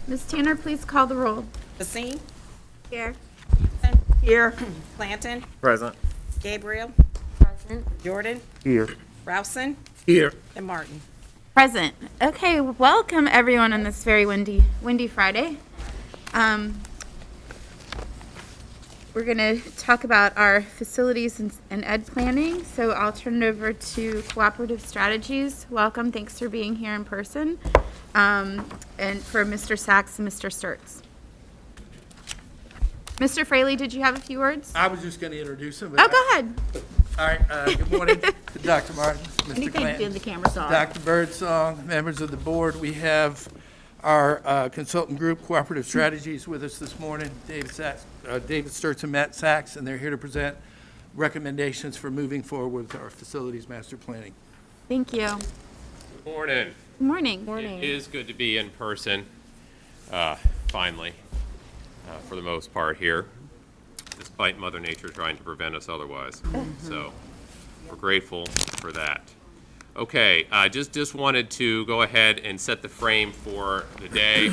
Ms. Tanner, please call the roll. Basine? Here. Here. Clanton? Present. Gabriel? Present. Jordan? Here. Rousen? Here. And Martin. Present. Okay, welcome everyone on this very windy Friday. We're going to talk about our facilities and ed planning. So I'll turn it over to Cooperative Strategies. Welcome. Thanks for being here in person. And for Mr. Sachs and Mr. Sturts. Mr. Fraley, did you have a few words? I was just going to introduce him. Oh, go ahead. All right. Good morning to Dr. Martin, Mr. Anything to do Clanton, with the camera song. Dr. Birdsong, members of the board. We have our consultant group, Cooperative Strategies, with us this morning, David Sturts and Matt Sachs, and they're here to present recommendations for moving forward with our facilities master planning. Thank you. Good morning. Good morning. It is good to be in person, finally, for the most part here, despite Mother Nature trying to prevent us otherwise. So we're grateful for that. Okay, just wanted to go ahead and set the frame for the day.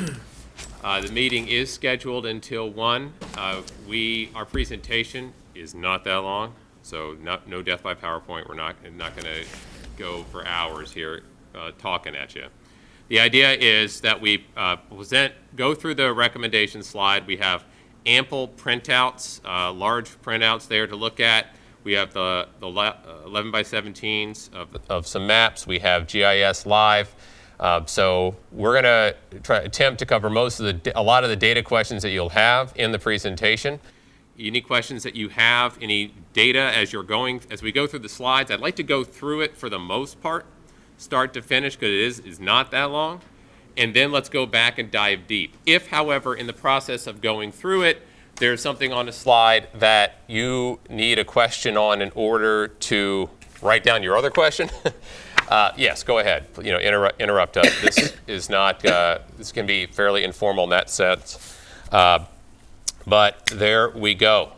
The meeting is scheduled until 1. Our presentation is not that long, so no death by PowerPoint. We're not going to go for hours here talking at you. The idea is that we go through the recommendation slide. We have ample printouts, large printouts there to look at. We have the 11 by 17s of some maps. We have GIS Live. So we're going to attempt to cover a lot of the data questions that you'll have in the presentation. Any questions that you have, any data as we go through the slides, I'd like to go through it for the most part, start to finish, because it is not that long. And then let's go back and dive deep. If, however, in the process of going through it, there's something on a slide that you need a question on in order to write down your other question, yes, go ahead. Interrupt us. This is not. This can be fairly informal in that sense. But there we go.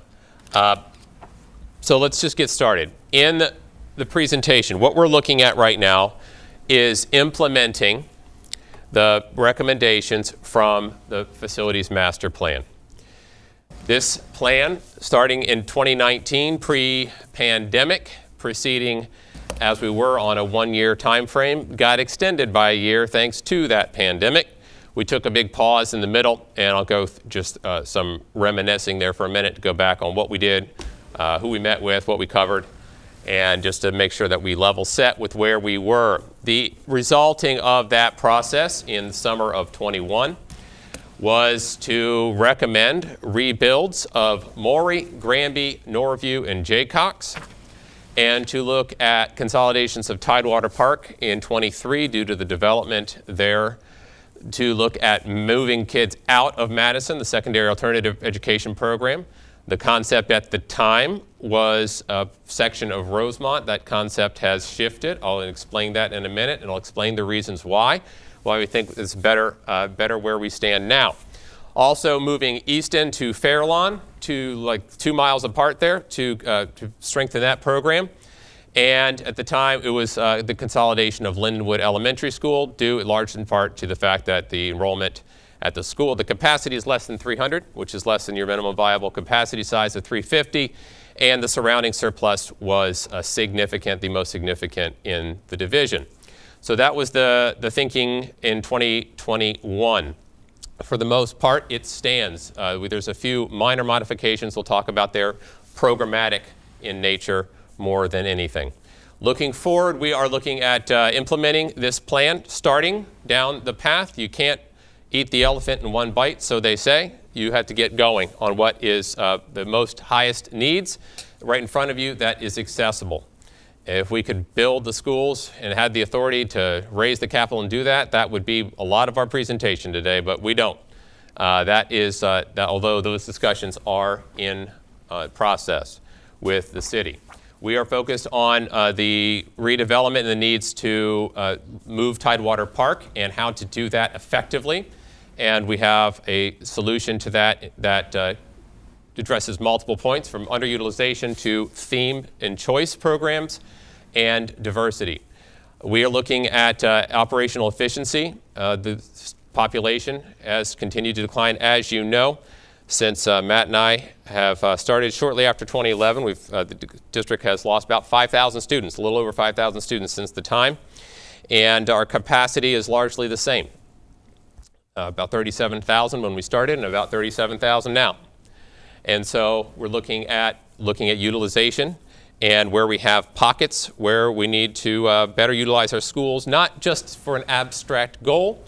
So let's just get started. In the presentation, what we're looking at right now is implementing the recommendations from the facilities master plan. This plan, starting in 2019, pre-pandemic, proceeding as we were on a 1-year time frame, got extended by a year thanks to that pandemic. We took a big pause in the middle, and I'll go just some reminiscing there for a minute to go back on what we did, who we met with, what we covered, and just to make sure that we level set with where we were. The resulting of that process in the summer of 21 was to recommend rebuilds of Maury, Granby, Norview, and Jaycox, and to look at consolidations of Tidewater Park in 23 due to the development there, to look at moving kids out of Madison, the secondary alternative education program. The concept at the time was a section of Rosemont. That concept has shifted. I'll explain that in a minute, and I'll explain the reasons why we think it's better where we stand now. Also moving Easton to Fairlawn, to like 2 miles apart there, to strengthen that program. And at the time, it was the consolidation of Lindenwood Elementary School, due large in part to the fact that the enrollment at the school, the capacity is less than 300, which is less than your minimum viable capacity size of 350, and the surrounding surplus was significant, the most significant in the division. So that was the thinking in 2021. For the most part, it stands. There's a few minor modifications we'll talk about there, programmatic in nature more than anything. Looking forward, we are looking at implementing this plan, starting down the path. You can't eat the elephant in one bite, so they say. You have to get going on what is the most highest needs right in front of you that is accessible. If we could build the schools and had the authority to raise the capital and do that, that would be a lot of our presentation today, but we don't. Although those discussions are in process with the city. We are focused on the redevelopment and the needs to move Tidewater Park and how to do that effectively. And we have a solution to that addresses multiple points, from underutilization to theme and choice programs and diversity. We are looking at operational efficiency. The population has continued to decline, as you know. Since Matt and I have started shortly after 2011, the district has lost about 5,000 students, a little over 5,000 students since the time, and our capacity is largely the same. About 37,000 when we started and about 37,000 now. And so we're looking at utilization and where we have pockets where we need to better utilize our schools, not just for an abstract goal,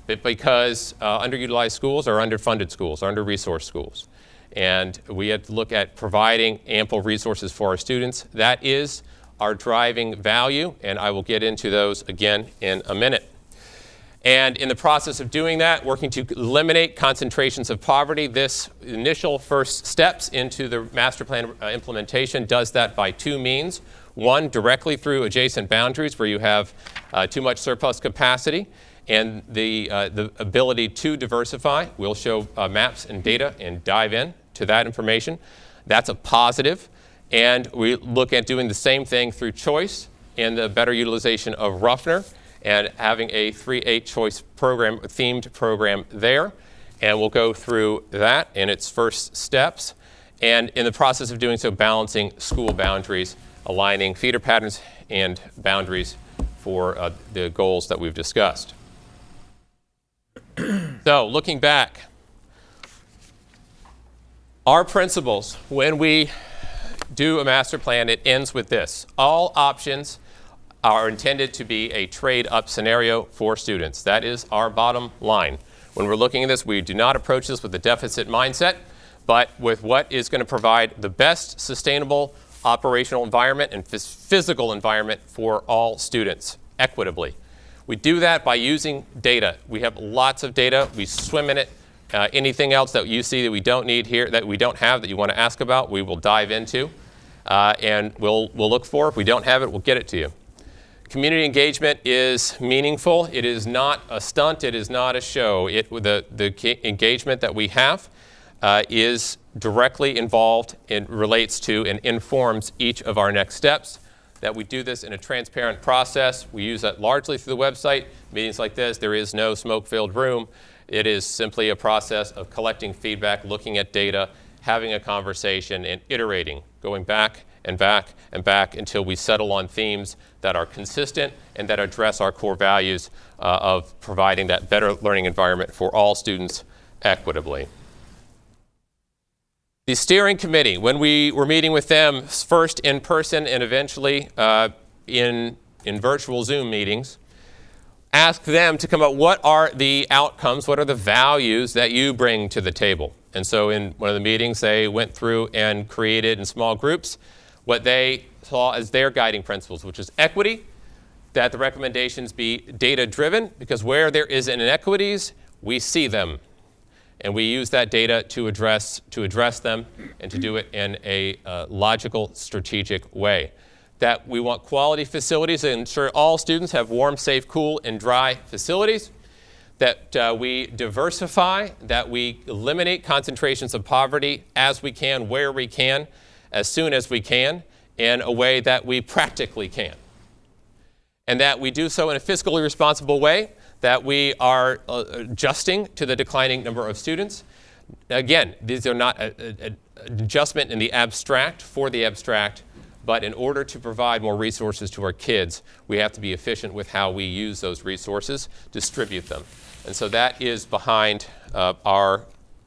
but because underutilized schools are underfunded schools, under-resourced schools. And we have to look at providing ample resources for our students. That is our driving value, and I will get into those again in a minute. And in the process of doing that, working to eliminate concentrations of poverty, this initial first steps into the master plan implementation does that by two means. One, directly through adjacent boundaries where you have too much surplus capacity, and the ability to diversify. We'll show maps and data and dive in to that information. That's a positive. And we look at doing the same thing through choice and the better utilization of Ruffner and having a 3-8 choice program, themed program there. And we'll go through that in its first steps. And in the process of doing so, balancing school boundaries, aligning feeder patterns and boundaries for the goals that we've discussed. So, looking back, our principles, when we do a master plan, it ends with this. All options are intended to be a trade-up scenario for students. That is our bottom line. When we're looking at this, we do not approach this with a deficit mindset, but with what is going to provide the best sustainable operational environment and physical environment for all students, equitably. We do that by using data. We have lots of data. We swim in it. Anything else that you see that we don't need here, that we don't have, that you want to ask about, we will dive into. And we'll look for. If we don't have it, we'll get it to you. Community engagement is meaningful. It is not a stunt. It is not a show. The engagement that we have is directly involved and relates to and informs each of our next steps. That we do this in a transparent process. We use that largely through the website. Meetings like this, there is no smoke-filled room. It is simply a process of collecting feedback, looking at data, having a conversation, and iterating, going back and back and back until we settle on themes that are consistent and that address our core values of providing that better learning environment for all students equitably. The steering committee, when we were meeting with them first in person and eventually in virtual Zoom meetings, asked them to come up, what are the outcomes, what are the values that you bring to the table? And so in one of the meetings, they went through and created in small groups what they saw as their guiding principles, which is equity, that the recommendations be data-driven, because where there is inequities, we see them. And we use that data to address them and to do it in a logical, strategic way. That we want quality facilities and ensure all students have warm, safe, cool, and dry facilities. That we diversify, that we eliminate concentrations of poverty as we can, where we can, as soon as we can, in a way that we practically can. And that we do so in a fiscally responsible way, that we are adjusting to the declining number of students. Again, these are not an adjustment in the abstract for the abstract, but in order to provide more resources to our kids, we have to be efficient with how we use those resources, distribute them. And so that is behind our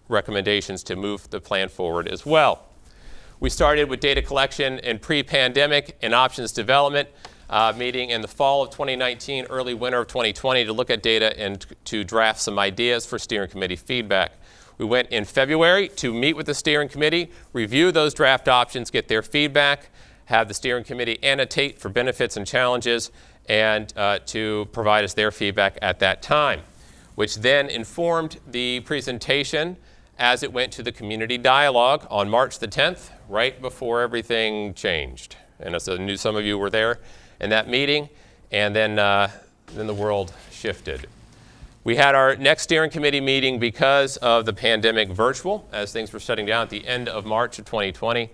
recommendations to move the plan forward as well. We started with data collection in pre-pandemic and options development, meeting in the fall of 2019, early winter of 2020 to look at data and to draft some ideas for steering committee feedback. We went in February to meet with the steering committee, review those draft options, get their feedback, have the steering committee annotate for benefits and challenges, and to provide us their feedback at that time, which then informed the presentation as it went to the community dialogue on March the 10th, right before everything changed. And as I knew some of you were there in that meeting, and then the world shifted. We had our next steering committee meeting because of the pandemic virtual, as things were shutting down at the end of March of 2020,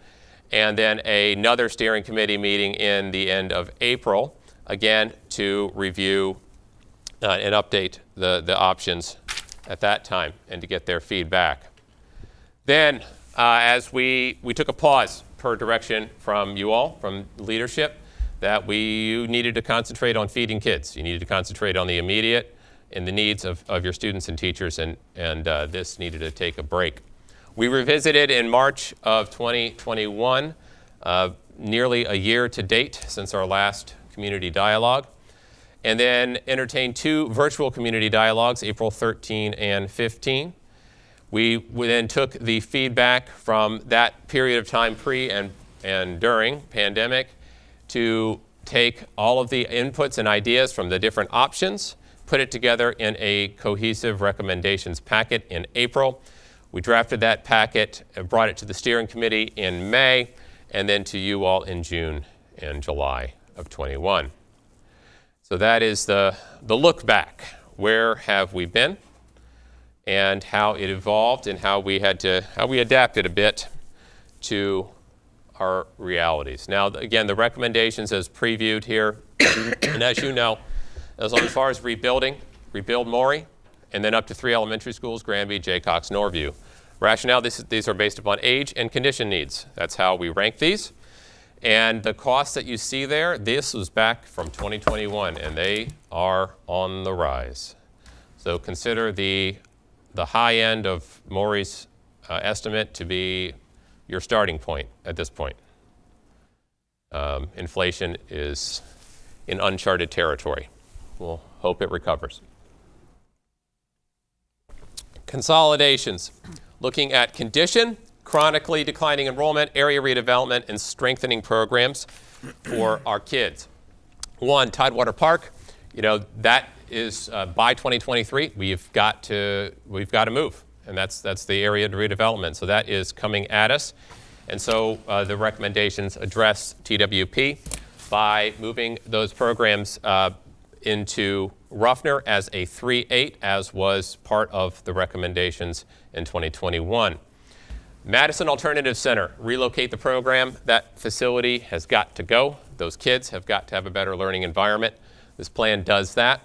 and then another steering committee meeting in the end of April, again to review and update the options at that time and to get their feedback. Then, as we took a pause per direction from you all, from leadership, that you needed to concentrate on feeding kids. You needed to concentrate on the immediate and the needs of your students and teachers, and this needed to take a break. We revisited in March of 2021, nearly a year to date since our last community dialogue, and then entertained 2 virtual community dialogues, April 13 and 15. We then took the feedback from that period of time pre and during pandemic to take all of the inputs and ideas from the different options, put it together in a cohesive recommendations packet in April. We drafted that packet, brought it to the steering committee in May, and then to you all in June and July of 21. So that is the look back. Where have we been, and how it evolved, and how we adapted a bit to our realities. Now, again, the recommendations as previewed here, and as you know, as far as rebuild Maury, and then up to 3 elementary schools, Granby, Jaycox, Norview. Rationale, these are based upon age and condition needs. That's how we rank these. And the costs that you see there, this was back from 2021, and they are on the rise. So consider the high end of Maury's estimate to be your starting point at this point. Inflation is in uncharted territory. We'll hope it recovers. Consolidations, looking at condition, chronically declining enrollment, area redevelopment, and strengthening programs for our kids. 1, Tidewater Park, that is by 2023, we've got to move, and that's the area redevelopment. So that is coming at us. And so the recommendations address TWP by moving those programs into Ruffner as a 3-8, as was part of the recommendations in 2021. Madison Alternative Center, relocate the program. That facility has got to go. Those kids have got to have a better learning environment. This plan does that.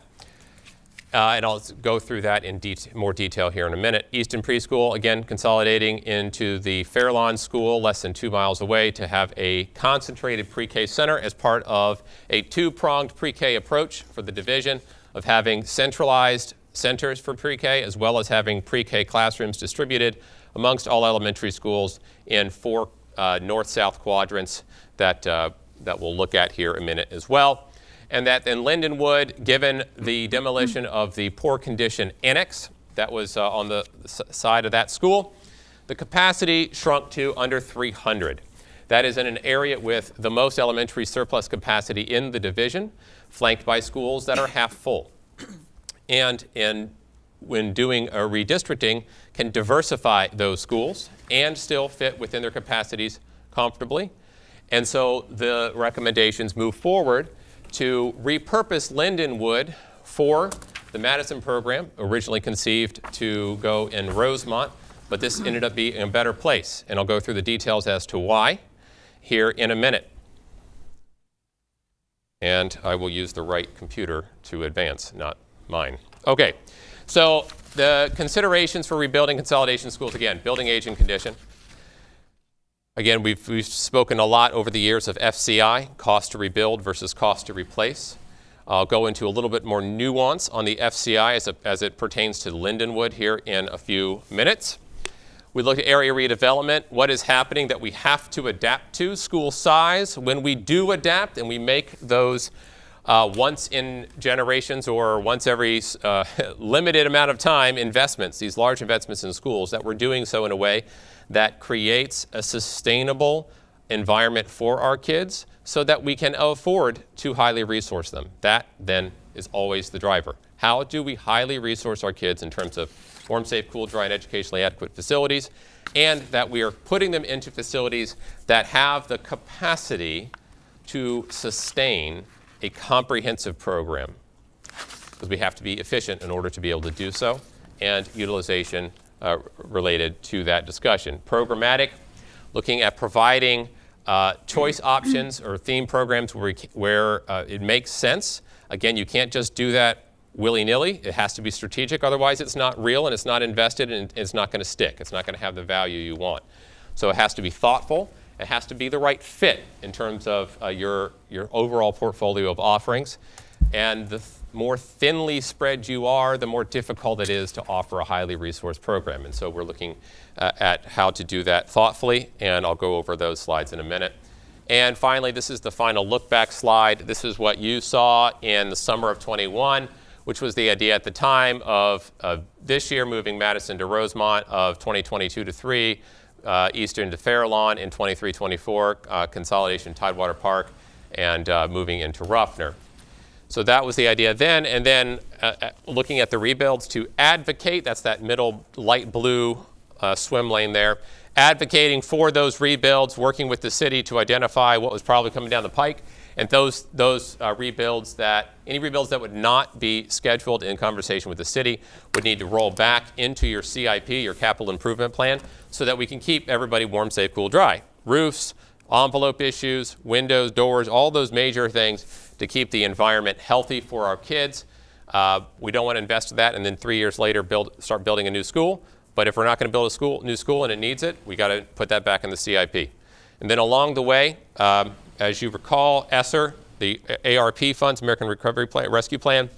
And I'll go through that in more detail here in a minute. Easton Preschool, again, consolidating into the Fairlawn School, less than 2 miles away, to have a concentrated pre-K center as part of a 2-pronged pre-K approach for the division of having centralized centers for pre-K, as well as having pre-K classrooms distributed amongst all elementary schools in 4 north-south quadrants that we'll look at here in a minute as well. And that in Lindenwood, given the demolition of the poor condition annex that was on the side of that school, the capacity shrunk to under 300. That is in an area with the most elementary surplus capacity in the division, flanked by schools that are half full. And when doing a redistricting, can diversify those schools and still fit within their capacities comfortably. And so the recommendations move forward to repurpose Lindenwood for the Madison program, originally conceived to go in Rosemont, but this ended up being a better place. And I'll go through the details as to why here in a minute. And I will use the right computer to advance, not mine. Okay, so the considerations for rebuilding consolidation schools, again, building age and condition. Again, we've spoken a lot over the years of FCI, cost to rebuild versus cost to replace. I'll go into a little bit more nuance on the FCI as it pertains to Lindenwood here in a few minutes. We look at area redevelopment, what is happening that we have to adapt to, school size. When we do adapt and we make those once in generations or once every limited amount of time investments, these large investments in schools, that we're doing so in a way that creates a sustainable environment for our kids so that we can afford to highly resource them. That then is always the driver. How do we highly resource our kids in terms of warm, safe, cool, dry, and educationally adequate facilities, and that we are putting them into facilities that have the capacity to sustain a comprehensive program, because we have to be efficient in order to be able to do so, and utilization related to that discussion. Programmatic, looking at providing choice options or theme programs where it makes sense. Again, you can't just do that willy-nilly. It has to be strategic. Otherwise, it's not real and it's not invested and it's not going to stick. It's not going to have the value you want. So it has to be thoughtful. It has to be the right fit in terms of your overall portfolio of offerings. And the more thinly spread you are, the more difficult it is to offer a highly resourced program. And so we're looking at how to do that thoughtfully, and I'll go over those slides in a minute. And finally, this is the final look back slide. This is what you saw in the summer of 21, which was the idea at the time of this year moving Madison to Rosemont, of 2022 to 3, Eastern to Fairlawn, in 23-24, consolidation Tidewater Park, and moving into Ruffner. So that was the idea then, and then looking at the rebuilds to advocate, that's that middle light blue swim lane there, advocating for those rebuilds, working with the city to identify what was probably coming down the pike, and those rebuilds any rebuilds that would not be scheduled in conversation with the city would need to roll back into your CIP, your capital improvement plan, so that we can keep everybody warm, safe, cool, dry. Roofs, envelope issues, windows, doors, all those major things to keep the environment healthy for our kids. We don't want to invest in that and then 3 years later start building a new school. But if we're not going to build a new school and it needs it, we got to put that back in the CIP. And then along the way, as you recall, ESSER, the ARP funds, American Recovery Plan, Rescue Plan,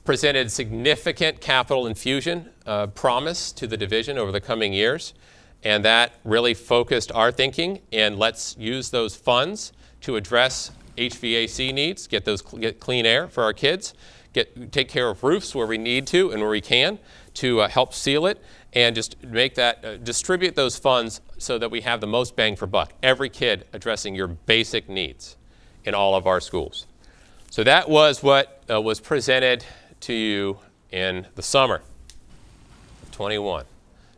presented significant capital infusion promise to the division over the coming years. And that really focused our thinking, and let's use those funds to address HVAC needs, get clean air for our kids, take care of roofs where we need to and where we can to help seal it, and just make that, distribute those funds so that we have the most bang for buck. Every kid addressing your basic needs in all of our schools. So that was what was presented to you in the summer of 21.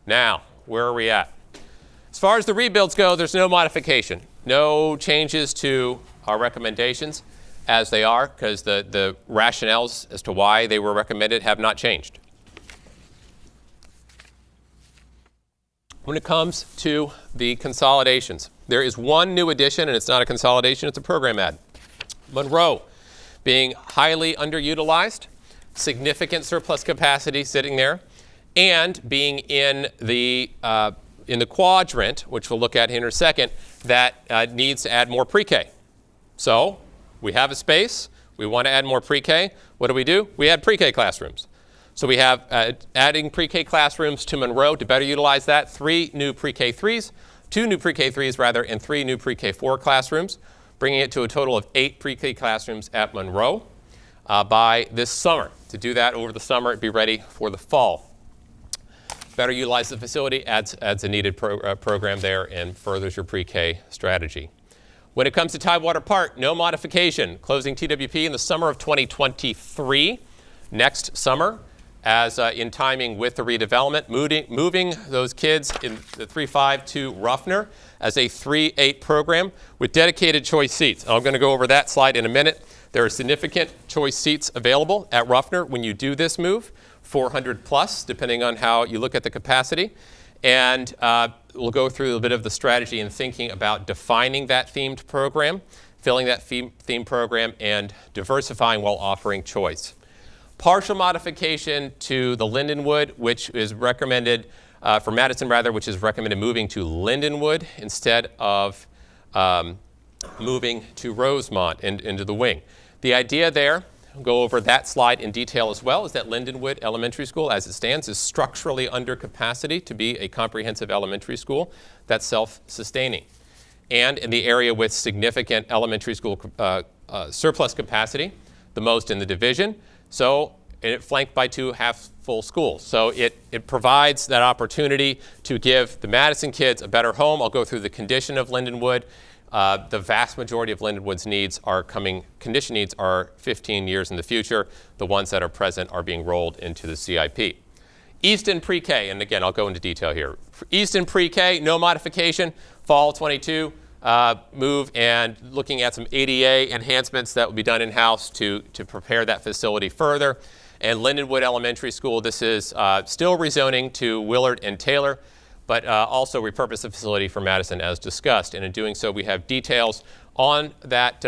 Now, where are we at? As far as the rebuilds go, there's no modification, no changes to our recommendations as they are, because the rationales as to why they were recommended have not changed. When it comes to the consolidations, there is one new addition, and it's not a consolidation, it's a program add. Monroe being highly underutilized, significant surplus capacity sitting there, and being in the quadrant, which we'll look at here in a second, that needs to add more pre-K. So we have a space, we want to add more pre-K. What do? We add pre-K classrooms. So we have adding pre-K classrooms to Monroe to better utilize that, 3 new pre-K 3s, 2 new pre-K 3s rather, and 3 new pre-K 4 classrooms, bringing it to a total of 8 pre-K classrooms at Monroe by this summer. To do that over the summer, it'd be ready for the fall. Better utilize the facility, adds a needed program there, and furthers your pre-K strategy. When it comes to Tidewater Park, no modification. Closing TWP in the summer of 2023, next summer, as in timing with the redevelopment, moving those kids in the 3-5 to Ruffner as a 3-8 program with dedicated choice seats. I'm going to go over that slide in a minute. There are significant choice seats available at Ruffner when you do this move, 400 plus, depending on how you look at the capacity. And we'll go through a bit of the strategy and thinking about defining that themed program, filling that theme program, and diversifying while offering choice. Partial modification to the Lindenwood, which is recommended, for Madison rather, which is recommended moving to Lindenwood instead of moving to Rosemont into the wing. The idea there, I'll go over that slide in detail as well, is that Lindenwood Elementary School, as it stands, is structurally under capacity to be a comprehensive elementary school that's self-sustaining. And in the area with significant elementary school surplus capacity, the most in the division, so it flanked by 2 half-full schools. So it provides that opportunity to give the Madison kids a better home. I'll go through the condition of Lindenwood. The vast majority of Lindenwood's condition needs are 15 years in the future. The ones that are present are being rolled into the CIP. Easton Pre-K, and again, I'll go into detail here. Easton Pre-K, no modification, fall 22. Move and looking at some ADA enhancements that will be done in-house to prepare that facility further. And Lindenwood Elementary School, this is still rezoning to Willard and Taylor, but also repurpose the facility for Madison as discussed. And in doing so, we have details on that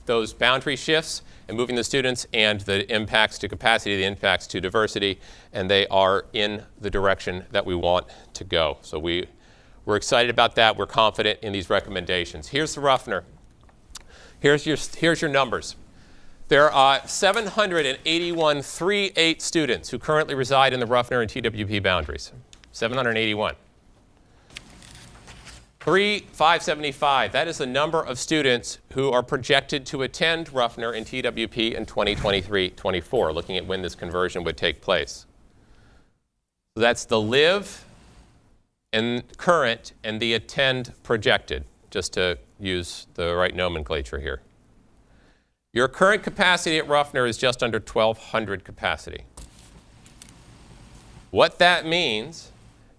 those boundary shifts and moving the students and the impacts to capacity, the impacts to diversity, and they are in the direction that we want to go. So we're excited about that. We're confident in these recommendations. Here's the Ruffner. Here's your numbers. There are 781 3-8 students who currently reside in the Ruffner and TWP boundaries. 781. 575, that is the number of students who are projected to attend Ruffner and TWP in 2023-24, looking at when this conversion would take place. So that's the live and current and the attend projected, just to use the right nomenclature here. Your current capacity at Ruffner is just under 1,200 capacity. What that means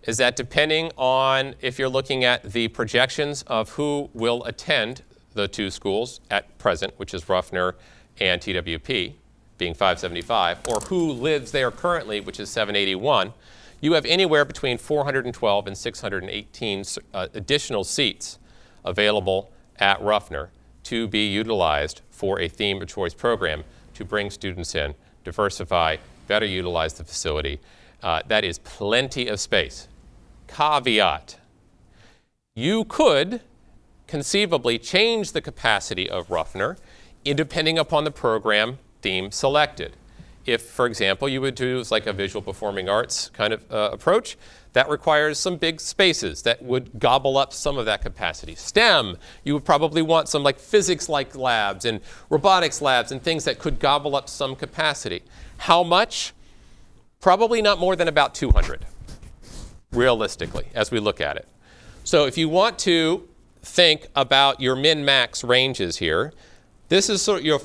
is that depending on if you're looking at the projections of who will attend the two schools at present, which is Ruffner and TWP, being 575, or who lives there currently, which is 781, you have anywhere between 412 and 618 additional seats available at Ruffner to be utilized for a theme of choice program to bring students in, diversify, better utilize the facility. That is plenty of space. Caveat, you could conceivably change the capacity of Ruffner depending upon the program theme selected. If, for example, you would do like a visual performing arts kind of approach, that requires some big spaces that would gobble up some of that capacity. STEM, you would probably want some like physics-like labs and robotics labs and things that could gobble up some capacity. How much? Probably not more than about 200, realistically, as we look at it. So if you want to think about your min-max ranges here, this is sort of your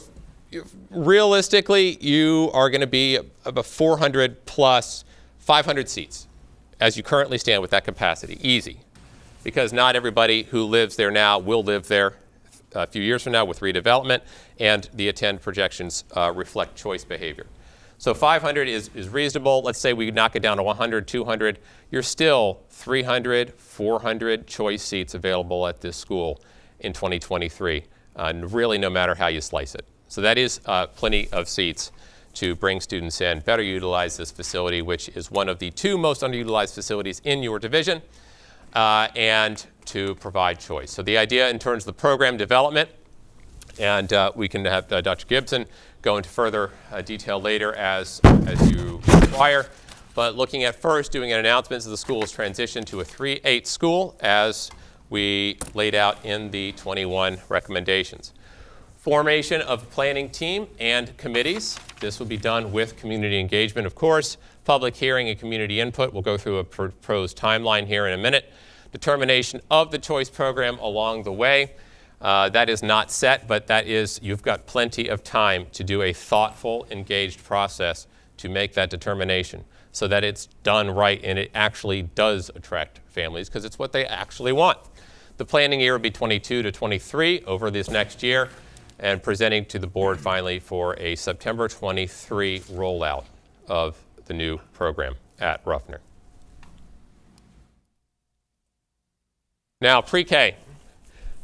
realistically, you are going to be about 400 plus 500 seats as you currently stand with that capacity. Easy. Because not everybody who lives there now will live there a few years from now with redevelopment, and the attend projections reflect choice behavior. So 500 is reasonable. Let's say we knock it down to 100, 200. You're still 300, 400 choice seats available at this school in 2023, really no matter how you slice it. So that is plenty of seats to bring students in, better utilize this facility, which is one of the two most underutilized facilities in your division, and to provide choice. So the idea in terms of the program development, and we can have Dr. Gibson go into further detail later as you require, but looking at first doing an announcement of the school's transition to a 3-8 school as we laid out in the 21 recommendations. Formation of a planning team and committees. This will be done with community engagement, of course. Public hearing and community input. We'll go through a proposed timeline here in a minute. Determination of the choice program along the way. That is not set, but that is, you've got plenty of time to do a thoughtful, engaged process to make that determination so that it's done right and it actually does attract families because it's what they actually want. The planning year will be 22 to 23 over this next year, and presenting to the board finally for a September 23 rollout of the new program at Ruffner. Now, pre-K.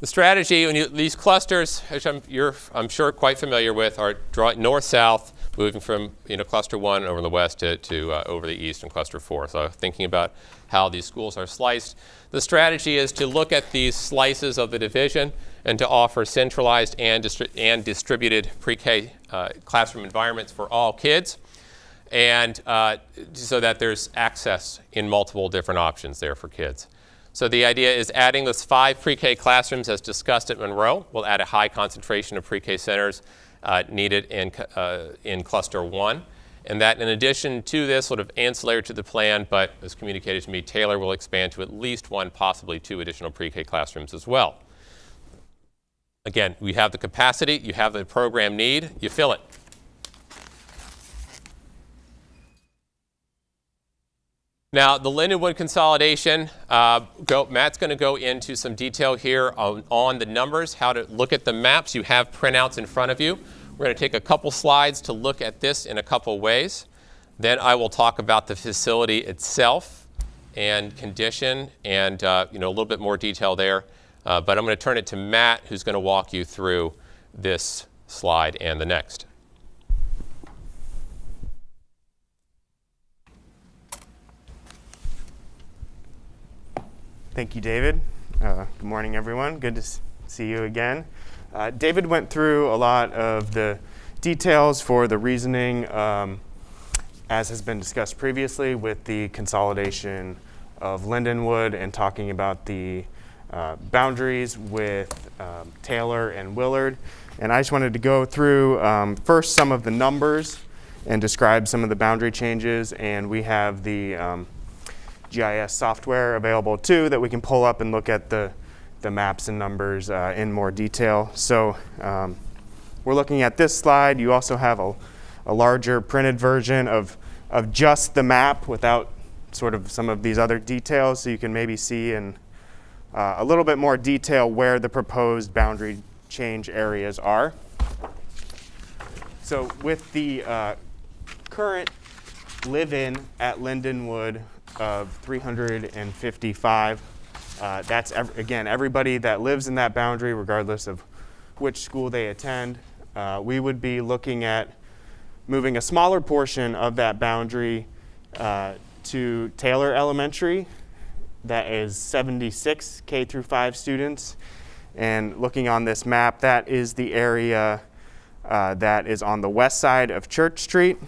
The strategy, these clusters, which I'm sure quite familiar with, are drawing north-south, moving from cluster 1 over in the west to over the east in cluster 4. So thinking about how these schools are sliced. The strategy is to look at these slices of the division and to offer centralized and distributed pre-K classroom environments for all kids, and so that there's access in multiple different options there for kids. So the idea is adding those 5 pre-K classrooms as discussed at Monroe. We'll add a high concentration of pre-K centers needed in cluster 1. And that in addition to this, sort of ancillary to the plan, but as communicated to me, Taylor will expand to at least 1, possibly 2 additional pre-K classrooms as well. Again, we have the capacity, you have the program need, you fill it. Now, the Lindenwood consolidation, Matt's going to go into some detail here on the numbers, how to look at the maps. You have printouts in front of you. We're going to take a couple slides to look at this in a couple ways. Then I will talk about the facility itself and condition and a little bit more detail there. But I'm going to turn it to Matt, who's going to walk you through this slide and the next. Thank you, David. Good morning, everyone. Good to see you again. David went through a lot of the details for the reasoning, as has been discussed previously with the consolidation of Lindenwood and talking about the boundaries with Taylor and Willard. And I just wanted to go through first some of the numbers and describe some of the boundary changes. And we have the GIS software available too that we can pull up and look at the maps and numbers in more detail. So we're looking at this slide. You also have a larger printed version of just the map without sort of some of these other details, so you can maybe see in a little bit more detail where the proposed boundary change areas are. So with the current live-in at Lindenwood of 355, that's again everybody that lives in that boundary regardless of which school they attend. We would be looking at moving a smaller portion of that boundary to Taylor Elementary. That is 76 K through 5 students. And looking on this map, that is the area that is on the west side of Church Street,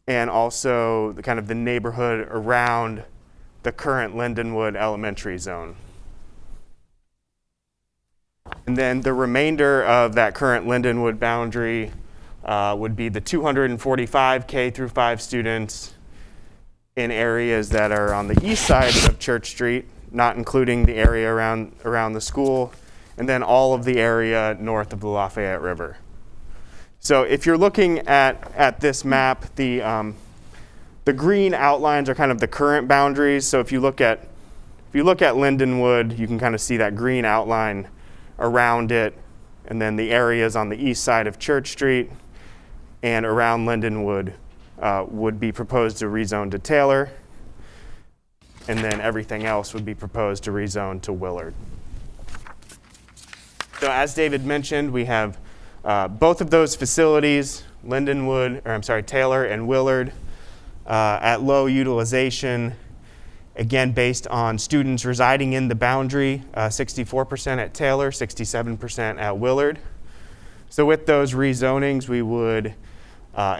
and also the kind of the neighborhood around the current Lindenwood Elementary zone. And then the remainder of that current Lindenwood boundary would be the 245 K through 5 students in areas that are on the east side of Church Street, not including the area around the school, and then all of the area north of the Lafayette River. So if you're looking at this map, the green outlines are kind of the current boundaries. So if you look at Lindenwood, you can kind of see that green outline around it, and then the areas on the east side of Church Street and around Lindenwood would be proposed to rezone to Taylor, and then everything else would be proposed to rezone to Willard. So as David mentioned, we have both of those facilities, Taylor and Willard, at low utilization, again based on students residing in the boundary, 64% at Taylor, 67% at Willard. So with those rezonings, we would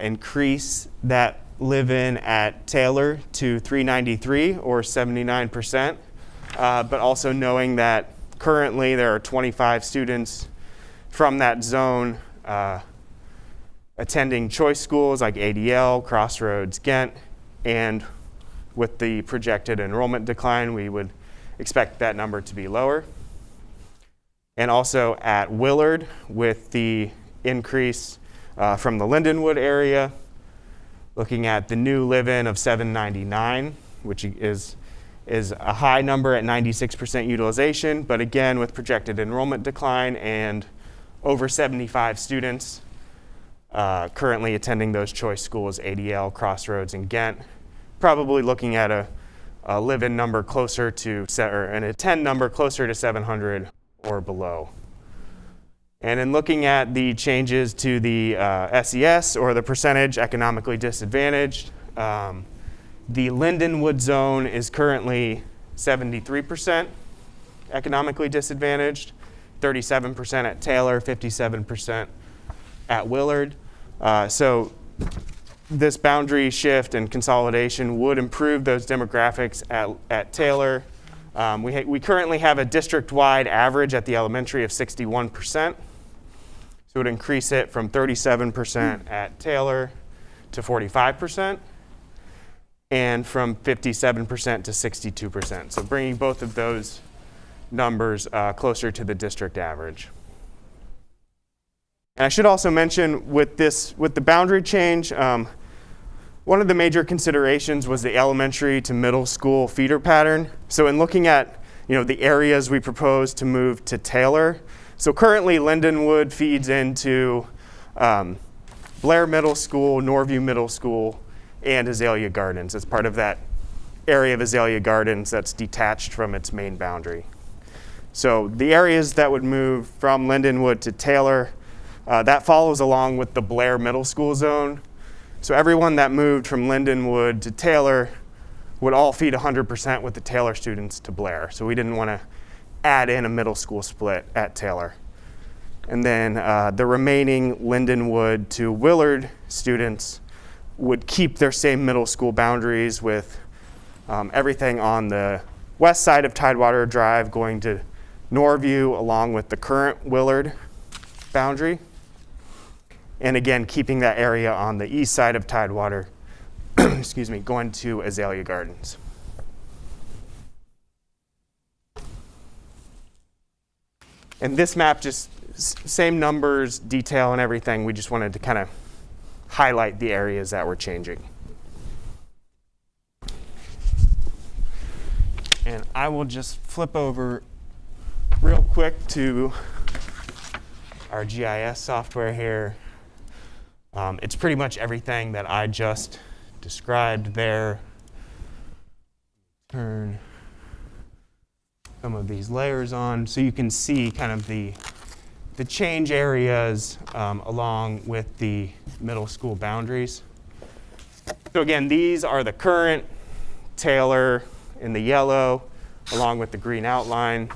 increase that live-in at Taylor to 393 or 79%, but also knowing that currently there are 25 students from that zone attending choice schools like ADL, Crossroads, Ghent, and with the projected enrollment decline, we would expect that number to be lower. And also at Willard, with the increase from the Lindenwood area, looking at the new live-in of 799, which is a high number at 96% utilization, but again with projected enrollment decline and over 75 students currently attending those choice schools, ADL, Crossroads, and Ghent, probably looking at a live-in number closer to, or an attend number closer to 700 or below. And in looking at the changes to the SES, or the percentage economically disadvantaged, the Lindenwood zone is currently 73% economically disadvantaged, 37% at Taylor, 57% at Willard. So this boundary shift and consolidation would improve those demographics at Taylor. We currently have a district-wide average at the elementary of 61%. So it would increase it from 37% at Taylor to 45%, and from 57% to 62%. So bringing both of those numbers closer to the district average. And I should also mention with the boundary change, one of the major considerations was the elementary to middle school feeder pattern. So in looking at the areas we propose to move to Taylor, so currently Lindenwood feeds into Blair Middle School, Norview Middle School, and Azalea Gardens. It's part of that area of Azalea Gardens that's detached from its main boundary. So the areas that would move from Lindenwood to Taylor, that follows along with the Blair Middle School zone. So everyone that moved from Lindenwood to Taylor would all feed 100% with the Taylor students to Blair. So we didn't want to add in a middle school split at Taylor. And then the remaining Lindenwood to Willard students would keep their same middle school boundaries with everything on the west side of Tidewater Drive going to Norview along with the current Willard boundary. And again, keeping that area on the east side of Tidewater, excuse me, going to Azalea Gardens. And this map just same numbers, detail, and everything. We just wanted to kind of highlight the areas that were changing. And I will just flip over real quick to our GIS software here. It's pretty much everything that I just described there. Turn some of these layers on so you can see kind of the change areas along with the middle school boundaries. So again, these are the current Taylor in the yellow along with the green outline,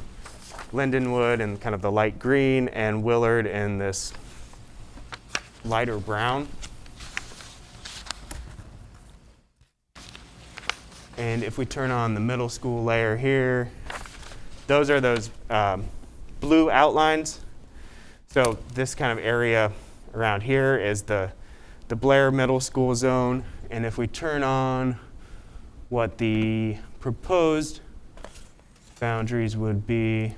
Lindenwood in kind of the light green, and Willard in this lighter brown. And if we turn on the middle school layer here, those are those blue outlines. So this kind of area around here is the Blair Middle School zone. And if we turn on what the proposed boundaries would be,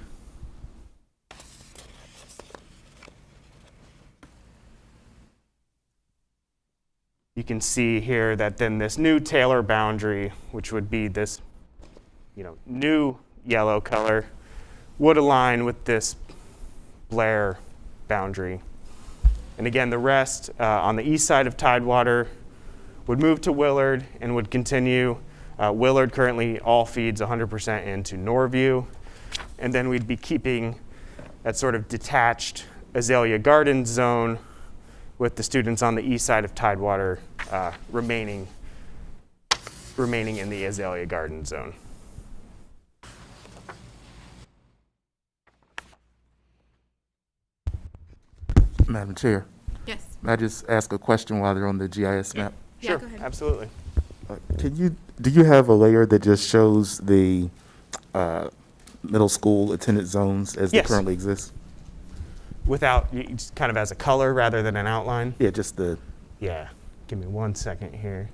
you can see here that then this new Taylor boundary, which would be this, new yellow color, would align with this Blair boundary. And again, the rest on the east side of Tidewater would move to Willard and would continue. Willard currently all feeds 100% into Norview. And then we'd be keeping that sort of detached Azalea Gardens zone with the students on the east side of Tidewater remaining in the Azalea Gardens zone. Madam Chair, Yes. may I just ask a question while they're on the GIS map? Yeah, Sure, go ahead. absolutely. Do you have a layer that just shows the middle school attendance zones as Yes. they currently exist? Without, just kind of as a color rather than an outline? Yeah, just the, Yeah, give me 1 second here.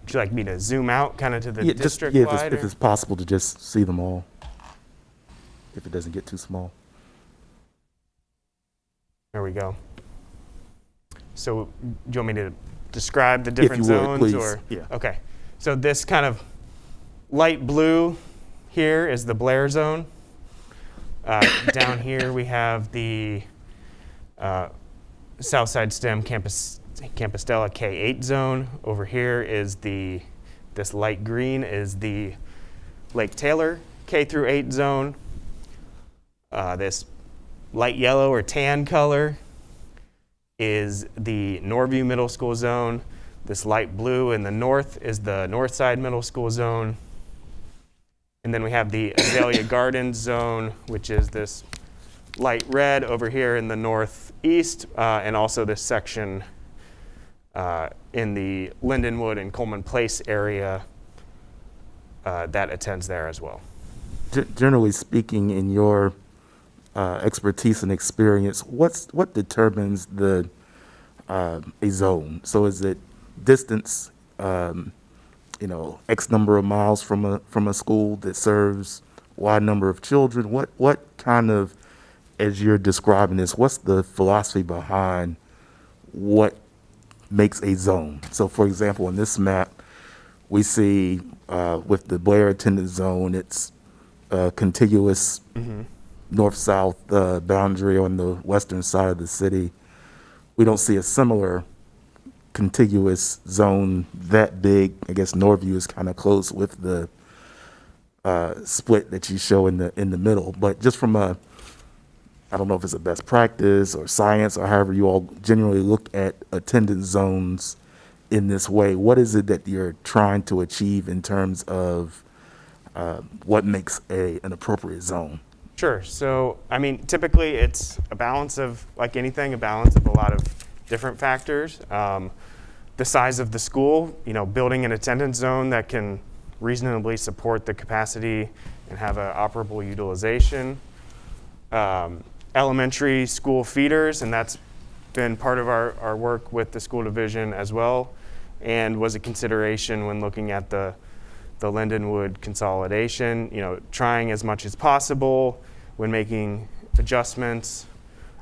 Would you like me to zoom out kind of to the yeah, district if wider? it's possible to just see them all, if it doesn't get too small. There we go. So do you want me to describe the different you would, zones? please. Or? Yeah. Okay. So this kind of light blue here is the Blair zone. Down here we have the Southside STEM Campostella K8 zone. Over here is this light green is the Lake Taylor K through 8 zone. This light yellow or tan color is the Norview Middle School zone. This light blue in the north is the Northside Middle School zone. And then we have the Azalea Gardens zone, which is this light red over here in the northeast, and also this section in the Lindenwood and Coleman Place area that attends there as well. Generally speaking, in your expertise and experience, what determines a zone? So is it distance, X number of miles from a school that serves Y number of children? What kind of, as you're describing this, what's the philosophy behind what makes a zone? So for example, in this map, we see with the Blair attendance zone, it's contiguous north-south boundary on the western side of the city, we don't see a similar contiguous zone that big. I guess Norview is kind of close with the split that you show in the middle. But just from a, I don't know if it's a best practice or science or however you all generally look at attendance zones in this way, what is it that you're trying to achieve in terms of what makes an appropriate zone? Sure. So, I mean, typically it's a balance of, like anything, a balance of a lot of different factors. The size of the school, building an attendance zone that can reasonably support the capacity and have an operable utilization. Elementary school feeders, and that's been part of our work with the school division as well, and was a consideration when looking at the Lindenwood consolidation, trying as much as possible when making adjustments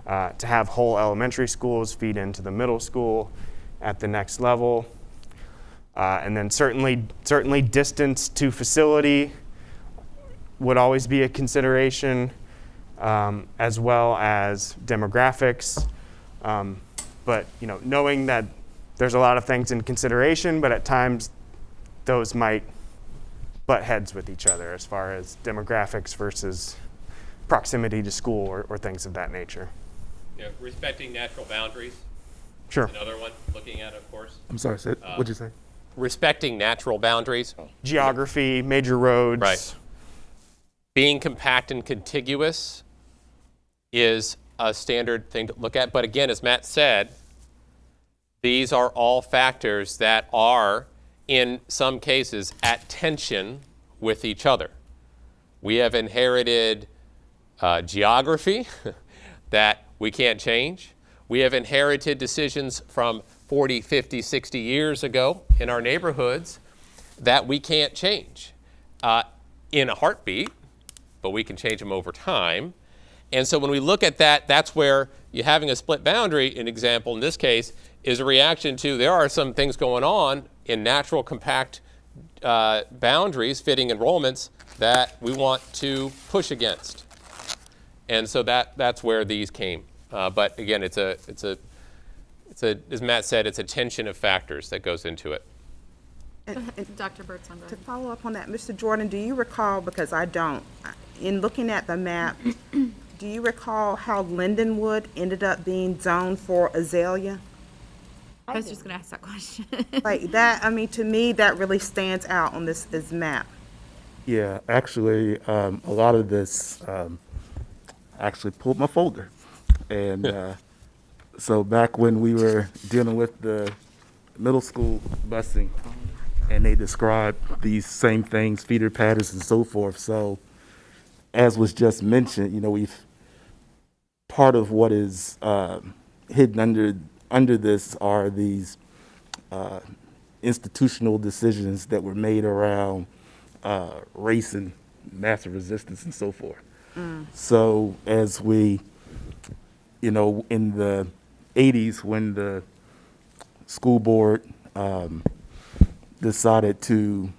to have whole elementary schools feed into the middle school at the next level. And then certainly distance to facility would always be a consideration, as well as demographics. But knowing that there's a lot of things in consideration, but at times those might butt heads with each other as far as demographics versus proximity to school or things of that nature. Yeah, respecting natural boundaries. Sure. Another one looking at, of course. I'm sorry, what'd you say? Respecting natural boundaries. Geography, major roads. Right. Being compact and contiguous is a standard thing to look at. But again, as Matt said, these are all factors that are, in some cases, at tension with each other. We have inherited geography that we can't change. We have inherited decisions from 40, 50, 60 years ago in our neighborhoods that we can't change in a heartbeat, but we can change them over time. And so when we look at that, that's where you having a split boundary, an example in this case, is a reaction to there are some things going on in natural compact boundaries fitting enrollments that we want to push against. And so that's where these came. But again, it's a, as Matt said, it's a tension of factors that goes into it. Dr. Birdsong, go To ahead. follow up on that, Mr. Jordan, do you recall, because I don't, in looking at the map, do you recall how Lindenwood ended up being zoned for azalea? I was just going to ask that question. Like that, I mean, to me, that really stands out on this map. Yeah, actually, a lot of this, actually pulled my folder. And so back when we were dealing with the middle school busing, and they described these same things, feeder patterns and so forth. So as was just mentioned, part of what is hidden under this are these institutional decisions that were made around race and massive resistance and so forth. So as we, in the 80s when the school board decided to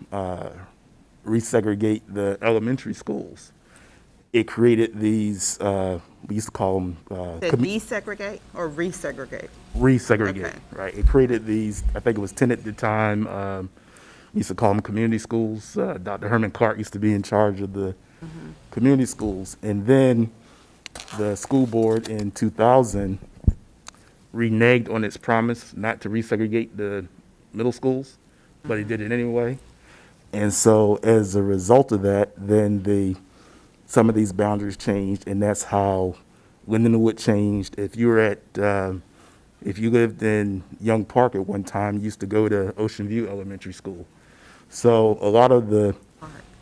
resegregate the elementary schools, it created these, we used to call them Desegregate or resegregate? resegregate, Okay. right? It created these, I think it was 10 at the time, we used to call them community schools. Dr. Herman Clark used to be in charge of the community schools. And then the school board in 2000 reneged on its promise not to resegregate the middle schools, but it did it anyway. And so as a result of that, then some of these boundaries changed, and that's how Lindenwood changed. If you were if you lived in Young Park at one time, you used to go to Ocean View Elementary School. So a lot of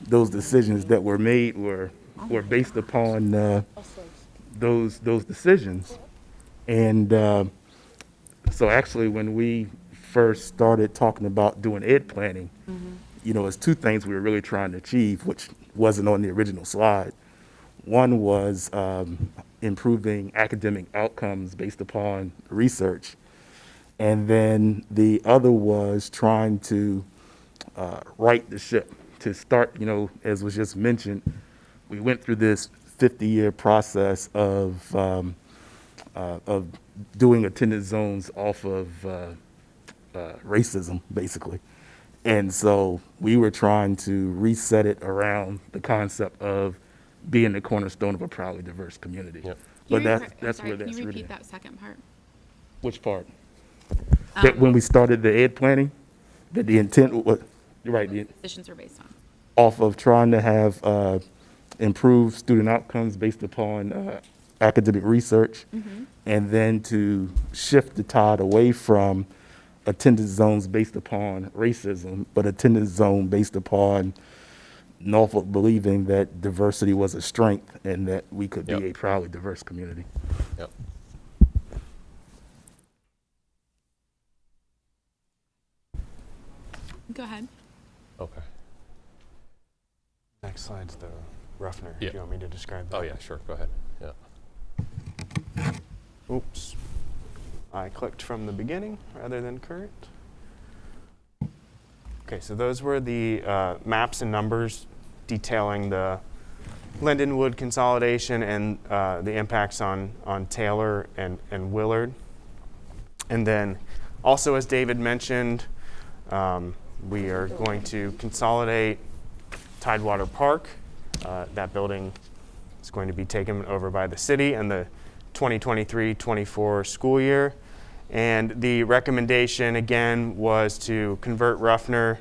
those decisions that were made were based upon those decisions. And so actually when we first started talking about doing ed planning, it's two things we were really trying to achieve, which wasn't on the original slide. One was improving academic outcomes based upon research. And then the other was trying to right the ship. To start, as was just mentioned, we went through this 50-year process of doing attendance zones off of racism, basically. And so we were trying to reset it around the concept of being the cornerstone of a proudly diverse community. Yep. But Can that's where you that's repeat really. that second part? Which part? That when we started the ed planning, that the intent was, you're right, Positions are based on. off of trying to have improved student outcomes based upon academic research, and then to shift the tide away from attendance zones based upon racism, but attendance zone based upon Norfolk believing that diversity was a strength and that we could Yep. be a proudly diverse community. Yep. Go ahead. Okay. Next slide's the Ruffner. Yeah. Do you want me to describe that? Oh, yeah, sure. Go ahead. Yeah. Oops. I clicked from the beginning rather than current. Okay, so those were the maps and numbers detailing the Lindenwood consolidation and the impacts on Taylor and Willard. And then also, as David mentioned, we are going to consolidate Tidewater Park. That building is going to be taken over by the city in the 2023-24 school year. And the recommendation, again, was to convert Ruffner,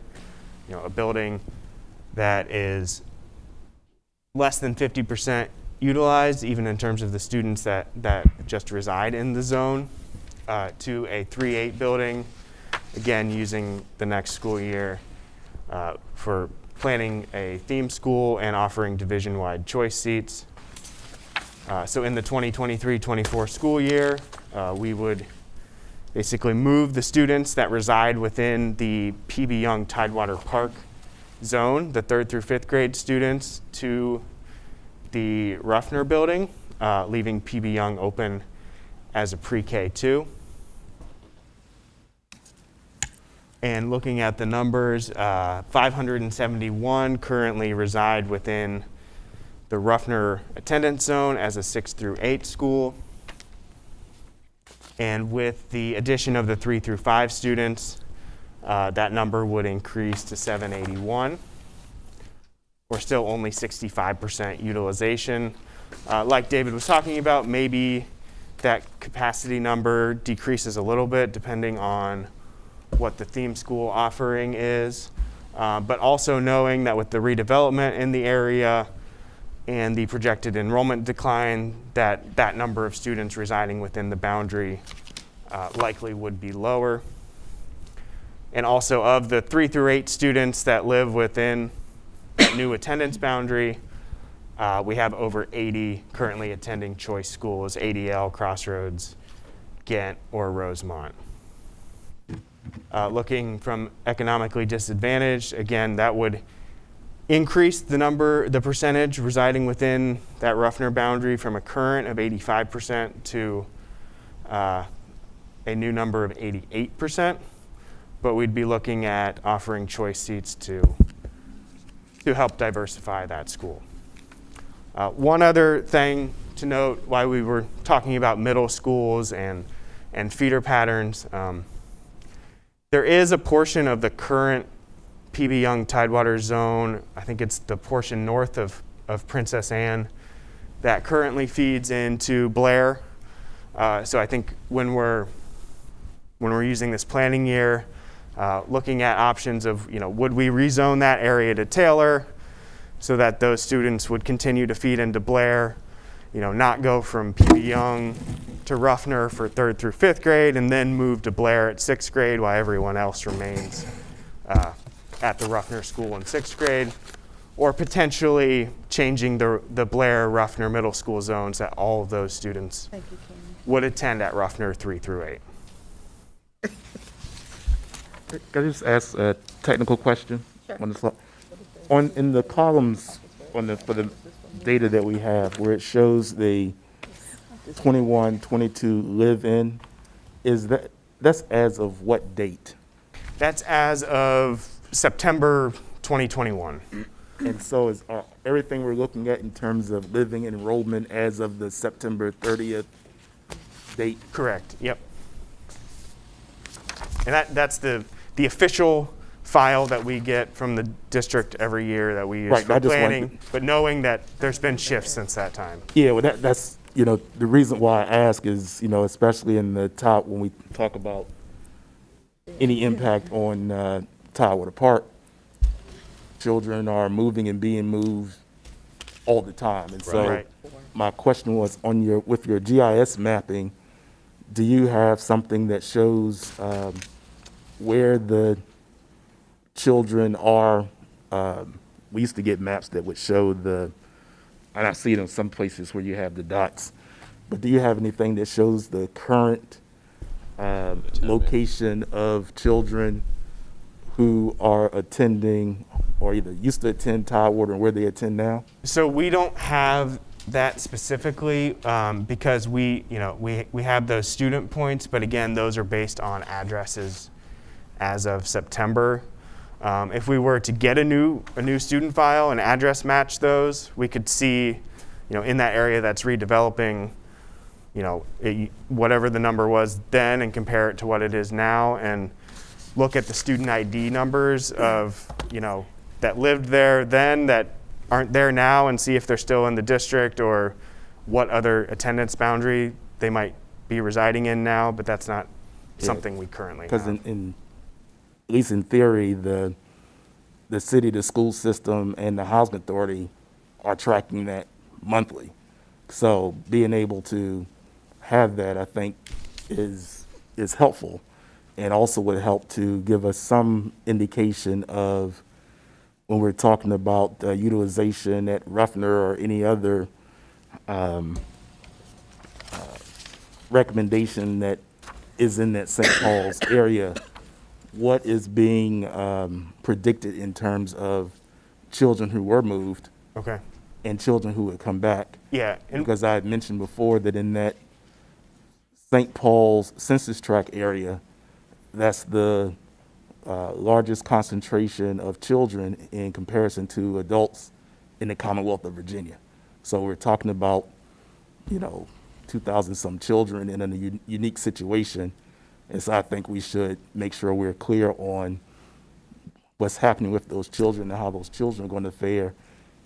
a building that is less than 50% utilized, even in terms of the students that just reside in the zone, to a 3-8 building, again, using the next school year for planning a theme school and offering division-wide choice seats. So in the 2023-24 school year, we would basically move the students that reside within the PB Young Tidewater Park zone, the 3rd through 5th grade students, to the Ruffner building, leaving PB Young open as a pre-K 2. And looking at the numbers, 571 currently reside within the Ruffner attendance zone as a 6 through 8 school. And with the addition of the 3 through 5 students, that number would increase to 781. We're still only 65% utilization. Like David was talking about, maybe that capacity number decreases a little bit depending on what the theme school offering is. But also knowing that with the redevelopment in the area and the projected enrollment decline, that number of students residing within the boundary likely would be lower. And also, of the 3 through 8 students that live within that new attendance boundary, we have over 80 currently attending choice schools, ADL, Crossroads, Ghent, or Rosemont. Looking from economically disadvantaged, again, that would increase the percentage residing within that Ruffner boundary from a current of 85% to a new number of 88%. But we'd be looking at offering choice seats to help diversify that school. One other thing to note while we were talking about middle schools and feeder patterns, there is a portion of the current PB Young Tidewater zone, I think it's the portion north of Princess Anne, that currently feeds into Blair. So I think when we're using this planning year, looking at options of, would we rezone that area to Taylor so that those students would continue to feed into Blair, not go from PB Young to Ruffner for 3rd through 5th grade and then move to Blair at 6th grade while everyone else remains at the Ruffner school in 6th grade, or potentially changing the Blair Ruffner middle school zones that all of those students would attend at Ruffner 3 through 8. Can I just ask a technical question? Sure. In the columns for the data that we have, where it shows the 21, 22 live-in, that's as of what date? That's as of September 2021. And so is everything we're looking at in terms of living enrollment as of the September 30th date? Correct, yep. And that's the official file that we get from the district every year that we use Right, for I just planning, wanted- but knowing that there's been shifts since that time. Yeah, well, that's, the reason why I ask is, especially in the top, when we talk about any impact on Tidewater Park, children are moving and being moved all the time. And so Right. my question was with your GIS mapping, do you have something that shows where the children are? We used to get maps that would show and I see it in some places where you have the dots, but do you have anything that shows the current location of children who are attending or either used to attend Tidewater and where they attend now? So we don't have that specifically because we have those student points, but again, those are based on addresses as of September. If we were to get a new student file and address match those, we could see, in that area that's redeveloping, whatever the number was then and compare it to what it is now, and look at the student ID numbers of, that lived there then that aren't there now, and see if they're still in the district or what other attendance boundary they might be residing in now, but that's not something we currently have. Because at least in theory, the city, the school system, and the housing authority are tracking that monthly. So being able to have that, I think, is helpful, and also would help to give us some indication of when we're talking about utilization at Ruffner or any other recommendation that is in that St. Paul's area, what is being predicted in terms of children who were moved Okay. and children who would come back. Yeah. And Because I had mentioned before that in that St. Paul's census tract area, that's the largest concentration of children in comparison to adults in the Commonwealth of Virginia. So we're talking about, 2,000 some children in a unique situation. And so I think we should make sure we're clear on what's happening with those children and how those children are going to fare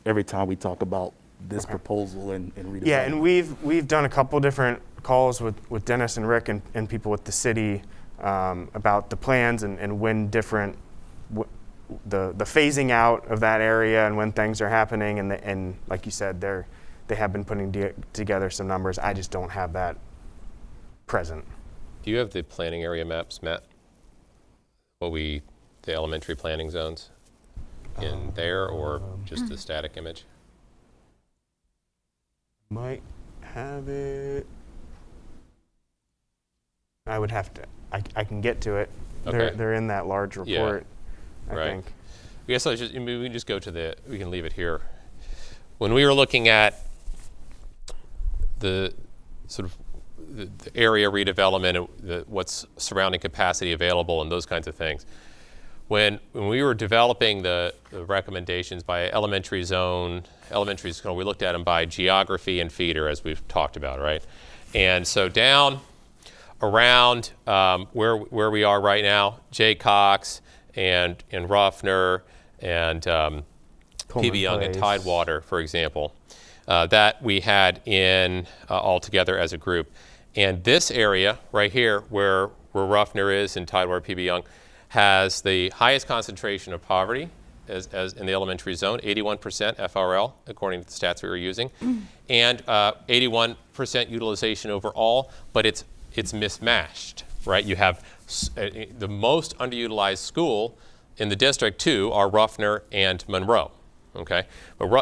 every time we talk about this proposal and redevelopment. yeah, and we've done a couple different calls with Dennis and Rick and people with the city about the plans and when different the phasing out of that area and when things are happening, and like you said, they have been putting together some numbers. I just don't have that present. Do you have the planning area maps, Matt? The elementary planning zones in there, or just the static image? Might have it. I would have to. I can get to it. Okay. They're in that large report. I Right. think. I guess we can just go to we can leave it here. When we were looking at the sort of the area redevelopment and what's surrounding capacity available and those kinds of things, when we were developing the recommendations by elementary school, we looked at them by geography and feeder, as we've talked about, right? And so down around where we are right now, Jay Cox and Ruffner and PB Young and Place. Tidewater, for example, that we had in all together as a group. And this area right here, where Ruffner is and Tidewater, PB Young, has the highest concentration of poverty as in the elementary zone, 81% FRL, according to the stats we were using, and 81% utilization overall, but it's mismatched, right? You have the most underutilized school in the district, too, are Ruffner and Monroe, okay?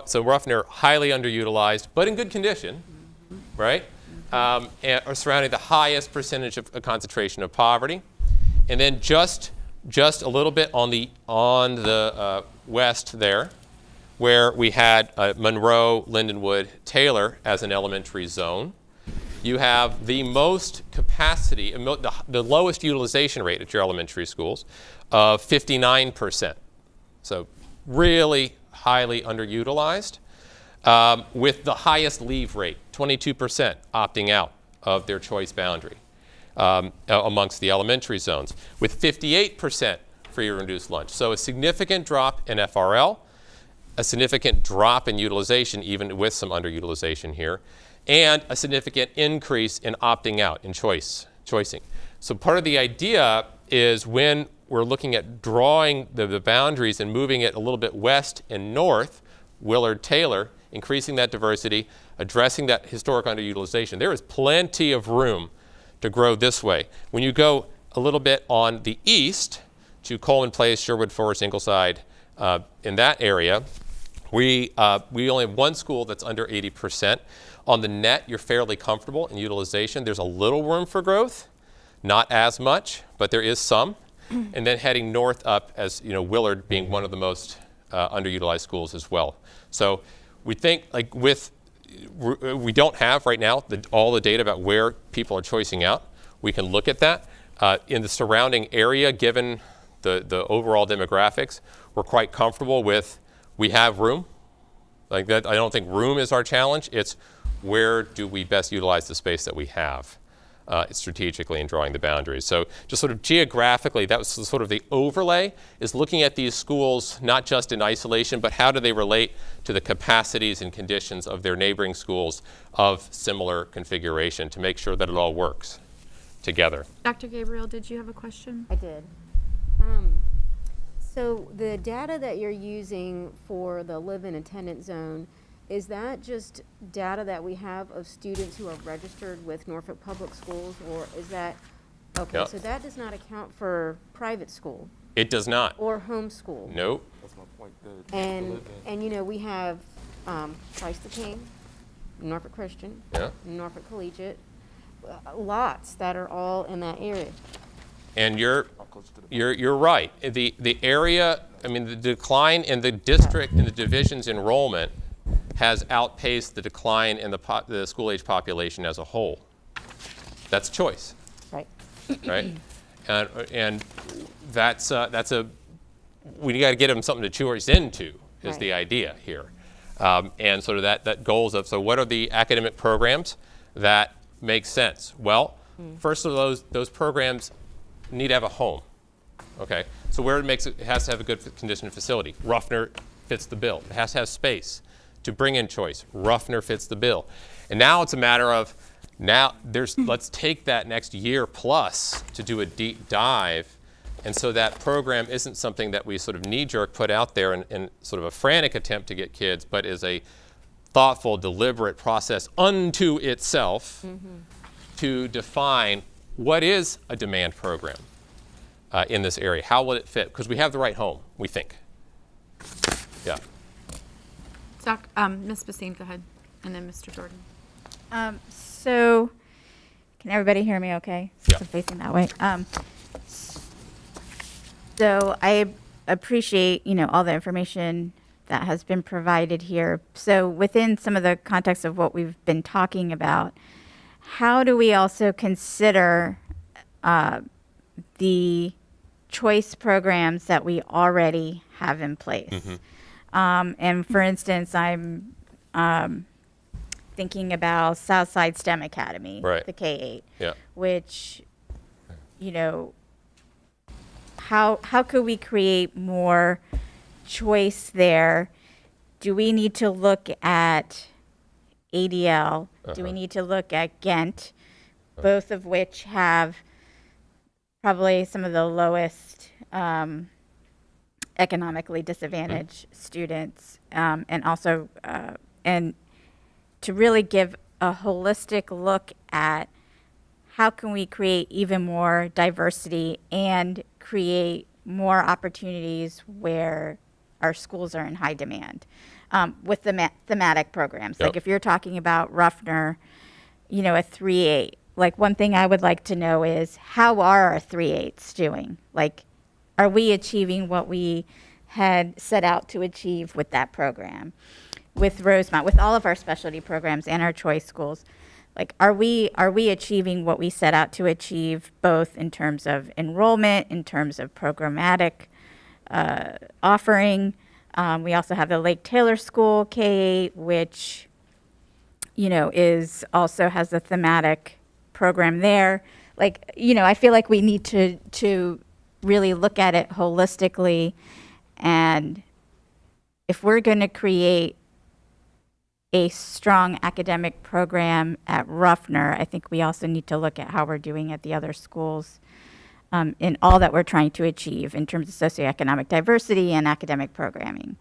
So Ruffner, highly underutilized, but in good condition, right? And are surrounding the highest percentage of concentration of poverty. And then just a little bit on the west there, where we had Monroe, Lindenwood, Taylor as an elementary zone. You have the most capacity, the lowest utilization rate at your elementary schools of 59%. So really highly underutilized, with the highest leave rate, 22% opting out of their choice boundary amongst the elementary zones, with 58% free or reduced lunch. So a significant drop in FRL, a significant drop in utilization, even with some underutilization here, and a significant increase in opting out, in choicing. So part of the idea is when we're looking at drawing the boundaries and moving it a little bit west and north, Willard-Taylor, increasing that diversity, addressing that historic underutilization. There is plenty of room to grow this way. When you go a little bit on the east to Coleman Place, Sherwood Forest, Ingleside, in that area, we only have one school that's under 80%. On the net, you're fairly comfortable in utilization. There's a little room for growth, not as much, but there is some. And then heading north up, as you know, Willard being one of the most underutilized schools as well. So we think, like we don't have right now all the data about where people are choicing out. We can look at that. In the surrounding area, given the overall demographics, we're quite comfortable with, we have room. Like that, I don't think room is our challenge. It's where do we best utilize the space that we have strategically in drawing the boundaries. So just sort of geographically, that was sort of the overlay, is looking at these schools not just in isolation, but how do they relate to the capacities and conditions of their neighboring schools of similar configuration to make sure that it all works together. Dr. Gabriel, did you have a question? I did. So the data that you're using for the live-in attendance zone, is that just data that we have of students who are registered with Norfolk Public Schools, or is that, okay, Yep. So that does not account for private school It does not. or homeschool? Nope. That's my point. And you know, we have Christ the King, Norfolk Christian, Yeah. Norfolk Collegiate, lots that are all in that area. And you're right. The area, I mean, the decline in the district and the division's enrollment has outpaced the decline in the school-age population as a whole. That's choice, Right. right? And that's we got to get them something to choose into is the idea here. And sort of that goals of, so what are the academic programs that make sense? Well, first of those programs need to have a home. Okay, so where it has to have a good condition facility. Ruffner fits the bill. It has to have space to bring in choice. Ruffner fits the bill. And now it's a matter of, let's take that next year plus to do a deep dive. And so that program isn't something that we sort of knee-jerk put out there in sort of a frantic attempt to get kids, but is a thoughtful, deliberate process unto itself to define what is a demand program in this area. How will it fit? Because we have the right home, we think. Yeah. Ms. Basine, go ahead, and then Mr. Jordan. So, can everybody hear me okay? Yeah. I'm facing that way. So I appreciate, all the information that has been provided here. So within some of the context of what we've been talking about, how do we also consider the choice programs that we already have in place? And for instance, I'm thinking about Southside STEM Academy, Right. the K-8, Yeah. which, how could we create more choice there? Do we need to look at ADL? Do we need to look at Ghent? Both of which have probably some of the lowest economically disadvantaged students, and also and to really give a holistic look at how can we create even more diversity and create more opportunities where our schools are in high demand with the thematic programs. Yep. Like if you're talking about Ruffner, a 3-8. Like one thing I would like to know is how are our 3-8s doing? Like, are we achieving what we had set out to achieve with that program? With Rosemont, with all of our specialty programs and our choice schools, like are we achieving what we set out to achieve, both in terms of enrollment, in terms of programmatic offering, We also have the Lake Taylor School K-8, which, is also has a thematic program there. Like, I feel like we need to really look at it holistically. And if we're going to create a strong academic program at Ruffner, I think we also need to look at how we're doing at the other schools in all that we're trying to achieve in terms of socioeconomic diversity and academic programming.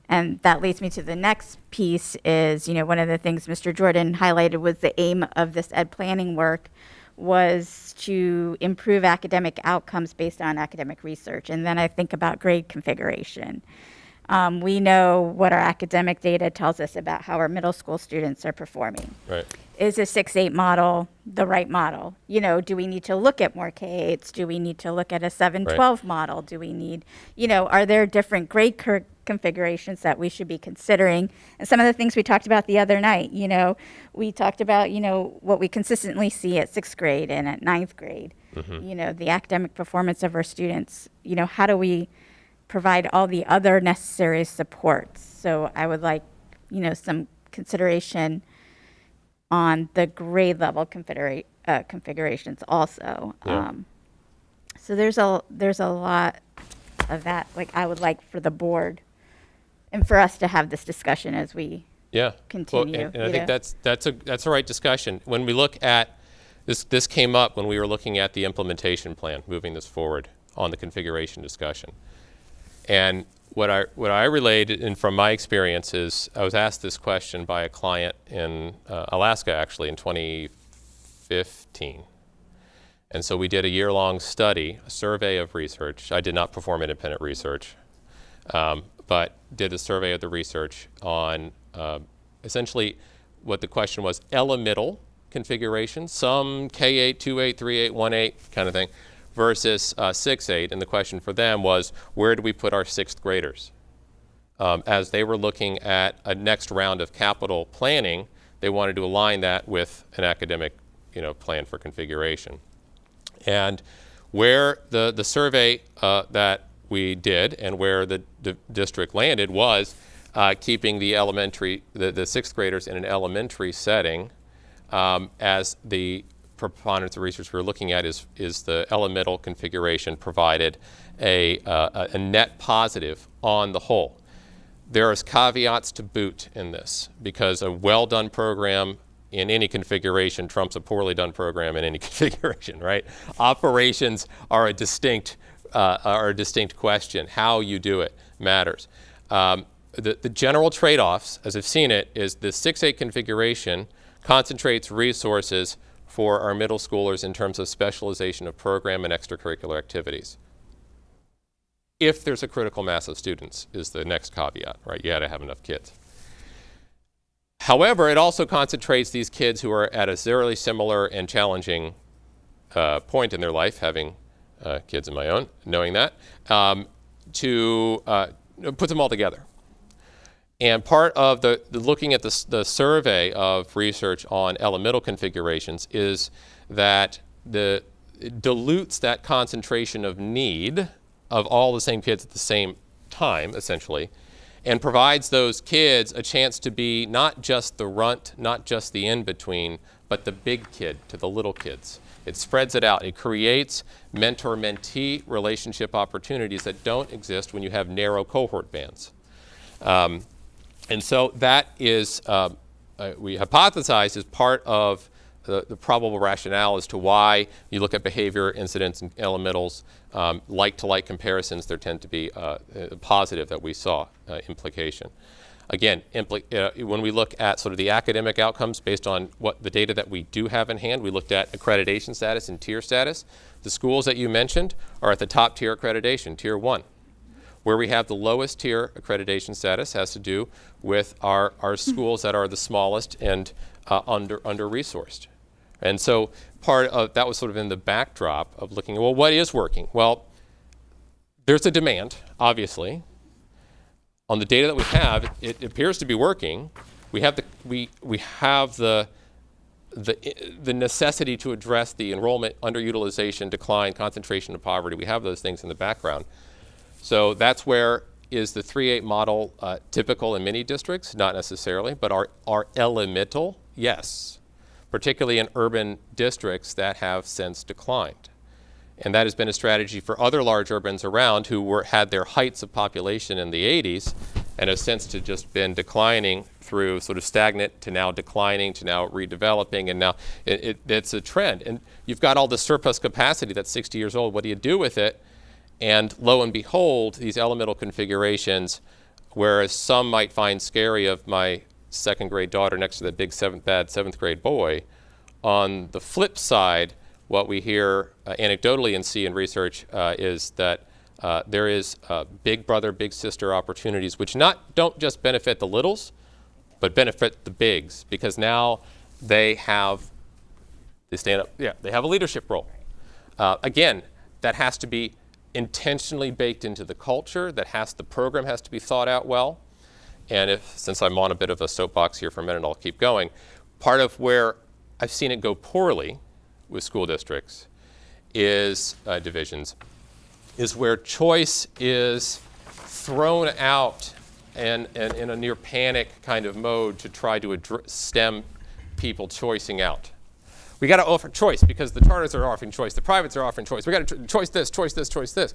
And that leads me to the next piece is, one of the things Mr. Jordan highlighted was the aim of this ed planning work was to improve academic outcomes based on academic research. And then I think about grade configuration. We know what our academic data tells us about how our middle school students are performing. Right. Is a 6-8 model the right model? Do we need to look at more K-8s? Do we need to look at a 7-12 model? Do we need, are there different grade configurations that we should be considering? And some of the things we talked about the other night, we talked about, what we consistently see at 6th grade and at 9th grade, the academic performance of our students, how do we provide all the other necessary supports? So I would like, some consideration on the grade level configurations also. Yeah. So there's a lot of that, like I would like for the board and for us to have this discussion as we continue. Well, and I think that's a right discussion. When we look at this came up when we were looking at the implementation plan, moving this forward on the configuration discussion. And what I relayed, and from my experience, is I was asked this question by a client in Alaska, actually, in 2015. And so we did a year-long study, a survey of research. I did not perform independent research, but did a survey of the research on essentially what the question was, middle configuration, some K-8, 2-8, 3-8, 1-8 kind of thing, versus 6-8, and the question for them was, where do we put our 6th graders? As they were looking at a next round of capital planning, they wanted to align that with an academic, plan for configuration. And where the survey that we did and where the district landed was keeping the elementary, the 6th graders in an elementary setting, as the preponderance of research we're looking at is the middle configuration provided a net positive on the whole. There is caveats to boot in this because a well-done program in any configuration trumps a poorly done program in any configuration, right? Operations are a distinct question. How you do it matters. The general trade-offs, as I've seen it, is the 6-8 configuration concentrates resources for our middle schoolers in terms of specialization of program and extracurricular activities. If there's a critical mass of students is the next caveat, right? You gotta have enough kids. However, it also concentrates these kids who are at a very similar and challenging point in their life, having kids of my own, knowing that, to put them all together. And part of the looking at the survey of research on middle configurations is that it dilutes that concentration of need of all the same kids at the same time, essentially, and provides those kids a chance to be not just the runt, not just the in-between, but the big kid to the little kids. It spreads it out. It creates mentor-mentee relationship opportunities that don't exist when you have narrow cohort bands. And so that is, we hypothesize, is part of the probable rationale as to why you look at behavior incidents and middles, like-to-like comparisons, there tend to be positive that we saw implication. Again, when we look at sort of the academic outcomes based on what the data that we do have in hand, we looked at accreditation status and tier status. The schools that you mentioned are at the top tier accreditation, tier 1. Where we have the lowest tier accreditation status has to do with our schools that are the smallest and under-resourced. And so part of that was sort of in the backdrop of looking at, well, what is working? Well, there's a demand, obviously. On the data that we have, it appears to be working. We have the necessity to address the enrollment, underutilization, decline, concentration of poverty. We have those things in the background. So that's where is the 3-8 model typical in many districts? Not necessarily, but are elemental? Yes, particularly in urban districts that have since declined. And that has been a strategy for other large urbans around who had their heights of population in the 80s and have since just been declining through sort of stagnant to now declining to now redeveloping, and now it's a trend. And you've got all the surplus capacity that's 60 years old. What do you do with it? And lo and behold, these elemental configurations, whereas some might find scary of my second grade daughter next to the big bad seventh grade boy, on the flip side, what we hear anecdotally and see in research is that there is big brother, big sister opportunities, which don't just benefit the littles, but benefit the bigs, because now they have a leadership role. Again, that has to be intentionally baked into the culture. The program has to be thought out well. And since I'm on a bit of a soapbox here for a minute, I'll keep going. Part of where I've seen it go poorly with school districts divisions, is where choice is thrown out and in a near panic kind of mode to try to stem people choicing out. We got to offer choice because the charters are offering choice, the privates are offering choice. We got to choice this, choice this, choice this.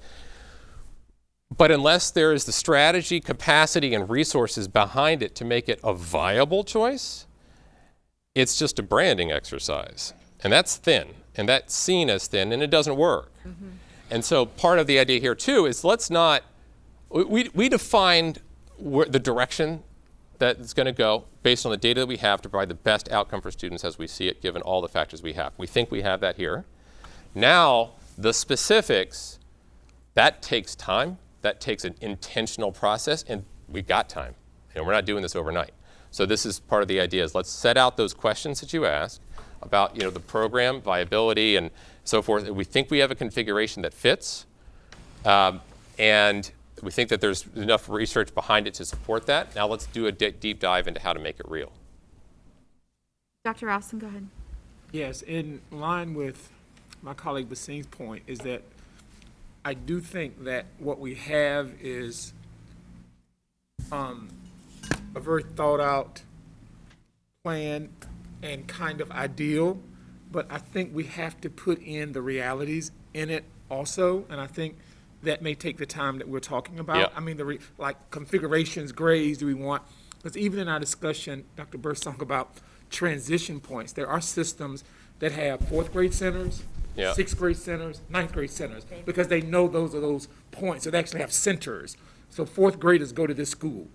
But unless there is the strategy, capacity, and resources behind it to make it a viable choice, it's just a branding exercise. And that's thin, and that's seen as thin, and it doesn't work. Mm-hmm. And so part of the idea here, too, is we defined the direction that it's going to go based on the data that we have to provide the best outcome for students as we see it, given all the factors we have. We think we have that here. Now, the specifics, that takes time. That takes an intentional process, and we got time. And we're not doing this overnight. So this is part of the idea is let's set out those questions that you ask about the program, viability, and so forth. We think we have a configuration that fits, and we think that there's enough research behind it to support that. Now let's do a deep dive into how to make it real. Dr. Ralston, go ahead. Yes, in line with my colleague Bassine's point is that I do think that what we have is a very thought out plan and kind of ideal, but I think we have to put in the realities in it also, and I think that may take the time that we're talking about. Yeah. I mean, like configurations, grades, do we want, because even in our discussion, Dr. Burst talked about transition points. There are systems that have 4th grade centers, Yeah. 6th grade centers, 9th grade centers, because they know those are those points. So they actually have centers. So 4th graders go to this school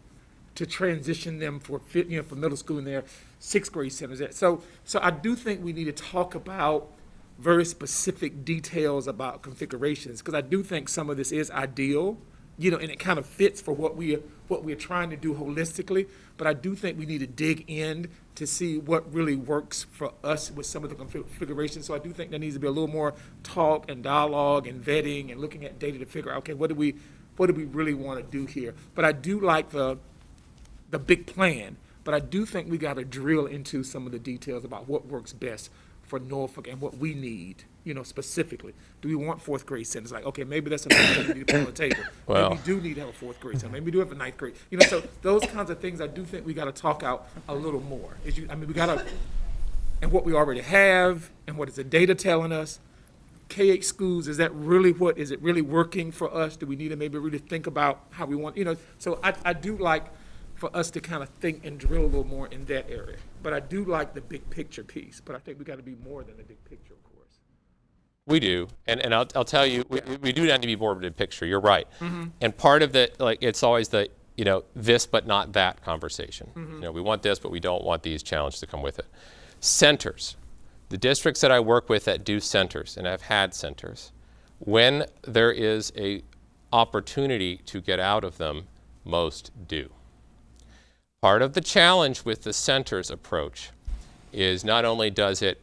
to transition them for middle school and their 6th grade centers. So I do think we need to talk about very specific details about configurations, because I do think some of this is ideal, and it kind of fits for what we're trying to do holistically. But I do think we need to dig in to see what really works for us with some of the configurations. So I do think there needs to be a little more talk and dialogue and vetting and looking at data to figure out, okay, what do we really want to do here? But I do like the big plan, but I do think we got to drill into some of the details about what works best for Norfolk and what we need, specifically. Do we want 4th grade centers? Like, okay, maybe that's another thing we need to put on the table. Well. Maybe we do need to have a 4th grade center. Maybe we do have a 9th grade. So those kinds of things I do think we got to talk out a little more. We got to, and what we already have, and what is the data telling us. K-8 schools, is it really working for us? Do we need to maybe really think about how we want, So I do like for us to kind of think and drill a little more in that area. But I do like the big picture piece, but I think we got to be more than the big picture, of course. We do, and I'll tell you, we do need to be more of a big picture. You're right. Mm-hmm. And part of the, it's always the, this but not that conversation. Mm-hmm. We want this, but we don't want these challenges to come with it. Centers. The districts that I work with that do centers, and I've had centers, when there is a opportunity to get out of them, most do. Part of the challenge with the centers approach is not only does it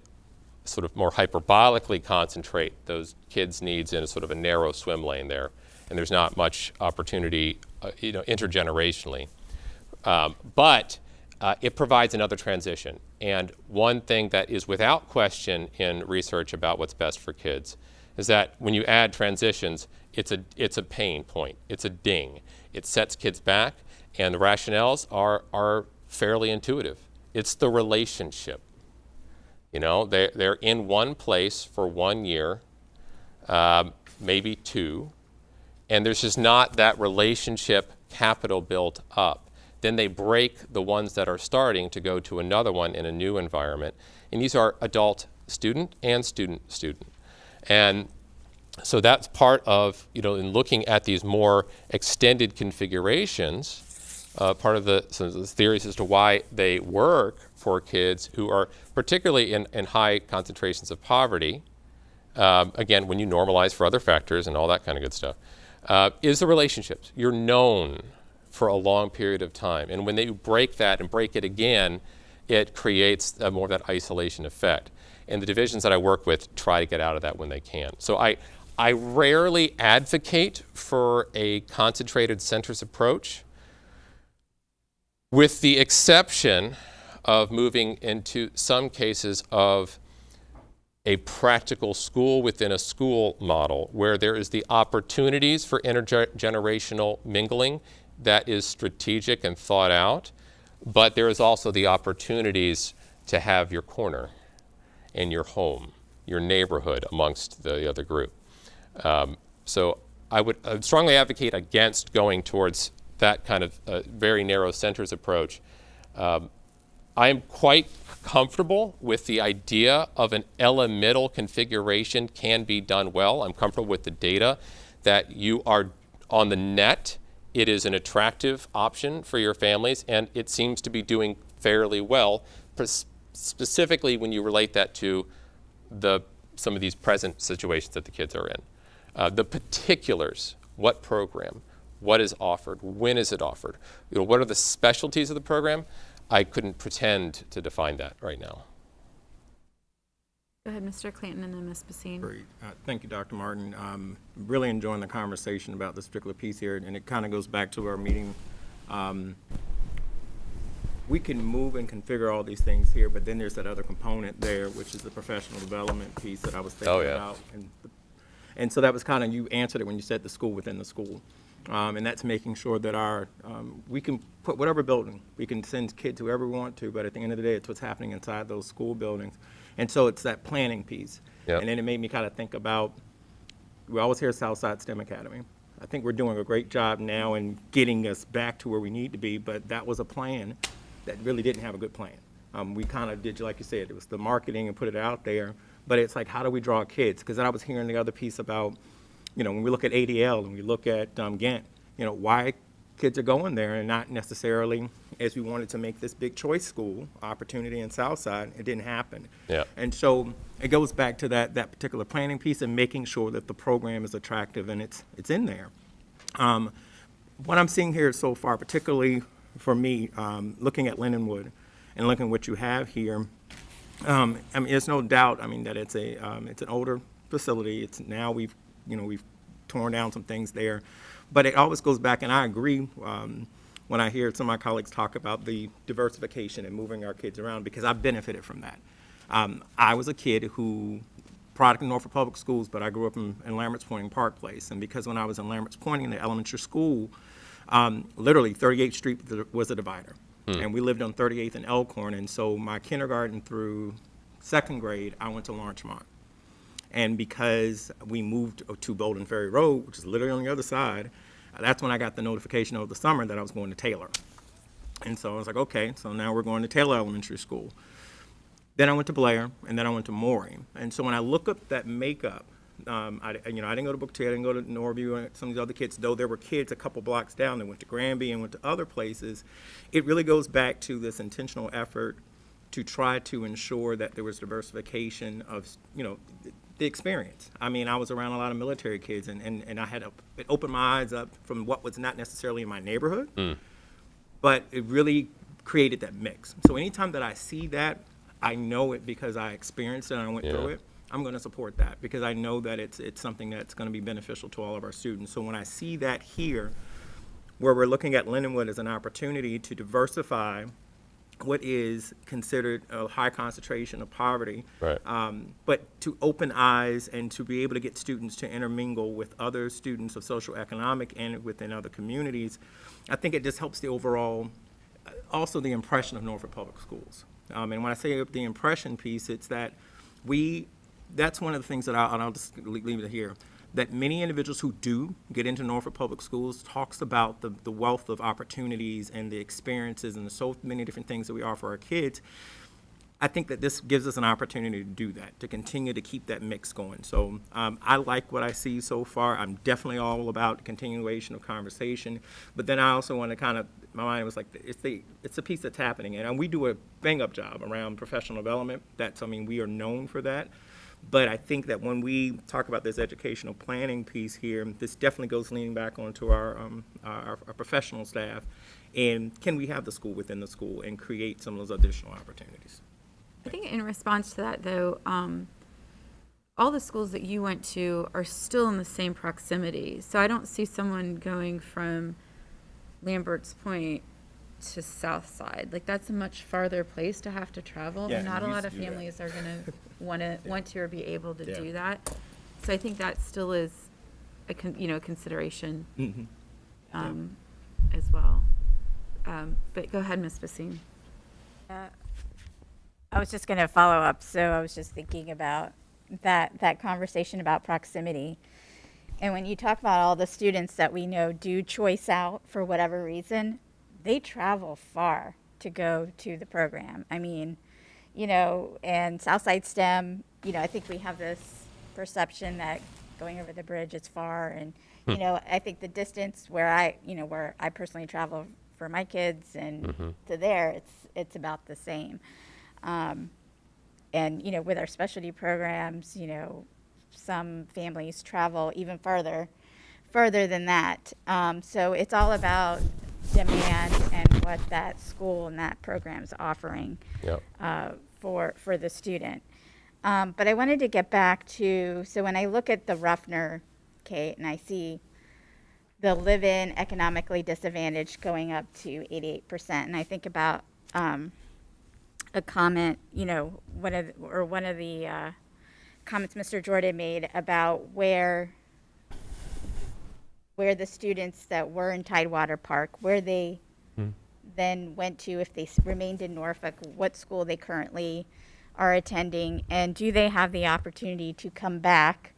sort of more hyperbolically concentrate those kids' needs in a sort of a narrow swim lane there, and there's not much opportunity, intergenerationally, but it provides another transition. And one thing that is without question in research about what's best for kids is that when you add transitions, it's a pain point. It's a ding. It sets kids back, and the rationales are fairly intuitive. It's the relationship. You know, they're in one place for 1 year, maybe 2, and there's just not that relationship capital built up. Then they break the ones that are starting to go to another one in a new environment. And these are adult student and student. And so that's part of, you know, in looking at these more extended configurations, part of the theories as to why they work for kids who are particularly in high concentrations of poverty, again, when you normalize for other factors and all that kind of good stuff, is the relationships. You're known for a long period of time. And when they break that and break it again, it creates more of that isolation effect. And the divisions that I work with try to get out of that when they can. So I rarely advocate for a concentrated centers approach, with the exception of moving into some cases of a practical school within a school model where there is the opportunities for intergenerational mingling that is strategic and thought out, but there is also the opportunities to have your corner and your home, your neighborhood amongst the other group. So I would strongly advocate against going towards that kind of very narrow centers approach. I am quite comfortable with the idea of an Ella-middle configuration can be done well. I'm comfortable with the data that you are on the net. It is an attractive option for your families, and it seems to be doing fairly well, specifically when you relate that to some of these present situations that the kids are in. The particulars, what program, what is offered, when is it offered, you know, what are the specialties of the program? I couldn't pretend to define that right now. Go ahead, Mr. Clanton, and then Ms. Basine. Great. Thank you, Dr. Martin. Really enjoying the conversation about this particular piece here, and it kind of goes back to our meeting. We can move and configure all these things here, but then there's that other component there, which is the professional development piece that I was thinking about. And so that was kind of, you answered it when you said the school within the school. And that's making sure that we can put whatever building, we can send kids whoever we want to, but at the end of the day, it's what's happening inside those school buildings. And so it's that planning piece. Yep. And then it made me kind of think about, we always hear Southside STEM Academy. I think we're doing a great job now in getting us back to where we need to be, but that was a plan that really didn't have a good plan. We kind of did, like you said, it was the marketing and put it out there, but it's like, how do we draw kids? Because I was hearing the other piece about, you know, when we look at ADL and we look at Ghent, you know, why kids are going there and not necessarily, as we wanted to make this big choice school opportunity in Southside, it didn't happen. Yeah. And so it goes back to that particular planning piece and making sure that the program is attractive and it's in there. What I'm seeing here so far, particularly for me, looking at Lindenwood and looking at what you have here, I mean, there's no doubt, I mean, that it's an older facility. It's now we've torn down some things there. But it always goes back, and I agree when I hear some of my colleagues talk about the diversification and moving our kids around, because I've benefited from that. I was a kid who, product of Norfolk Public Schools, but I grew up in Lambert's Point, Park Place. And because when I was in Lambert's Point in the elementary school, literally 38th Street was a divider. And we lived on 38th and Elkhorn. And so my kindergarten through second grade, I went to Lawrenchmont. And because we moved to Bolden Ferry Road, which is literally on the other side, that's when I got the notification over the summer that I was going to Taylor. And so I was like, okay, so now we're going to Taylor Elementary School. Then I went to Blair, and then I went to Maury. And so when I look up that makeup, I didn't go to Booker T, I didn't go to Norview, and some of these other kids, though there were kids a couple blocks down that went to Granby and went to other places. It really goes back to this intentional effort to try to ensure that there was diversification of, the experience. I mean, I was around a lot of military kids, and I had it opened my eyes up from what was not necessarily in my neighborhood, but it really created that mix. So anytime that I see that, I know it because I experienced it and I went through it. I'm going to support that because I know that it's something that's going to be beneficial to all of our students. So when I see that here, where we're looking at Lindenwood as an opportunity to diversify what is considered a high concentration of poverty. Right. But to open eyes and to be able to get students to intermingle with other students of social economic and within other communities, I think it just helps the overall, also the impression of Norfolk Public Schools. And when I say the impression piece, it's that that's one of the things that I'll just leave it here, that many individuals who do get into Norfolk Public Schools talks about the wealth of opportunities and the experiences and the so many different things that we offer our kids. I think that this gives us an opportunity to do that, to continue to keep that mix going. So I like what I see so far. I'm definitely all about continuation of conversation, but then I also want to kind of, my mind was like, it's a piece that's happening, and we do a bang-up job around professional development. We are known for that. But I think that when we talk about this educational planning piece here, this definitely goes leaning back onto our professional staff. And can we have the school within the school and create some of those additional opportunities? I think in response to that, though, all the schools that you went to are still in the same proximity. So I don't see someone going from Lambert's Point to South Side. Like, that's a much farther place to have to travel. Yeah, And not a we lot used of to do that. families are going to want to or be able to Yeah. do that. So I think that still is a consideration as well. But go ahead, Ms. Basine. I was just going to follow up. So I was just thinking about that conversation about proximity. And when you talk about all the students that we know do choice out for whatever reason, they travel far to go to the program. I mean, and Southside STEM, I think we have this perception that going over the bridge is far. And, I think the distance where I personally travel for my kids and to there, it's about the same. And, with our specialty programs, some families travel even further than that. So it's all about demand and what that school and that program's offering for the student. But I wanted to get back to, so when I look at the Ruffner, Kate, and I see the live-in economically disadvantaged going up to 88%, and I think about a comment, one of the comments Mr. Jordan made about where the students that were in Tidewater Park, where they then went to if they remained in Norfolk, what school they currently are attending, and do they have the opportunity to come back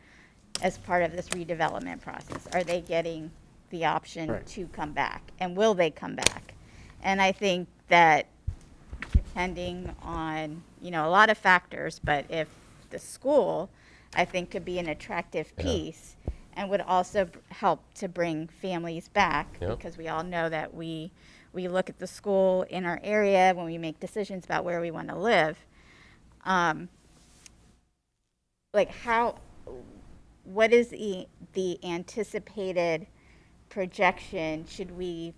as part of this redevelopment process? Are they getting the option to come back, and will they come back? And I think that depending on, a lot of factors, but if the school, I think, could be an attractive piece and would also help to bring families back, because we all know that we look at the school in our area when we make decisions about where we want to live. What is the anticipated projection? Should we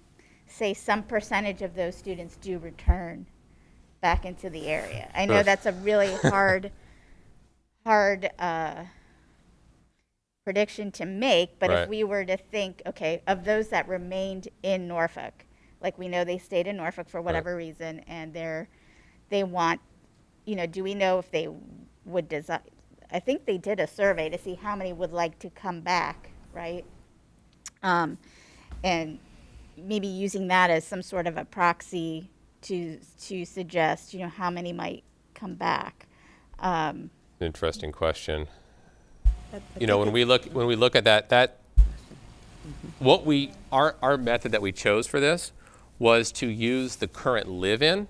say some percentage of those students do return back into the area? I know that's a really hard prediction to make, but if we were to think, okay, of those that remained in Norfolk, like we know they stayed in Norfolk for whatever reason, and they want, do we know if they would desire? I think they did a survey to see how many would like to come back, right? And maybe using that as some sort of a proxy to suggest, how many might come back. Interesting question. When we look at that our method that we chose for this was to use the current live-in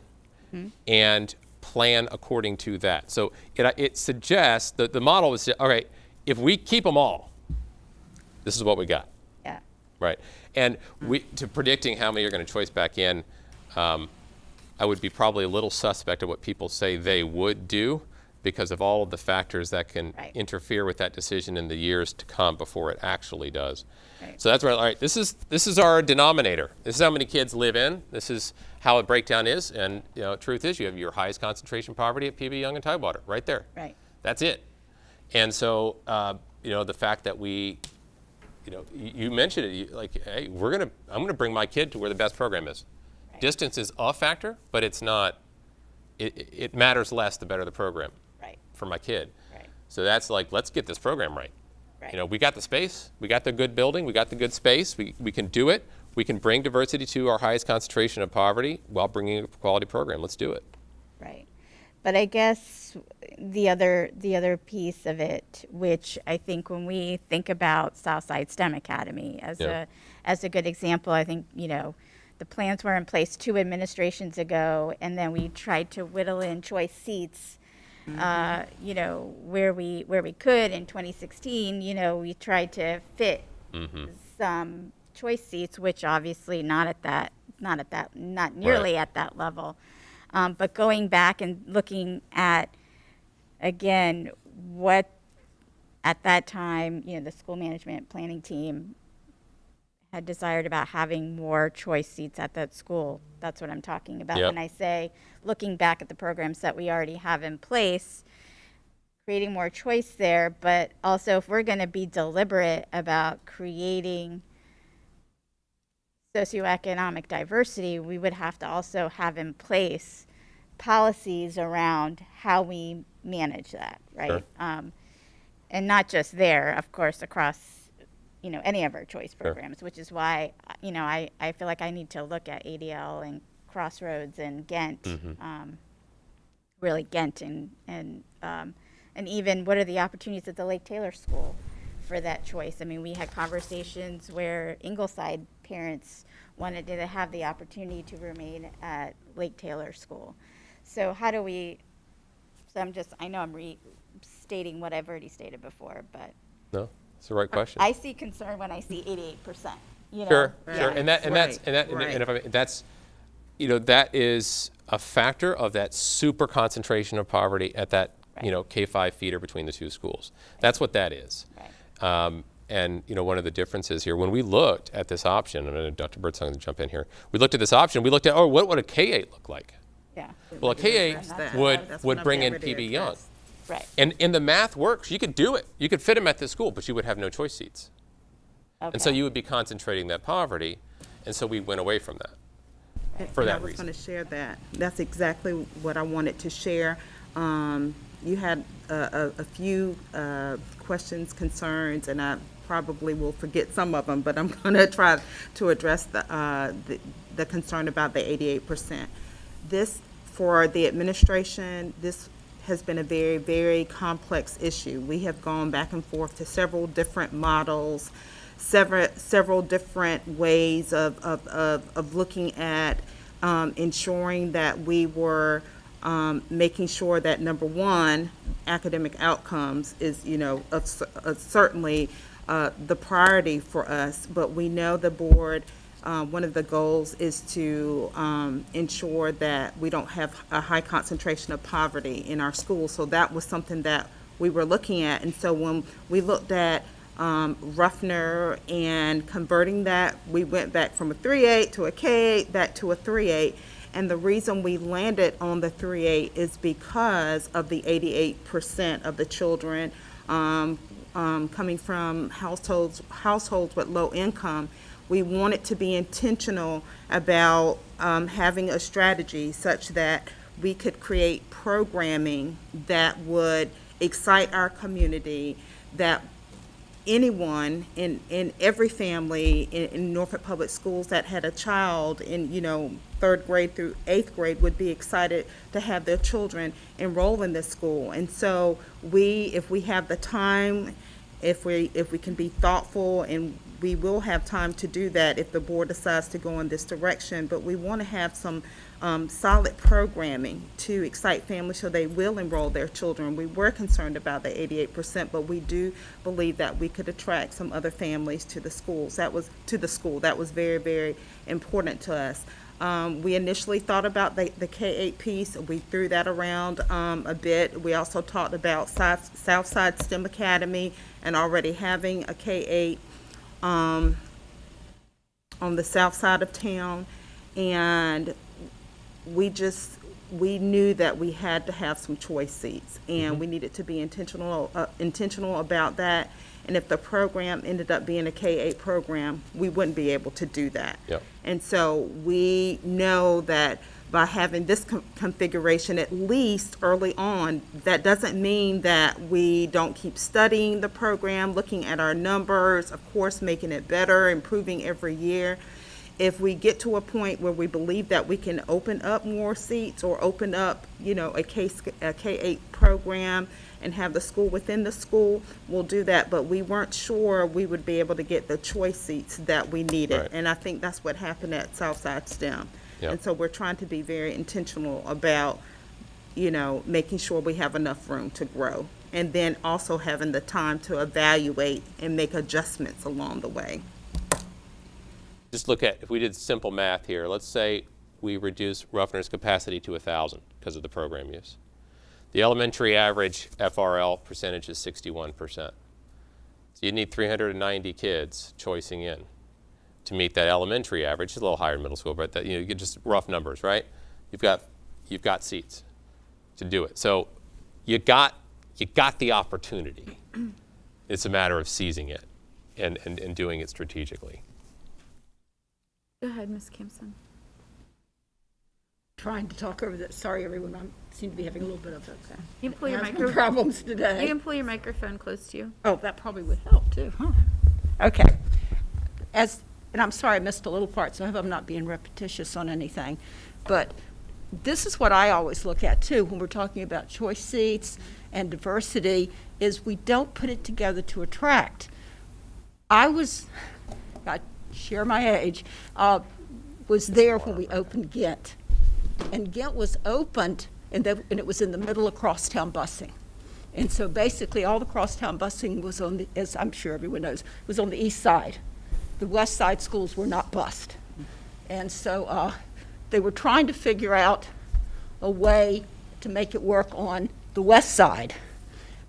and plan according to that. So it suggests that the model was, all right, if we keep them all, this is what we got. Yeah. Right. And to predicting how many are going to choice back in, I would be probably a little suspect of what people say they would do, because of all of the factors that can interfere with that decision in the years to come before it actually does. Right. So that's right. All right, this is our denominator. This is how many kids live in. This is how a breakdown is. And truth is, you have your highest concentration poverty at PB Young and Tidewater, right there. Right. That's it. And so the fact that we, you mentioned it, like, hey, I'm gonna bring my kid to where the best program is. Distance is a factor, but it's not, it matters less the better the program Right, for my kid. right, So that's like, let's get this program right. right. You know, we got the space, we got the good building, we got the good space, we can do it. We can bring diversity to our highest concentration of poverty while bringing a quality program. Let's do it. Right. But I guess the other piece of it, which I think when we think about Southside STEM Academy as Yeah. a good example, I think, you know, the plans were in place 2 administrations ago, and then we tried to whittle in choice seats, you know, where we could in 2016. You know, we tried to fit some choice seats, which obviously not nearly at that level. But going back and looking at, again, what at that time, you know, the school management planning team had desired about having more choice seats at that school. That's what I'm talking about Yep. when I say looking back at the programs that we already have in place, creating more choice there. But also, if we're going to be deliberate about creating socioeconomic diversity, we would have to also have in place policies around how we manage that, right? Sure. And not just there, of course, across, you know, any of our choice Sure. programs, which is why, you know, I feel like I need to look at ADL and Crossroads and Ghent, really Ghent, and even what are the opportunities at the Lake Taylor School for that choice. I mean, we had conversations where Ingleside parents wanted to have the opportunity to remain at Lake Taylor School. So how do we, I know I'm restating what I've already stated before, but No, it's the right question. I see concern when I see 88%, you know? Sure, Yeah. sure, and that's, you know, that is a factor of that super concentration of poverty at that, you know, K-5 feeder between the 2 schools. That's what that is. Right. And, you know, one of the differences here, when we looked at this option, and Dr. Birdsong to jump in here, we looked at this option, we looked at, what would a K-8 look like? Yeah, Well, a K-8 That's would what I'm bring in getting ready to PB Young. address. right. And the math works. You could do it. You could fit them at this school, but you would have no choice seats. And so Okay. you would be concentrating that poverty, and so we went away from that. For And that I was reason. going to share that. That's exactly what I wanted to share. You had a few questions, concerns, and I probably will forget some of them, but I'm going to try to address the concern about the 88%. This, for the administration, this has been a very, very complex issue. We have gone back and forth to several different models, several different ways of looking at ensuring that we were making sure that, number one, academic outcomes is, you know, certainly the priority for us. But we know the board, one of the goals is to ensure that we don't have a high concentration of poverty in our schools. So that was something that we were looking at. And so when we looked at Ruffner and converting that, we went back from a 3.8 to a K-8, back to a 3.8. And the reason we landed on the 3.8 is because of the 88% of the children coming from households with low income. We wanted to be intentional about having a strategy such that we could create programming that would excite our community, that anyone in every family in Norfolk Public Schools that had a child in, you know, 3rd grade through 8th grade would be excited to have their children enroll in this school. And so if we have the time, if we can be thoughtful, and we will have time to do that if the board decides to go in this direction, but we want to have some solid programming to excite families so they will enroll their children. We were concerned about the 88%, but we do believe that we could attract some other families to the schools. That was very, very important to us. We initially thought about the K-8 piece. We threw that around a bit. We also talked about Southside STEM Academy and already having a K-8 on the south side of town. And we just we knew that we had to have some choice seats, and we needed to be intentional about that. And if the program ended up being a K-8 program, we wouldn't be able to do that. Yep. And so we know that by having this configuration, at least early on, that doesn't mean that we don't keep studying the program, looking at our numbers, of course, making it better, improving every year. If we get to a point where we believe that we can open up more seats or open up, you know, a K-8 program and have the school within the school, we'll do that. But we weren't sure we would be able to get the choice seats that we needed. Right. And I think that's what happened at Southside STEM. Yep. And so we're trying to be very intentional about, you know, making sure we have enough room to grow. And then also having the time to evaluate and make adjustments along the way. Just look at, if we did simple math here, let's say we reduce Ruffner's capacity to 1,000 because of the program use. The elementary average FRL percentage is 61%. So you need 390 kids choicing in to meet that elementary average. It's a little higher in middle school, but that, you get just rough numbers, right? You've got seats to do it. So you got the opportunity. It's a matter of seizing it and doing it strategically. Go ahead, Ms. Campson. Trying to talk over that. Sorry, everyone. I seem to be having a little bit of You can pull your asthma microphone. problems You today. can pull your microphone close to you. Oh, that probably would help too, huh? Okay. And I'm sorry I missed a little part, so I hope I'm not being repetitious on anything. But this is what I always look at too when we're talking about choice seats and diversity, is we don't put it together to attract. I share my age, was there when we opened Ghent. And Ghent was opened, and it was in the middle of crosstown busing. And so basically all the crosstown busing was on the, as I'm sure everyone knows, was on the east side. The west side schools were not bused. And so they were trying to figure out a way to make it work on the west side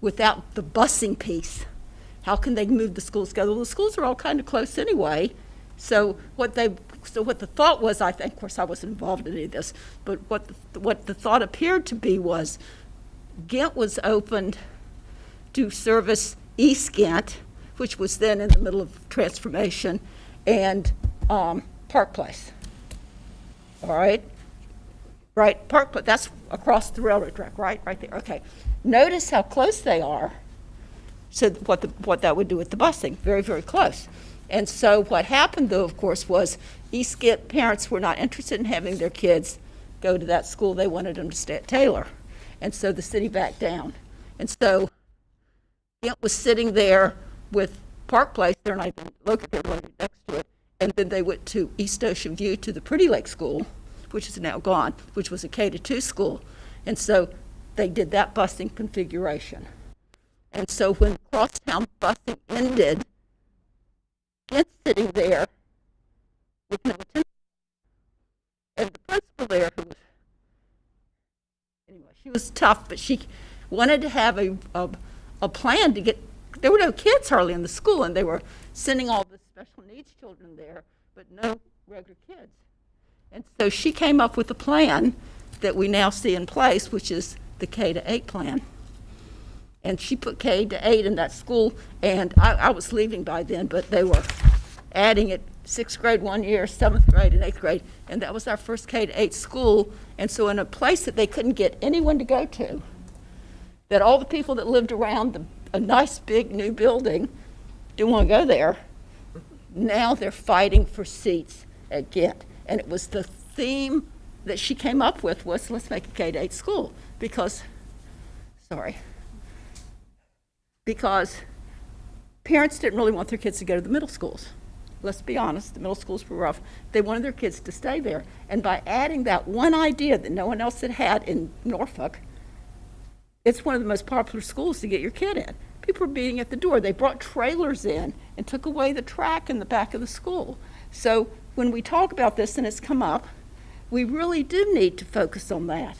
without the busing piece. How can they move the schools together? Well, the schools are all kind of close anyway. So what the thought was, I think, of course I wasn't involved in any of this, but what the thought appeared to be was Ghent was opened to service East Ghent, which was then in the middle of transformation, and Park Place. All right? Right, Park Place, that's across the railroad track, right? Right there, okay. Notice how close they are. So what that would do with the busing, very, very close. And so what happened, though, of course, was East Ghent parents were not interested in having their kids go to that school. They wanted them to stay at Taylor. And so the city backed down. And so Ghent was sitting there with Park Place, they're not even located right next to it. And then they went to East Ocean View to the Pretty Lake School, which is now gone, which was a K-2 school. And so they did that busing configuration. And so when crosstown busing ended, Ghent's sitting there with no attention. And the principal there, who was, anyway, she was tough, but she wanted to have a plan to get, there were no kids hardly in the school, and they were sending all the special needs children there, but no regular kids. And so she came up with a plan that we now see in place, which is the K-8 plan. And she put K-8 in that school, and I was leaving by then, but they were adding it 6th grade 1 year, 7th grade, and 8th grade, and that was our first K-8 school. And so in a place that they couldn't get anyone to go to, that all the people that lived around a nice big new building didn't want to go there, now they're fighting for seats at Ghent. And it was the theme that she came up with was, let's make a K-8 school, because parents didn't really want their kids to go to the middle schools. Let's be honest, the middle schools were rough. They wanted their kids to stay there. And by adding that one idea that no one else had in Norfolk, it's one of the most popular schools to get your kid in. People were beating at the door. They brought trailers in and took away the track in the back of the school. So when we talk about this, and it's come up, we really do need to focus on that.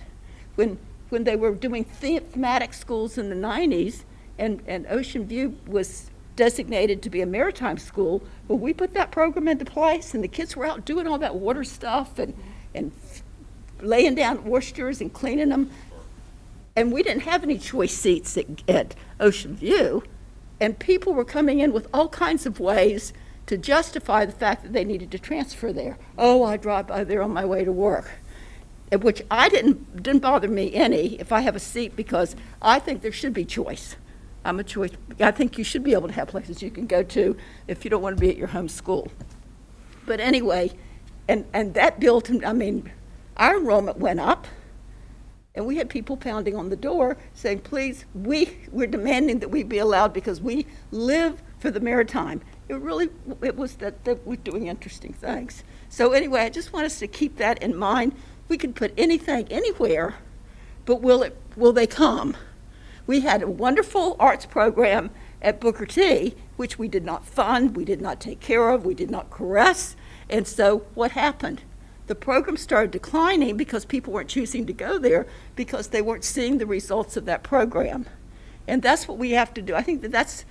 When they were doing thematic schools in the 90s, and Ocean View was designated to be a maritime school, well, we put that program into place, and the kids were out doing all that water stuff and laying down oysters and cleaning them. And we didn't have any choice seats at Ocean View. And people were coming in with all kinds of ways to justify the fact that they needed to transfer there. Oh, I drive by there on my way to work. Which didn't bother me any if I have a seat, because I think there should be choice. I think you should be able to have places you can go to if you don't want to be at your home school. But anyway, and that built, I mean, our enrollment went up, and we had people pounding on the door saying, please, we're demanding that we be allowed because we live for the Maritime. It was that we're doing interesting things. So anyway, I just want us to keep that in mind. We could put anything anywhere, but will they come? We had a wonderful arts program at Booker T, which we did not fund, we did not take care of, we did not caress. And so what happened? The program started declining because people weren't choosing to go there because they weren't seeing the results of that program. And that's what we have to do. I think that's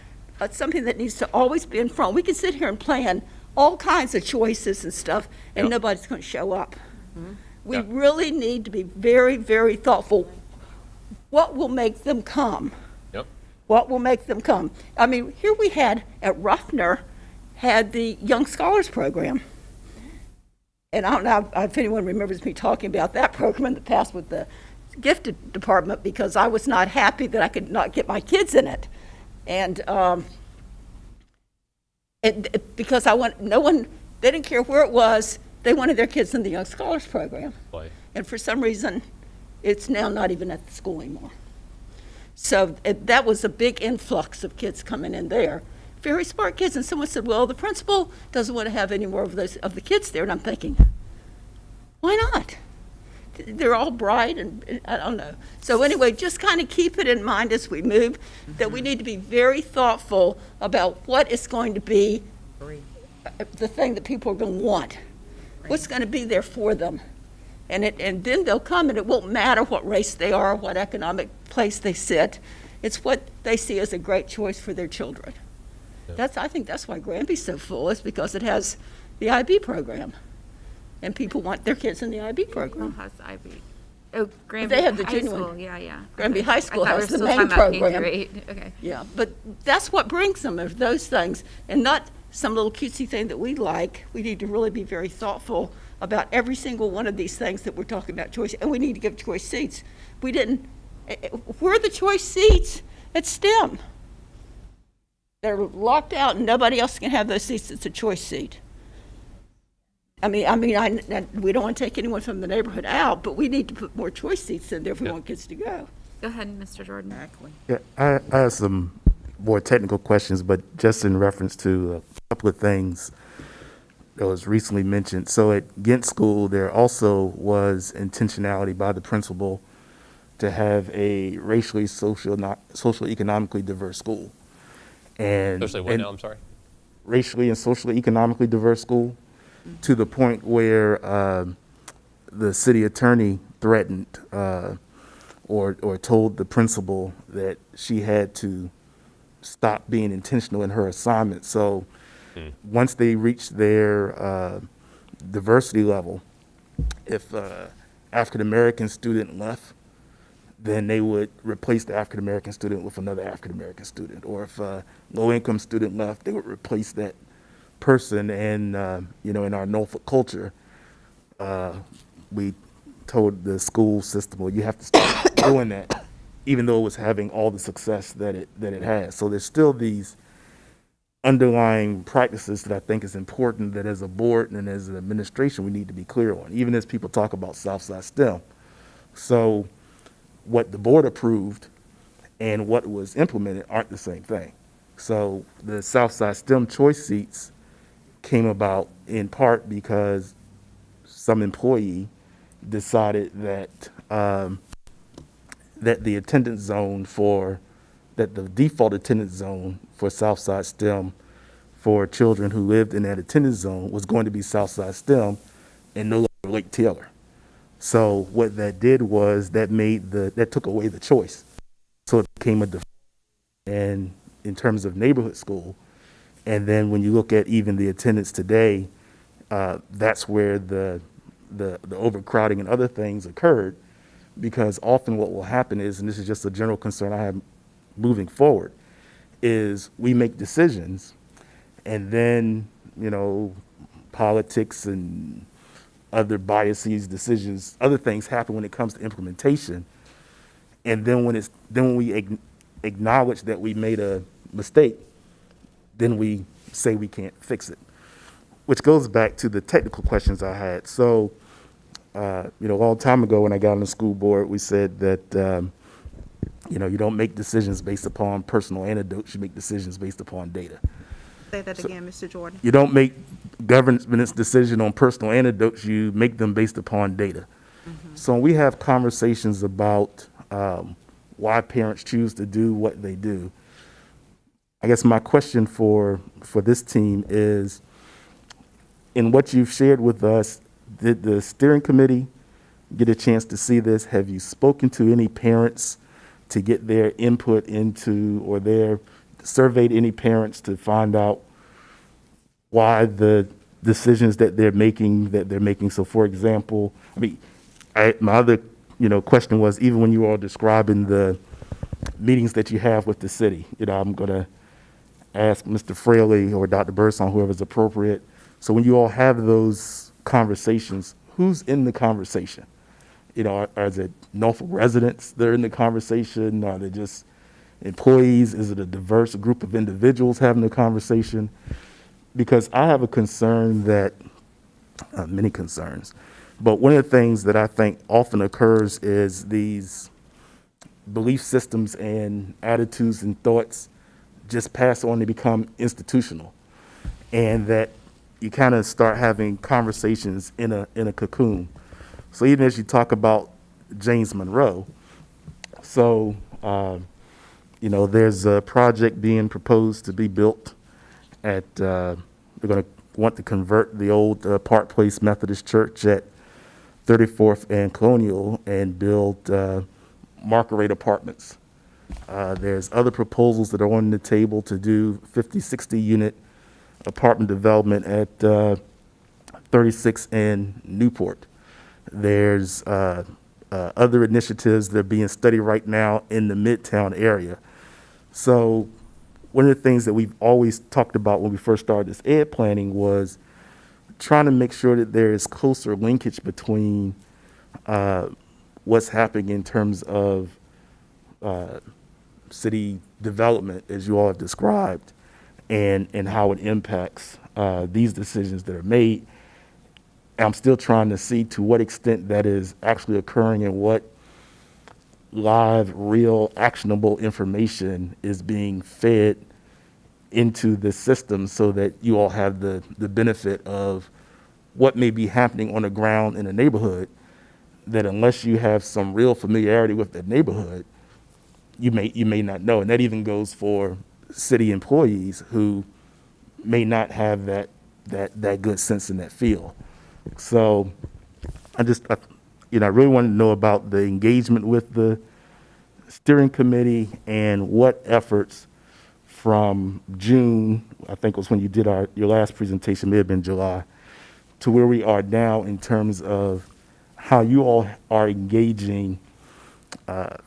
something that needs to always be in front. We can sit here and plan all kinds of choices and stuff, and nobody's going to show up. Mm-hmm. We really need to be very, very thoughtful. What will make them come? Yep. What will make them come? I mean, here we had at Ruffner had the Young Scholars Program. And I don't know if anyone remembers me talking about that program in the past with the gifted department, because I was not happy that I could not get my kids in it. And because they didn't care where it was, they wanted their kids in the Young Scholars Program. Boy. And for some reason, it's now not even at the school anymore. So that was a big influx of kids coming in there. Very smart kids. And someone said, well, the principal doesn't want to have any more of the kids there. And I'm thinking, why not? They're all bright, and I don't know. So anyway, just kind of keep it in mind as we move, that we need to be very thoughtful about what is going to be the thing that people are going to want. What's going to be there for them. And then they'll come, and it won't matter what race they are, what economic place they sit. It's what they see as a great choice for their children. I think that's why Granby's so full, is because it has the IB program. And people want their kids in the IB program. Has IB. Oh, Granby They have the High genuine. School. Yeah. Granby High School I thought has we the were still main talking about program. K-8. Okay. Yeah, but that's what brings them, are those things, and not some little cutesy thing that we like. We need to really be very thoughtful about every single one of these things that we're talking about choice, and we need to give choice seats. Where are the choice seats at STEM? They're locked out, and nobody else can have those seats. It's a choice seat. We don't want to take anyone from the neighborhood out, but we need to put more choice seats in there if we want kids to go. Go ahead, Mr. Jordan. Exactly. Yeah, I have some more technical questions, but just in reference to a couple of things that was recently mentioned. So at Ghent School, there also was intentionality by the principal to have a racially, socio-economically diverse school. And Especially what now, I'm sorry? Racially and socially economically diverse school, to the point where the city attorney threatened or told the principal that she had to stop being intentional in her assignment. So once they reached their diversity level, if African-American student left, then they would replace the African-American student with another African-American student. Or if a low-income student left, they would replace that person. And, in our Norfolk culture, we told the school system, well, you have to start doing that, even though it was having all the success that it has. So there's still these underlying practices that I think is important that as a board and as an administration we need to be clear on, even as people talk about Southside STEM. So what the board approved and what was implemented aren't the same thing. So the Southside STEM choice seats came about in part because some employee decided that that the attendance zone that the default attendance zone for Southside STEM for children who lived in that attendance zone was going to be Southside STEM and no longer Lake Taylor. So what that did was that took away the choice. So it became a default and in terms of neighborhood school. And then when you look at even the attendance today, that's where the the overcrowding and other things occurred, because often what will happen is, and this is just a general concern I have moving forward, is we make decisions and then, politics and other biases, decisions, other things happen when it comes to implementation. And then when we acknowledge that we made a mistake, then we say we can't fix it, which goes back to the technical questions I had. So, a long time ago when I got on the school board, we said that, you don't make decisions based upon personal anecdotes, you make decisions based upon data. Say that again, Mr. Jordan. You don't make governance decision on personal anecdotes, you make them based upon data. So when we have conversations about why parents choose to do what they do, I guess my question for this team is, in what you've shared with us, did the steering committee get a chance to see this? Have you spoken to any parents to get their input into, or surveyed any parents to find out why the decisions that they're making? So for example, my other question was, even when you are describing the meetings that you have with the city, I'm going to ask Mr. Fraley or Dr. Burson, whoever's appropriate. So when you all have those conversations, who's in the conversation? Are it Norfolk residents that are in the conversation? Are they just employees? Is it a diverse group of individuals having the conversation? Because I have a concern that, many concerns, but one of the things that I think often occurs is these belief systems and attitudes and thoughts just pass on to become institutional, and that you kind of start having conversations in a cocoon. So even as you talk about James Monroe, so there's a project being proposed to be built at, they're going to want to convert the old Park Place Methodist Church at 34th and Colonial and build market rate apartments. There's other proposals that are on the table to do 50, 60 unit apartment development at 36 and Newport. There's other initiatives that are being studied right now in the Midtown area. So one of the things that we've always talked about when we first started this ed planning was trying to make sure that there is closer linkage between what's happening in terms of city development, as you all have described, and how it impacts these decisions that are made. I'm still trying to see to what extent that is actually occurring and what live, real, actionable information is being fed into the system, so that you all have the benefit of what may be happening on the ground in a neighborhood, that unless you have some real familiarity with the neighborhood, you may not know. And that even goes for city employees who may not have that good sense in that field. So I really wanted to know about the engagement with the steering committee and what efforts from June, I think was when you did your last presentation, may have been July, to where we are now in terms of how you all are engaging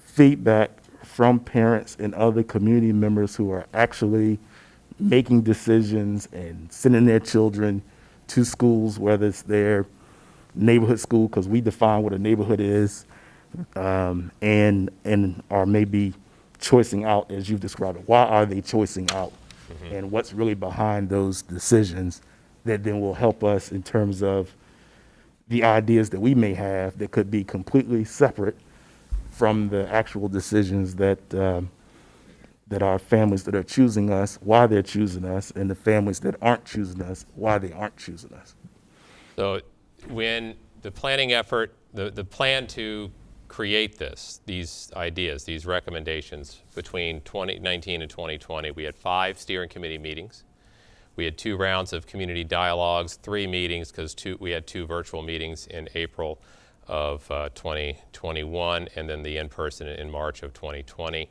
feedback from parents and other community members who are actually making decisions and sending their children to schools, whether it's their neighborhood school, because we define what a neighborhood is, and are maybe choicing out, as you've described it. Why are they choicing out? And what's really behind those decisions that then will help us in terms of the ideas that we may have that could be completely separate from the actual decisions that our families that are choosing us, why they're choosing us, and the families that aren't choosing us, why they aren't choosing us. So when the planning effort, the plan to create these ideas, these recommendations between 2019 and 2020, we had 5 steering committee meetings. We had 2 rounds of community dialogues, 3 meetings, because we had 2 virtual meetings in April of 2021, and then the in-person in March of 2020.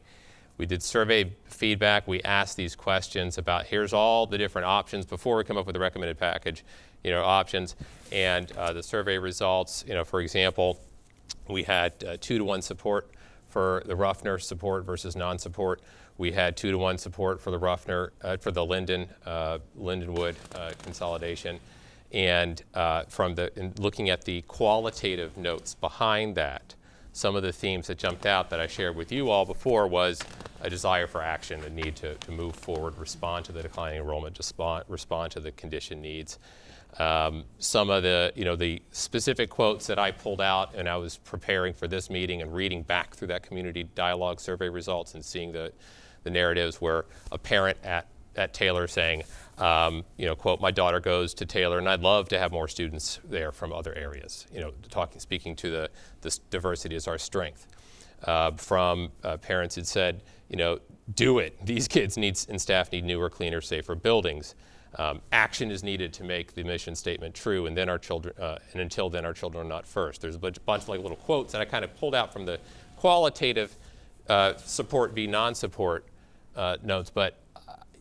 We did survey feedback. We asked these questions about, here's all the different options. Before we come up with the recommended package, options. And the survey results, for example, we had 2-to-1 support for the Ruffner support versus non-support. We had 2-to-1 support for the Ruffner, for the Lindenwood consolidation. And in looking at the qualitative notes behind that, some of the themes that jumped out that I shared with you all before was a desire for action, a need to move forward, respond to the declining enrollment, respond to the condition needs. Some of the, the specific quotes that I pulled out and I was preparing for this meeting and reading back through that community dialogue survey results and seeing the narratives where a parent at Taylor saying, quote, my daughter goes to Taylor and I'd love to have more students there from other areas, speaking to this diversity as our strength. From parents had said, do it. These kids and staff need newer, cleaner, safer buildings. Action is needed to make the mission statement true, and then our children, and until then, our children are not first. There's a bunch of little quotes that I kind of pulled out from the qualitative support v. non-support notes. But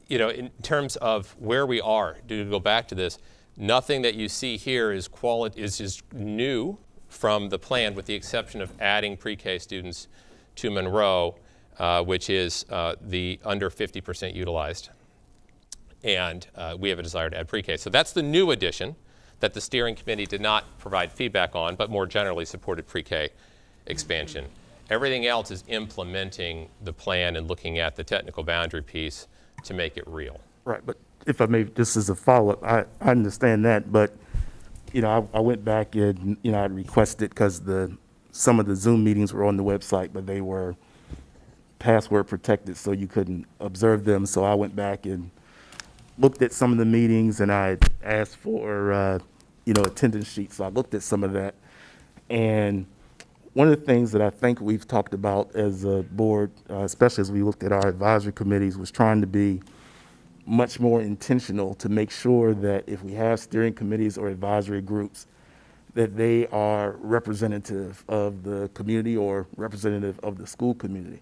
in terms of where we are, to go back to this, nothing that you see here is just new from the plan, with the exception of adding pre-K students to Monroe, which is the under 50% utilized. And we have a desire to add pre-K. So that's the new addition that the steering committee did not provide feedback on, but more generally supported pre-K expansion. Everything else is implementing the plan and looking at the technical boundary piece to make it real. Right, but if I may, just as a follow-up, I understand that, but I went back and I requested, because some of the Zoom meetings were on the website, but they were password protected, so you couldn't observe them. So I went back and looked at some of the meetings, and I asked for attendance sheets. So I looked at some of that, and one of the things that I think we've talked about as a board, especially as we looked at our advisory committees, was trying to be much more intentional to make sure that if we have steering committees or advisory groups, that they are representative of the community or representative of the school community.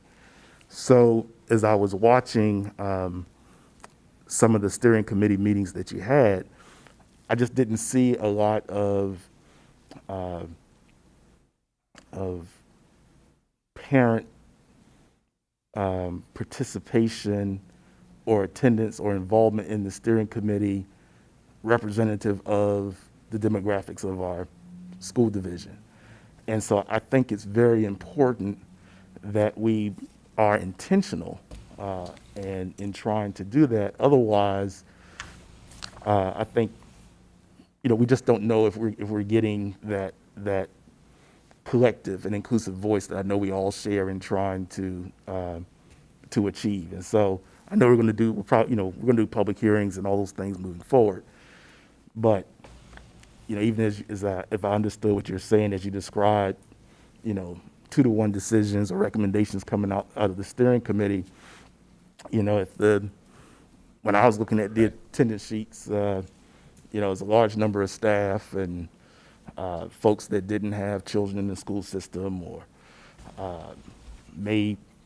So as I was watching some of the steering committee meetings that you had, I just didn't see a lot of parent participation or attendance or involvement in the steering committee representative of the demographics of our school division. And so I think it's very important that we are intentional and in trying to do that. Otherwise, I think we just don't know if we're getting that collective and inclusive voice that I know we all share in trying to achieve. And so I know we're going to do public hearings and all those things moving forward. But even if I understood what you're saying as you described, 2-to-1 decisions or recommendations coming out of the steering committee, when I was looking at the attendance sheets, it was a large number of staff and folks that didn't have children in the school system, or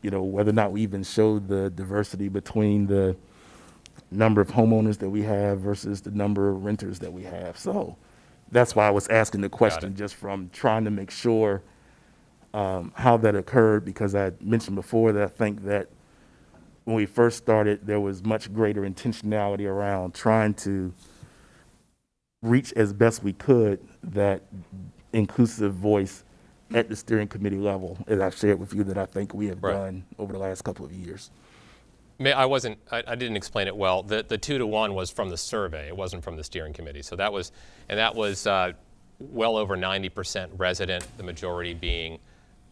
whether or not we even showed the diversity between the number of homeowners that we have versus the number of renters that we have. So that's why I was asking the question, just from trying to make sure how that occurred, because I mentioned before that I think that when we first started, there was much greater intentionality around trying to reach as best we could that inclusive voice at the steering committee level, as I've shared with you, that I think we have done over the last couple of years. I didn't explain it well. The 2-to-1 was from the survey. It wasn't from the steering committee. So that was well over 90% resident, the majority being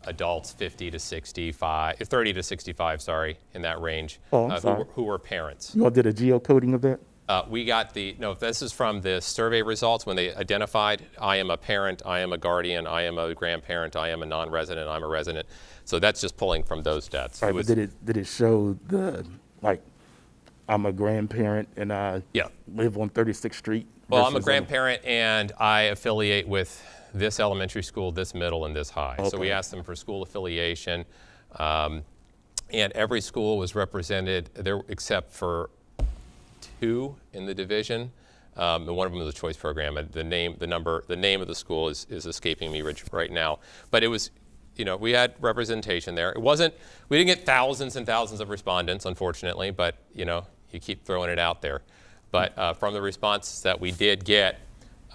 adults 50 to 65, 30 to 65, in that range, who were parents. You all did a geocoding of that? We got this is from the survey results when they identified, I am a parent, I am a guardian, I am a grandparent, I am a non-resident, I'm a resident. So that's just pulling from those stats. Right, but did it show I'm a grandparent and I live on 36th Street? Well, I'm a grandparent and I affiliate with this elementary school, this middle, and this high. Okay. So we asked them for school affiliation, and every school was represented there except for 2 in the division. and one of them is a choice program. And the name of the school is escaping me right now. But it was, we had representation there. We didn't get thousands and thousands of respondents, unfortunately, but you keep throwing it out there. But from the response that we did get,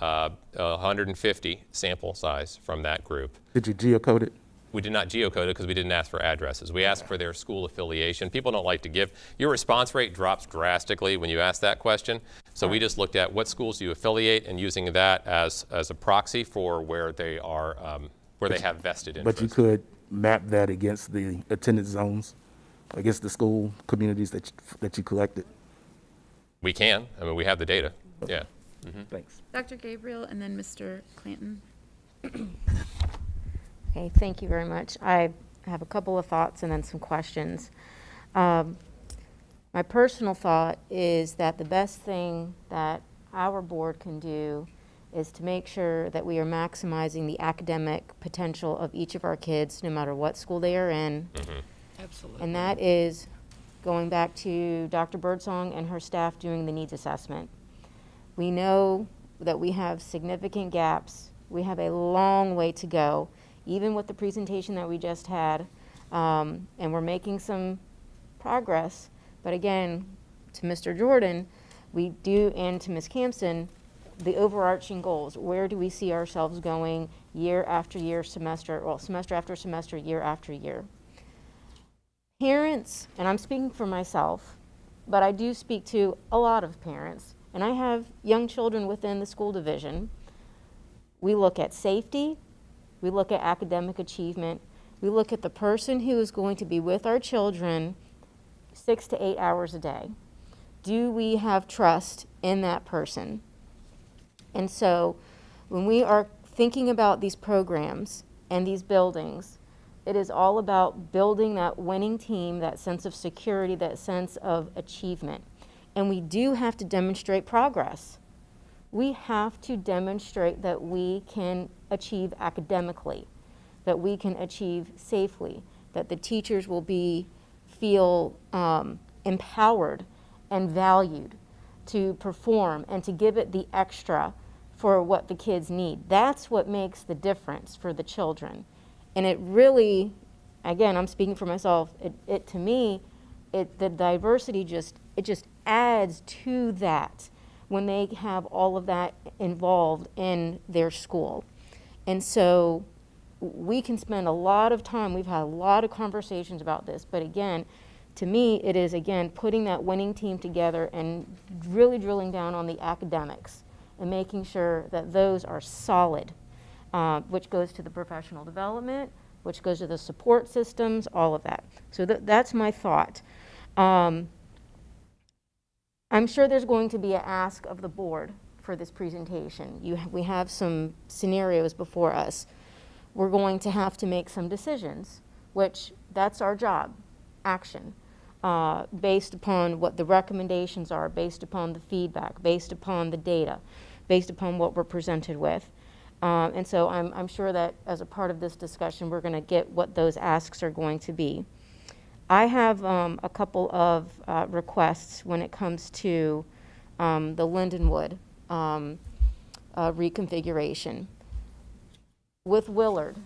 150 sample size from that group. Did you geocode it? We did not geocode it because we didn't ask for addresses. We asked for their school affiliation. People don't like to give. Your response rate drops drastically when you ask that question. So we just looked at what schools do you affiliate and using that as a proxy for where they are, where they have vested interest. But you could map that against the attendance zones, against the school communities that you collected? We can. I mean, we have the data. Yeah. Thanks. Dr. Gabriel and then Mr. Clanton. Okay, thank you very much. I have a couple of thoughts and then some questions. My personal thought is that the best thing that our board can do is to make sure that we are maximizing the academic potential of each of our kids, no matter what school they are in. Absolutely. And that is going back to Dr. Birdsong and her staff doing the needs assessment. We know that we have significant gaps. We have a long way to go, even with the presentation that we just had, and we're making some progress. But again, to Mr. Jordan, we do, and to Ms. Campson, the overarching goals. Where do we see ourselves going year after year, semester after semester, year after year? Parents, and I'm speaking for myself, but I do speak to a lot of parents, and I have young children within the school division. We look at safety, we look at academic achievement, we look at the person who is going to be with our children 6 to 8 hours a day. Do we have trust in that person? And so when we are thinking about these programs and these buildings, it is all about building that winning team, that sense of security, that sense of achievement. And we do have to demonstrate progress. We have to demonstrate that we can achieve academically, that we can achieve safely, that the teachers will feel empowered and valued to perform and to give it the extra for what the kids need. That's what makes the difference for the children. And it really, again, I'm speaking for myself, to me, the diversity just adds to that when they have all of that involved in their school. And so we can spend a lot of time, we've had a lot of conversations about this, but again, to me, it is, again, putting that winning team together and really drilling down on the academics and making sure that those are solid, which goes to the professional development, which goes to the support systems, all of that. So that's my thought. I'm sure there's going to be an ask of the board for this presentation. We have some scenarios before us. We're going to have to make some decisions, which that's our job, action. Based upon what the recommendations are, based upon the feedback, based upon the data, based upon what we're presented with. And so I'm sure that as a part of this discussion, we're going to get what those asks are going to be. I have a couple of requests when it comes to the Lindenwood reconfiguration. With Willard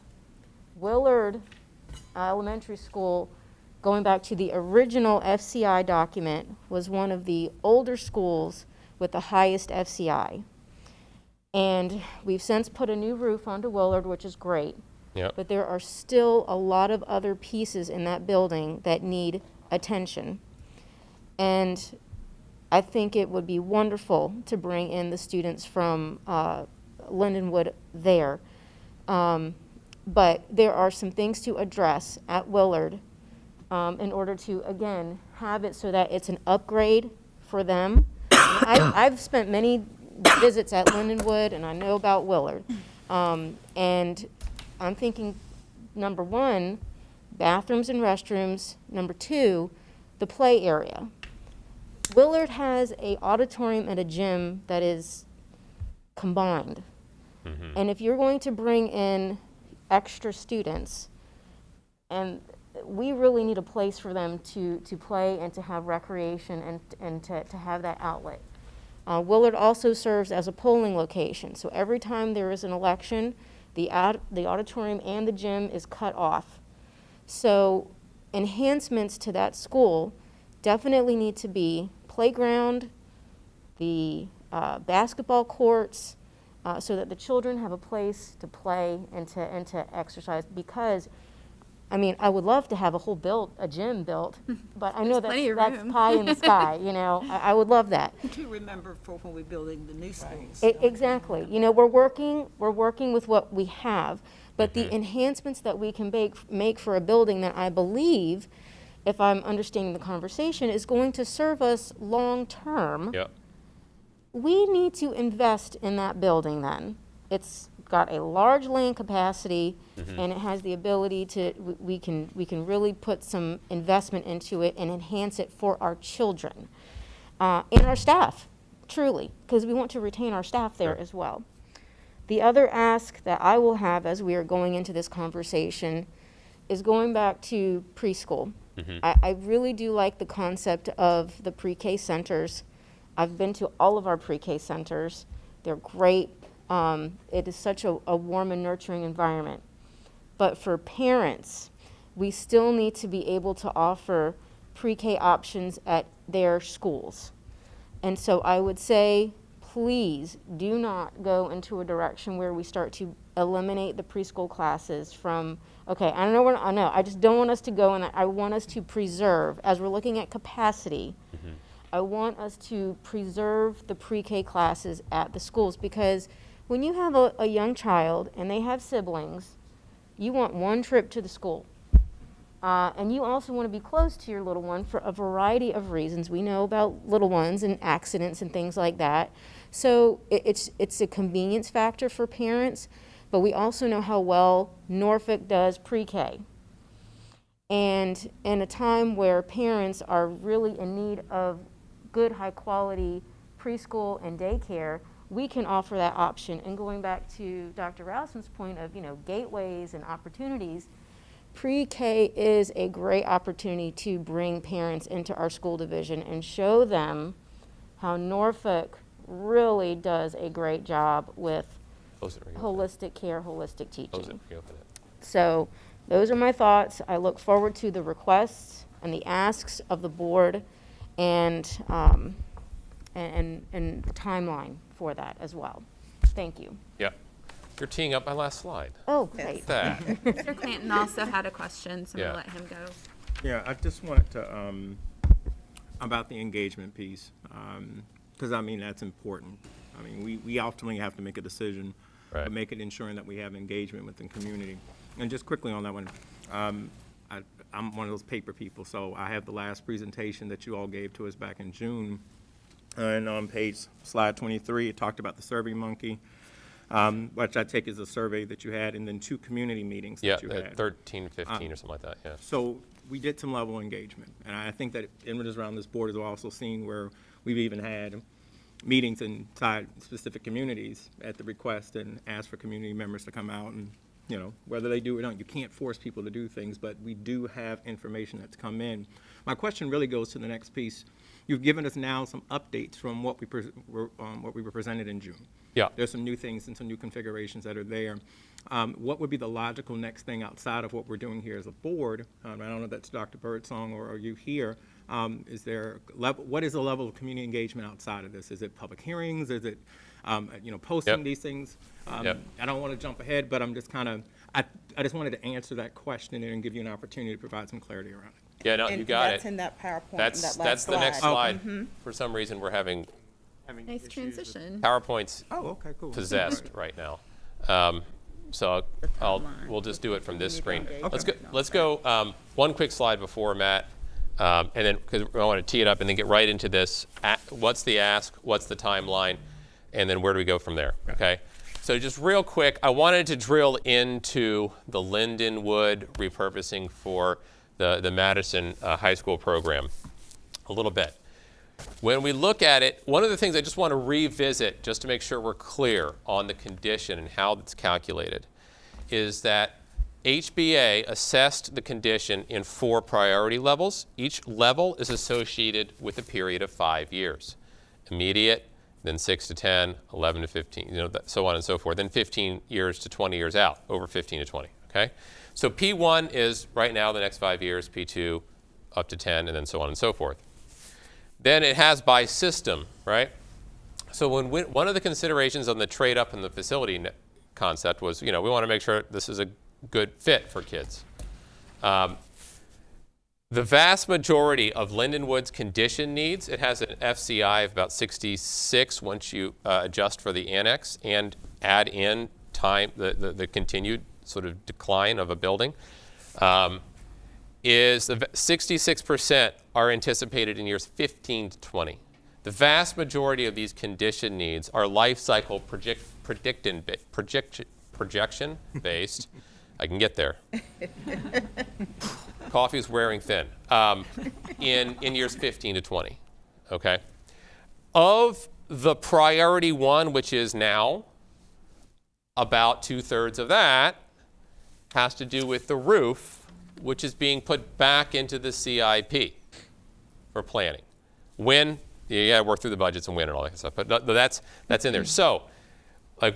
Elementary School, going back to the original FCI document, was one of the older schools with the highest FCI. And we've since put a new roof onto Willard, which is great. Yep. But there are still a lot of other pieces in that building that need attention. And I think it would be wonderful to bring in the students from Lindenwood there. But there are some things to address at Willard in order to, again, have it so that it's an upgrade for them. I've spent many visits at Lindenwood, and I know about Willard. And I'm thinking, number one, bathrooms and restrooms. Number two, the play area. Willard has an auditorium and a gym that is combined. Mm-hmm. And if you're going to bring in extra students, and we really need a place for them to play and to have recreation and to have that outlet. Willard also serves as a polling location. So every time there is an election, the auditorium and the gym is cut off. So enhancements to that school definitely need to be playground, the basketball courts, so that the children have a place to play and to exercise. Because, I mean, I would love to have a gym built, but I know plenty of that's room. pie in the sky. You know, I would love that. To remember for when we're building the new schools. Exactly. You know, we're working with what we have, but the enhancements that we can make for a building that I believe, if I'm understanding the conversation, is going to serve us long term. Yep. We need to invest in that building then. It's got a large land capacity, and it has the ability to, we can really put some investment into it and enhance it for our children and our staff, truly, because we want to retain our staff there as well. The other ask that I will have as we are going into this conversation is going back to preschool. I really do like the concept of the pre-K centers. I've been to all of our pre-K centers. They're great. It is such a warm and nurturing environment. But for parents, we still need to be able to offer pre-K options at their schools. And so I would say, please do not go into a direction where we start to eliminate the preschool classes from, okay, I know, I just don't want us to go in that. I want us to preserve, as we're looking at capacity, I want us to preserve the pre-K classes at the schools, because when you have a young child and they have siblings, you want one trip to the school. And you also want to be close to your little one for a variety of reasons. We know about little ones and accidents and things like that. So it's a convenience factor for parents, but we also know how well Norfolk does pre-K. And in a time where parents are really in need of good, high-quality preschool and daycare, we can offer that option. And going back to Dr. Rousman's point of, gateways and opportunities, pre-K is a great opportunity to bring parents into our school division and show them how Norfolk really does a great job with holistic care, holistic teaching. So those are my thoughts. I look forward to the requests and the asks of the board, and the timeline for that as well. Thank you. Yep. You're teeing up my last slide. Oh, great. That. Mr. Clanton also had a question, so I'm Yeah. going to let him go. Yeah, I just wanted to, about the engagement piece, because I mean, that's important. I mean, we ultimately have to make a decision, but make it ensuring that we have engagement with the community. And just quickly on that one, I'm one of those paper people, so I have the last presentation that you all gave to us back in June. And on slide 23, it talked about the Survey Monkey, which I take as a survey that you had, and then 2 community meetings that you had. 13, 15 or something like that, yeah. So we did some level of engagement, and I think that individuals around this board has also seen where we've even had meetings inside specific communities at the request and asked for community members to come out, and whether they do or don't, you can't force people to do things, but we do have information that's come in. My question really goes to the next piece. You've given us now some updates from what we were presented in June. Yeah. There's some new things and some new configurations that are there. What would be the logical next thing outside of what we're doing here as a board? I don't know if that's Dr. Birdsong or are you here. What is the level of community engagement outside of this? Is it public hearings? Is it posting these things? I don't want to jump ahead, but I'm just I just wanted to answer that question and give you an opportunity to provide some clarity around it. Yeah, no, you got That's it. in that PowerPoint, That's that last the next slide. slide. For some reason, we're having Nice transition. PowerPoints Oh, okay, cool. possessed right now. So we'll just do it from this screen. Let's go one quick slide before Matt, and then because I want to tee it up and then get right into this. What's the ask? What's the timeline? And then where do we go from there? Okay. So just real quick, I wanted to drill into the Lindenwood repurposing for the Madison High School program a little bit. When we look at it, one of the things I just want to revisit, just to make sure we're clear on the condition and how it's calculated, is that HBA assessed the condition in 4 priority levels. Each level is associated with a period of 5 years: immediate, then 6 to 10, 11 to 15, so on and so forth, then 15 years to 20 years out, over 15 to 20, okay? So P1 is right now the next 5 years, P2 up to 10, and then so on and so forth. Then it has by system, right? So one of the considerations on the trade up in the facility concept was, we want to make sure this is a good fit for kids. The vast majority of Lindenwood's condition needs, it has an FCI of about 66 once you adjust for the annex and add in time, the continued sort of decline of a building, is 66% are anticipated in years 15 to 20. The vast majority of these condition needs are life cycle projection based. I can get there. Coffee's wearing thin. In years 15 to 20, okay? Of the priority one, which is now, about 2/3 of that has to do with the roof, which is being put back into the CIP for planning. When, you gotta work through the budgets and when and all that stuff, but that's in there. So,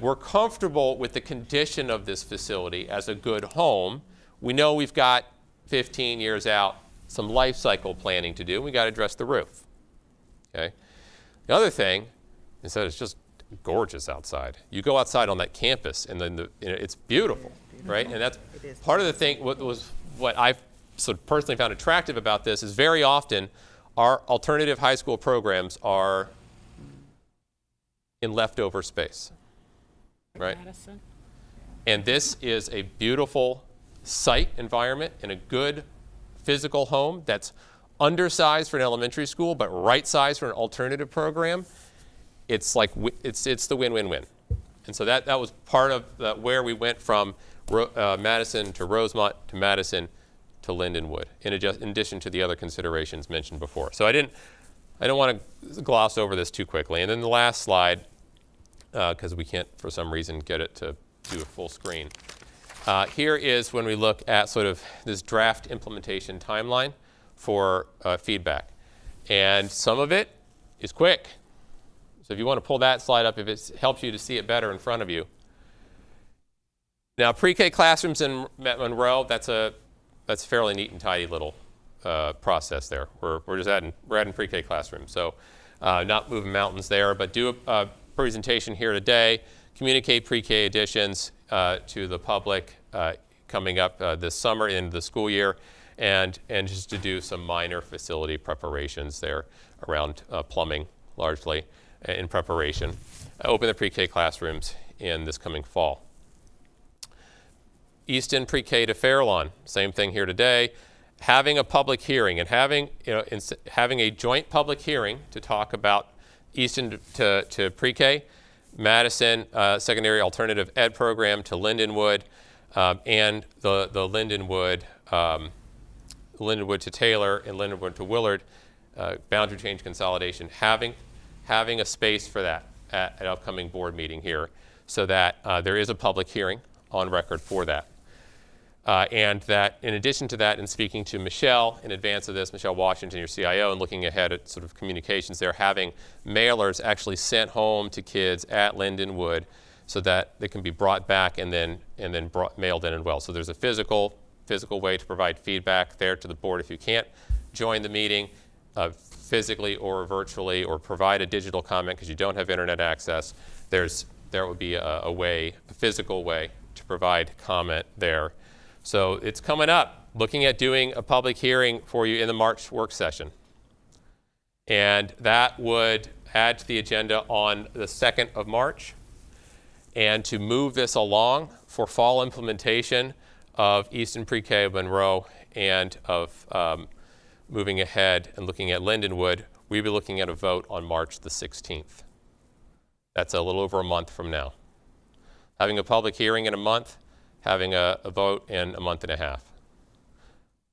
we're comfortable with the condition of this facility as a good home. We know we've got 15 years out some life cycle planning to do. We got to address the roof. Okay. The other thing is that it's just gorgeous outside. You go outside on that campus, and then it's beautiful, right? And that's part of the thing. What I've sort of personally found attractive about this is very often our alternative high school programs are in leftover space. Right? Madison. And this is a beautiful site environment in a good physical home that's undersized for an elementary school, but right size for an alternative program. It's it's the win-win-win. And so that was part of where we went from Madison to Rosemont to Madison to Lindenwood, in addition to the other considerations mentioned before. So I don't want to gloss over this too quickly. And then the last slide, because we can't, for some reason, get it to do a full screen. Here is when we look at sort of this draft implementation timeline for feedback. And some of it is quick. So if you want to pull that slide up, if it helps you to see it better in front of you. Now, pre-K classrooms in Monroe, that's a fairly neat and tidy little process there. We're just adding pre-K classrooms. So not moving mountains there, but do a presentation here today, communicate pre-K additions to the public coming up this summer in the school year, and just to do some minor facility preparations there around plumbing largely in preparation. Open the pre-K classrooms in this coming fall. Easton pre-K to Fairlawn, same thing here today. Having a public hearing and having a joint public hearing to talk about Easton to pre-K, Madison secondary alternative ed program to Lindenwood, and the Lindenwood to Taylor and Lindenwood to Willard, boundary change consolidation, having a space for that at an upcoming board meeting here, so that there is a public hearing on record for that. And that in addition to that, in speaking to Michelle in advance of this, Michelle Washington, your CIO, and looking ahead at sort of communications there, having mailers actually sent home to kids at Lindenwood so that they can be brought back and then mailed in as well. So there's a physical way to provide feedback there to the board if you can't join the meeting physically or virtually, or provide a digital comment because you don't have internet access. There would be a physical way to provide comment there. So it's coming up, looking at doing a public hearing for you in the March work session. And that would add to the agenda on the 2nd of March. And to move this along for fall implementation of Easton Pre-K of Monroe and of moving ahead and looking at Lindenwood, we'll be looking at a vote on March the 16th. That's a little over a month from now. Having a public hearing in a month, having a vote in a month and a half.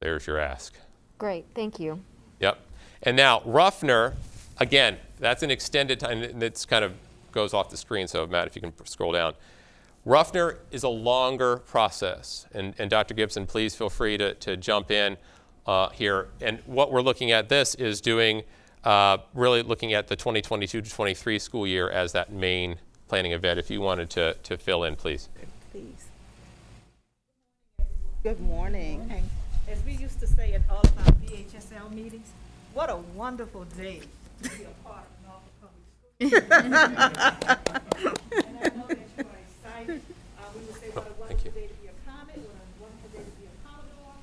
There's your ask. Great, thank you. Yep. And now Ruffner, again, that's an extended time, and it's kind of goes off the screen, so Matt, if you can scroll down. Ruffner is a longer process, and Dr. Gibson, please feel free to jump in here. And what we're looking at this is doing really looking at the 2022 to 23 school year as that main planning event. If you wanted to fill in, please. Please. Good morning. As we used to say at all of our VHSL meetings, what a wonderful day to be a part of Norfolk Public Schools. And I know that you are excited. We would say what a wonderful day to be a comment, what a wonderful day to be a commodore,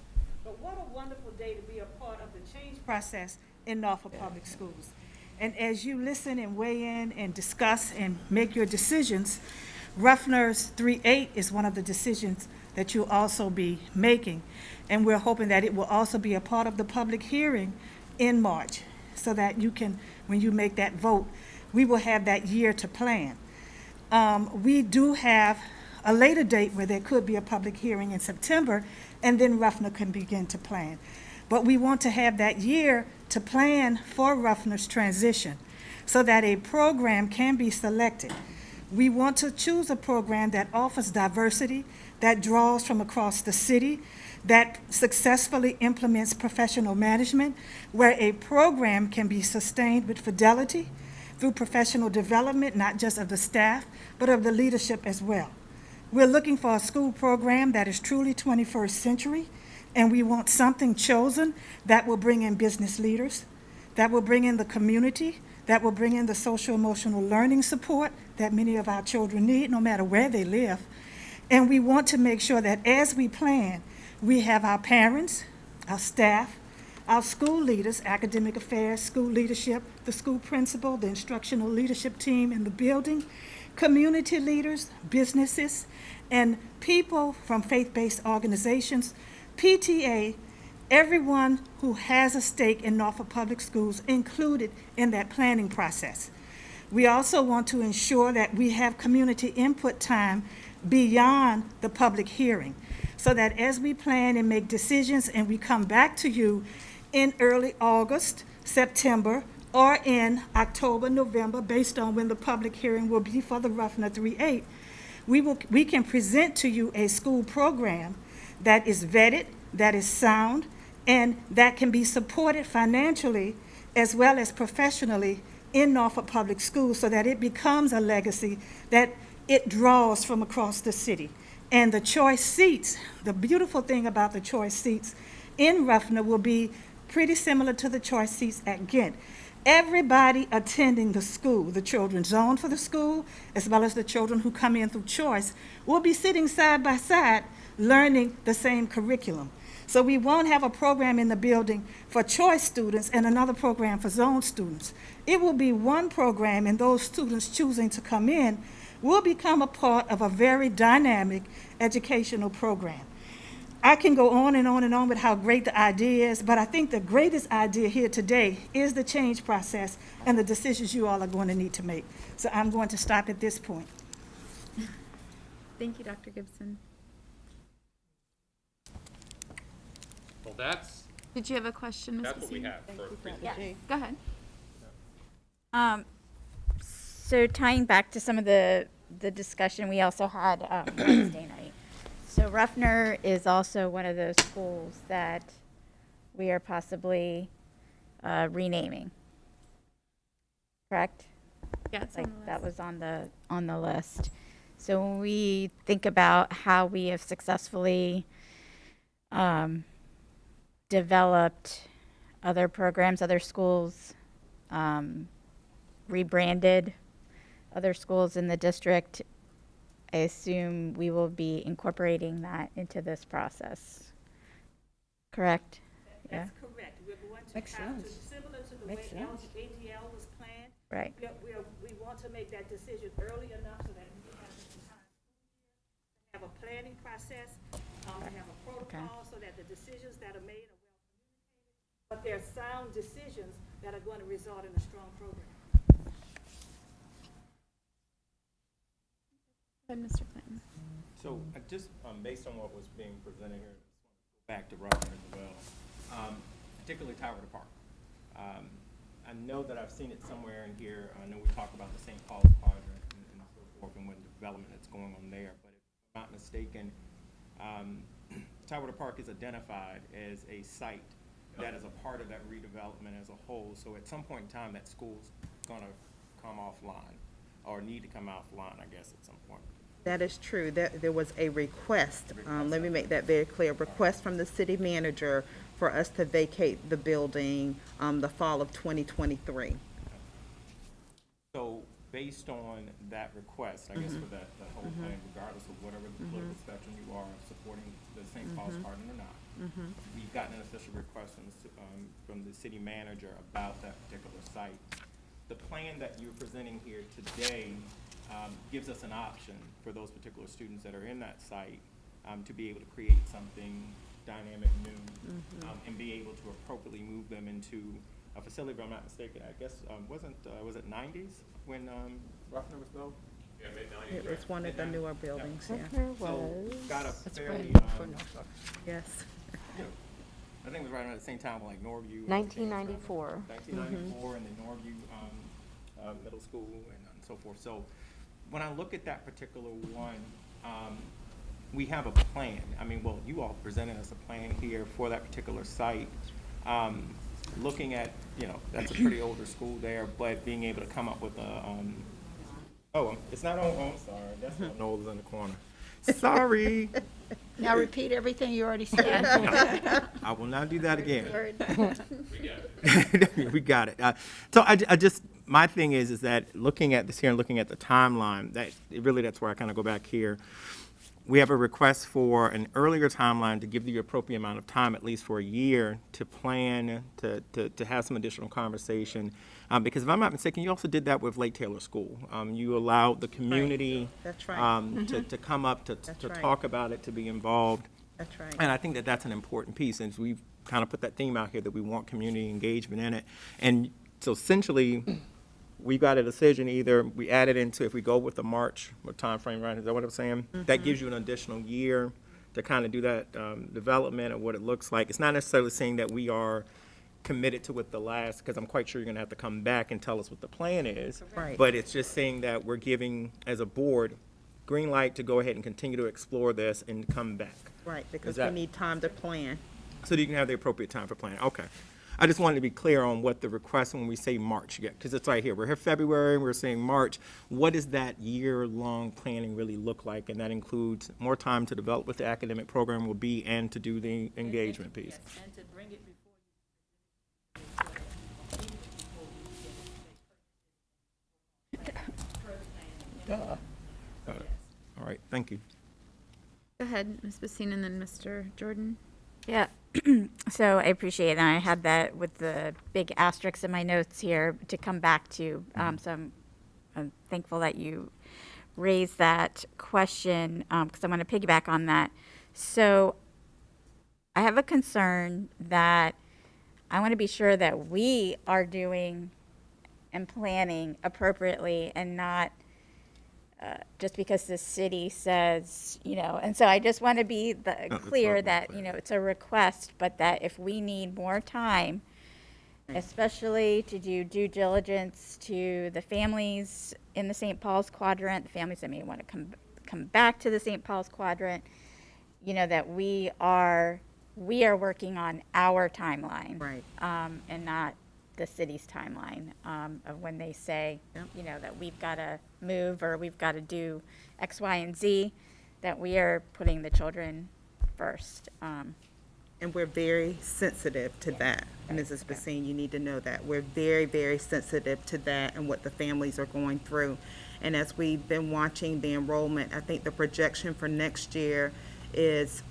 but what a wonderful day to be a part of the change process in Norfolk Public Schools. And as you listen and weigh in and discuss and make your decisions, Ruffner's 3.8 is one of the decisions that you'll also be making. And we're hoping that it will also be a part of the public hearing in March, so that you can, when you make that vote, we will have that year to plan. We do have a later date where there could be a public hearing in September, and then Ruffner can begin to plan. But we want to have that year to plan for Ruffner's transition so that a program can be selected. We want to choose a program that offers diversity, that draws from across the city, that successfully implements professional management, where a program can be sustained with fidelity through professional development, not just of the staff, but of the leadership as well. We're looking for a school program that is truly 21st century, and we want something chosen that will bring in business leaders, that will bring in the community, that will bring in the social-emotional learning support that many of our children need, no matter where they live. And we want to make sure that as we plan, we have our parents, our staff, our school leaders, academic affairs, school leadership, the school principal, the instructional leadership team in the building, community leaders, businesses, and people from faith-based organizations, PTA, everyone who has a stake in Norfolk Public Schools included in that planning process. We also want to ensure that we have community input time beyond the public hearing, so that as we plan and make decisions and we come back to you in early August, September, or in October, November, based on when the public hearing will be for the Ruffner 3.8, we can present to you a school program that is vetted, that is sound, and that can be supported financially as well as professionally in Norfolk Public Schools, so that it becomes a legacy that it draws from across the city. And the choice seats, the beautiful thing about the choice seats in Ruffner will be pretty similar to the choice seats at Ghent. Everybody attending the school, the children zoned for the school, as well as the children who come in through choice, will be sitting side by side learning the same curriculum. So we won't have a program in the building for choice students and another program for zone students. It will be one program, and those students choosing to come in will become a part of a very dynamic educational program. I can go on and on and on with how great the idea is, but I think the greatest idea here today is the change process and the decisions you all are going to need to make. So I'm going to stop at this point. Thank you, Dr. Gibson. Well, that's Did you have a question, Ms. what we Cassini? have for presentation. Go ahead. So tying back to some of the discussion we also had Wednesday night. So Ruffner is also one of those schools that we are possibly renaming. Correct? Yeah, it's Like on the list. that was on the list. So when we think about how we have successfully developed other programs, other schools, rebranded other schools in the district, I assume we will be incorporating that into this process. Correct? Yeah, That's correct. We're going to Makes have to, sense. similar to the Makes way sense. ADL was planned. right. We want to make that decision early enough so that we have the time to have a planning process, to have a protocol, so that the decisions that are made are well communicated, but they're sound decisions that are going to result in a strong program. Go ahead, Mr. Clinton. So just based on what was being presented here, I just want to go back to Ruffner as well, particularly Tidewater Park. I know that I've seen it somewhere in here. I know we talk about the St. Paul's quadrant and so forth and what development that's going on there. But if I'm not mistaken, Tidewater Park is identified as a site that is a part of that redevelopment as a whole. So at some point in time, that school's gonna come offline, or need to come offline, I guess, at some point. That is true. There was a request, let me make that very clear, request from the city manager for us to vacate the building the fall of 2023. So based on that request, I guess for that whole plan, regardless of whatever the political spectrum you are, supporting the St. Paul's Cardinal or not, we've gotten an official request from the city manager about that particular site. The plan that you're presenting here today gives us an option for those particular students that are in that site to be able to create something dynamic, new, and be able to appropriately move them into a facility. If I'm not mistaken, I guess was it 90s when Ruffner was built? Yeah, mid-90s. It's one of the newer buildings, yeah. So got a fairly Yes. I think it was right around the same time like Norview. 1994. 1994 and the Norview Middle School and so forth. So when I look at that particular one, we have a plan. I mean, well, you all presented us a plan here for that particular site. Looking at, that's a pretty older school there, but being able to come up with a, it's not on, I'm sorry, that's not Knowles in the corner. Sorry. Now repeat everything you already said. I will not do that again. We got it. We got it. So I just, my thing is that looking at this here and looking at the timeline, that's where I kind of go back here. We have a request for an earlier timeline to give the appropriate amount of time, at least for a year, to plan, to have some additional conversation. Because if I'm not mistaken, you also did that with Lake Taylor School. You allowed the community That's right. to come up, to right. talk about it, to be involved. That's right. And I think that that's an important piece, and we've kind of put that theme out here that we want community engagement in it. And so essentially, we got a decision, either we add it into, if we go with the March time frame, right? Is that what I'm saying? That gives you an additional year to kind of do that development of what it looks like. It's not necessarily saying that we are committed to with the last, because I'm quite sure you're going to have to come back and tell us what the plan is. Right. But it's just saying that we're giving, as a board, green light to go ahead and continue to explore this and come back. Right, because that- we need time to plan. So that you can have the appropriate time for planning. Okay. I just wanted to be clear on what the request when we say March, because it's right here. We're here February, we're saying March. What does that year-long planning really look like? And that includes more time to develop what the academic program will be and to do the engagement piece. And to bring it before All right, thank you. Go ahead, Ms. Bassine, and then Mr. Jordan. Yeah, so I appreciate it, and I had that with the big asterisks in my notes here to come back to. So I'm thankful that you raised that question, because I want to piggyback on that. So I have a concern that I want to be sure that we are doing and planning appropriately and not just because the city says, and so I just want to be clear that, it's a request, but that if we need more time, especially to do due diligence to the families in the St. Paul's quadrant, the families that may want to come back to the St. Paul's quadrant, that we are working on our timeline. Right. And not the city's timeline of when they say, that we've got to move or we've got to do X, Y, and Z, that we are putting the children first. And we're very sensitive to that, Mrs. Bassine. You need to know that. We're very, very sensitive to that and what the families are going through. And as we've been watching the enrollment, I think the projection for next year is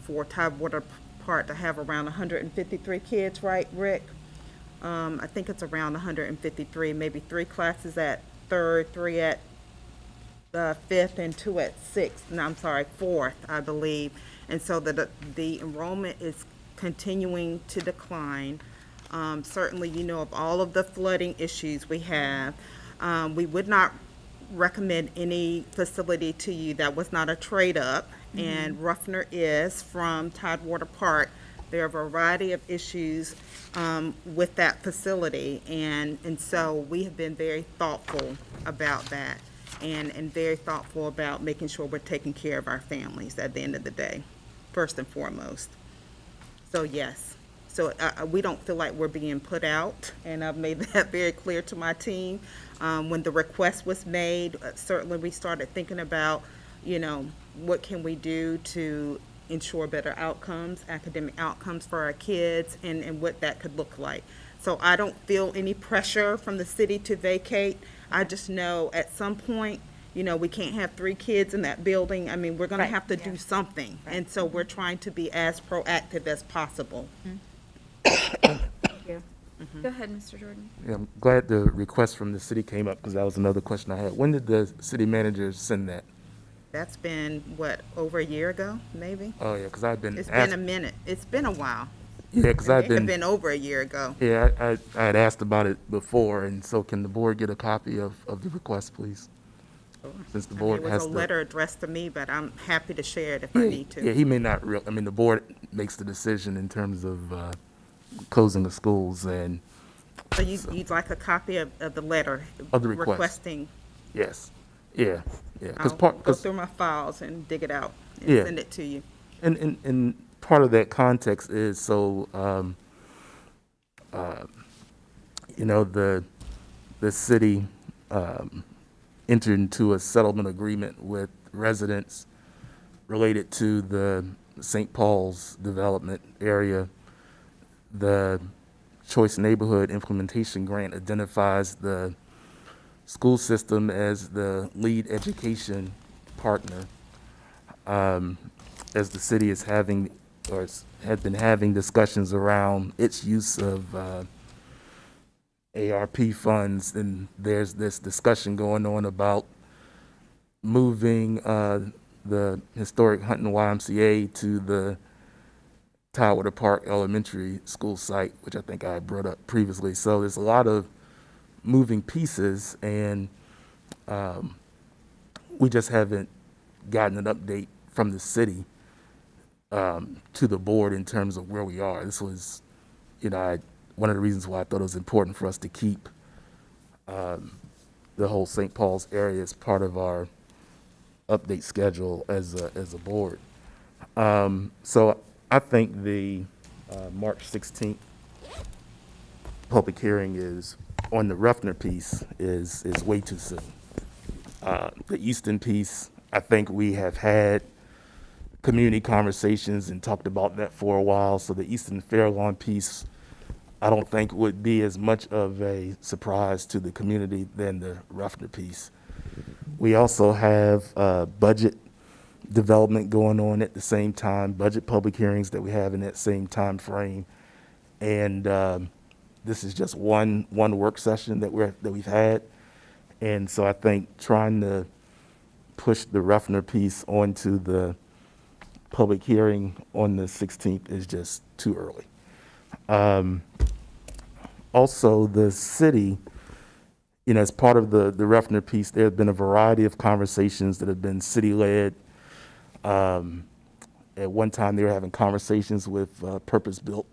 for Tidewater Park to have around 153 kids, right, Rick? I think it's around 153, maybe 3 classes at 3rd, 3 at 5th, and 2 at 6th. No, I'm sorry, 4th, I believe. And so the enrollment is continuing to decline. Certainly, of all of the flooding issues we have, we would not recommend any facility to you that was not a trade-up, and Ruffner is from Tidewater Park. There are a variety of issues with that facility, and so we have been very thoughtful about that and very thoughtful about making sure we're taking care of our families at the end of the day, first and foremost. So yes, So we don't feel like we're being put out, and I've made that very clear to my team. When the request was made, certainly we started thinking about, what can we do to ensure better outcomes, academic outcomes for our kids, and what that could look like. So I don't feel any pressure from the city to vacate. I just know at some point, we can't have 3 kids in that building. I mean, we're going to Right. have to do something. And so we're trying to be as proactive as possible. Thank you. Go ahead, Mr. Jordan. Yeah, I'm glad the request from the city came up because that was another question I had. When did the city manager send that? That's been, over a year ago, maybe? Oh, yeah, because I've been It's asked. been a minute. It's been a while. Yeah, because It I've had been. been over a year ago. Yeah, I had asked about it before, and so can the board get a copy of the request, please? Since the board It was has a the. letter addressed to me, but I'm happy to share it if I need to. Yeah, he may not I mean, the board makes the decision in terms of closing the schools, and So you'd like a copy of the letter? Of the request. Requesting. yes, yeah. I'll go through my files and dig it out and send it to you. And part of that context is so, the city entered into a settlement agreement with residents related to the St. Paul's development area. The Choice Neighborhood Implementation Grant identifies the school system as the lead education partner, as the city is having, or had been having discussions around its use of ARP funds, and there's this discussion going on about moving the historic Hunton YMCA to the Tidewater Park Elementary School site, which I think I brought up previously. So there's a lot of moving pieces, and we just haven't gotten an update from the city to the board in terms of where we are. This was, one of the reasons why I thought it was important for us to keep the whole St. Paul's area as part of our update schedule as a board. So I think the March 16th public hearing is on the Ruffner piece is way too soon. The Easton piece, I think we have had community conversations and talked about that for a while. So the Easton Fairlawn piece, I don't think would be as much of a surprise to the community than the Ruffner piece. We also have budget development going on at the same time, budget public hearings that we have in that same time frame. And this is just one work session that we've had. And so I think trying to push the Ruffner piece onto the public hearing on the 16th is just too early. Also, the city, as part of the Ruffner piece, there have been a variety of conversations that have been city-led. At one time, they were having conversations with purpose-built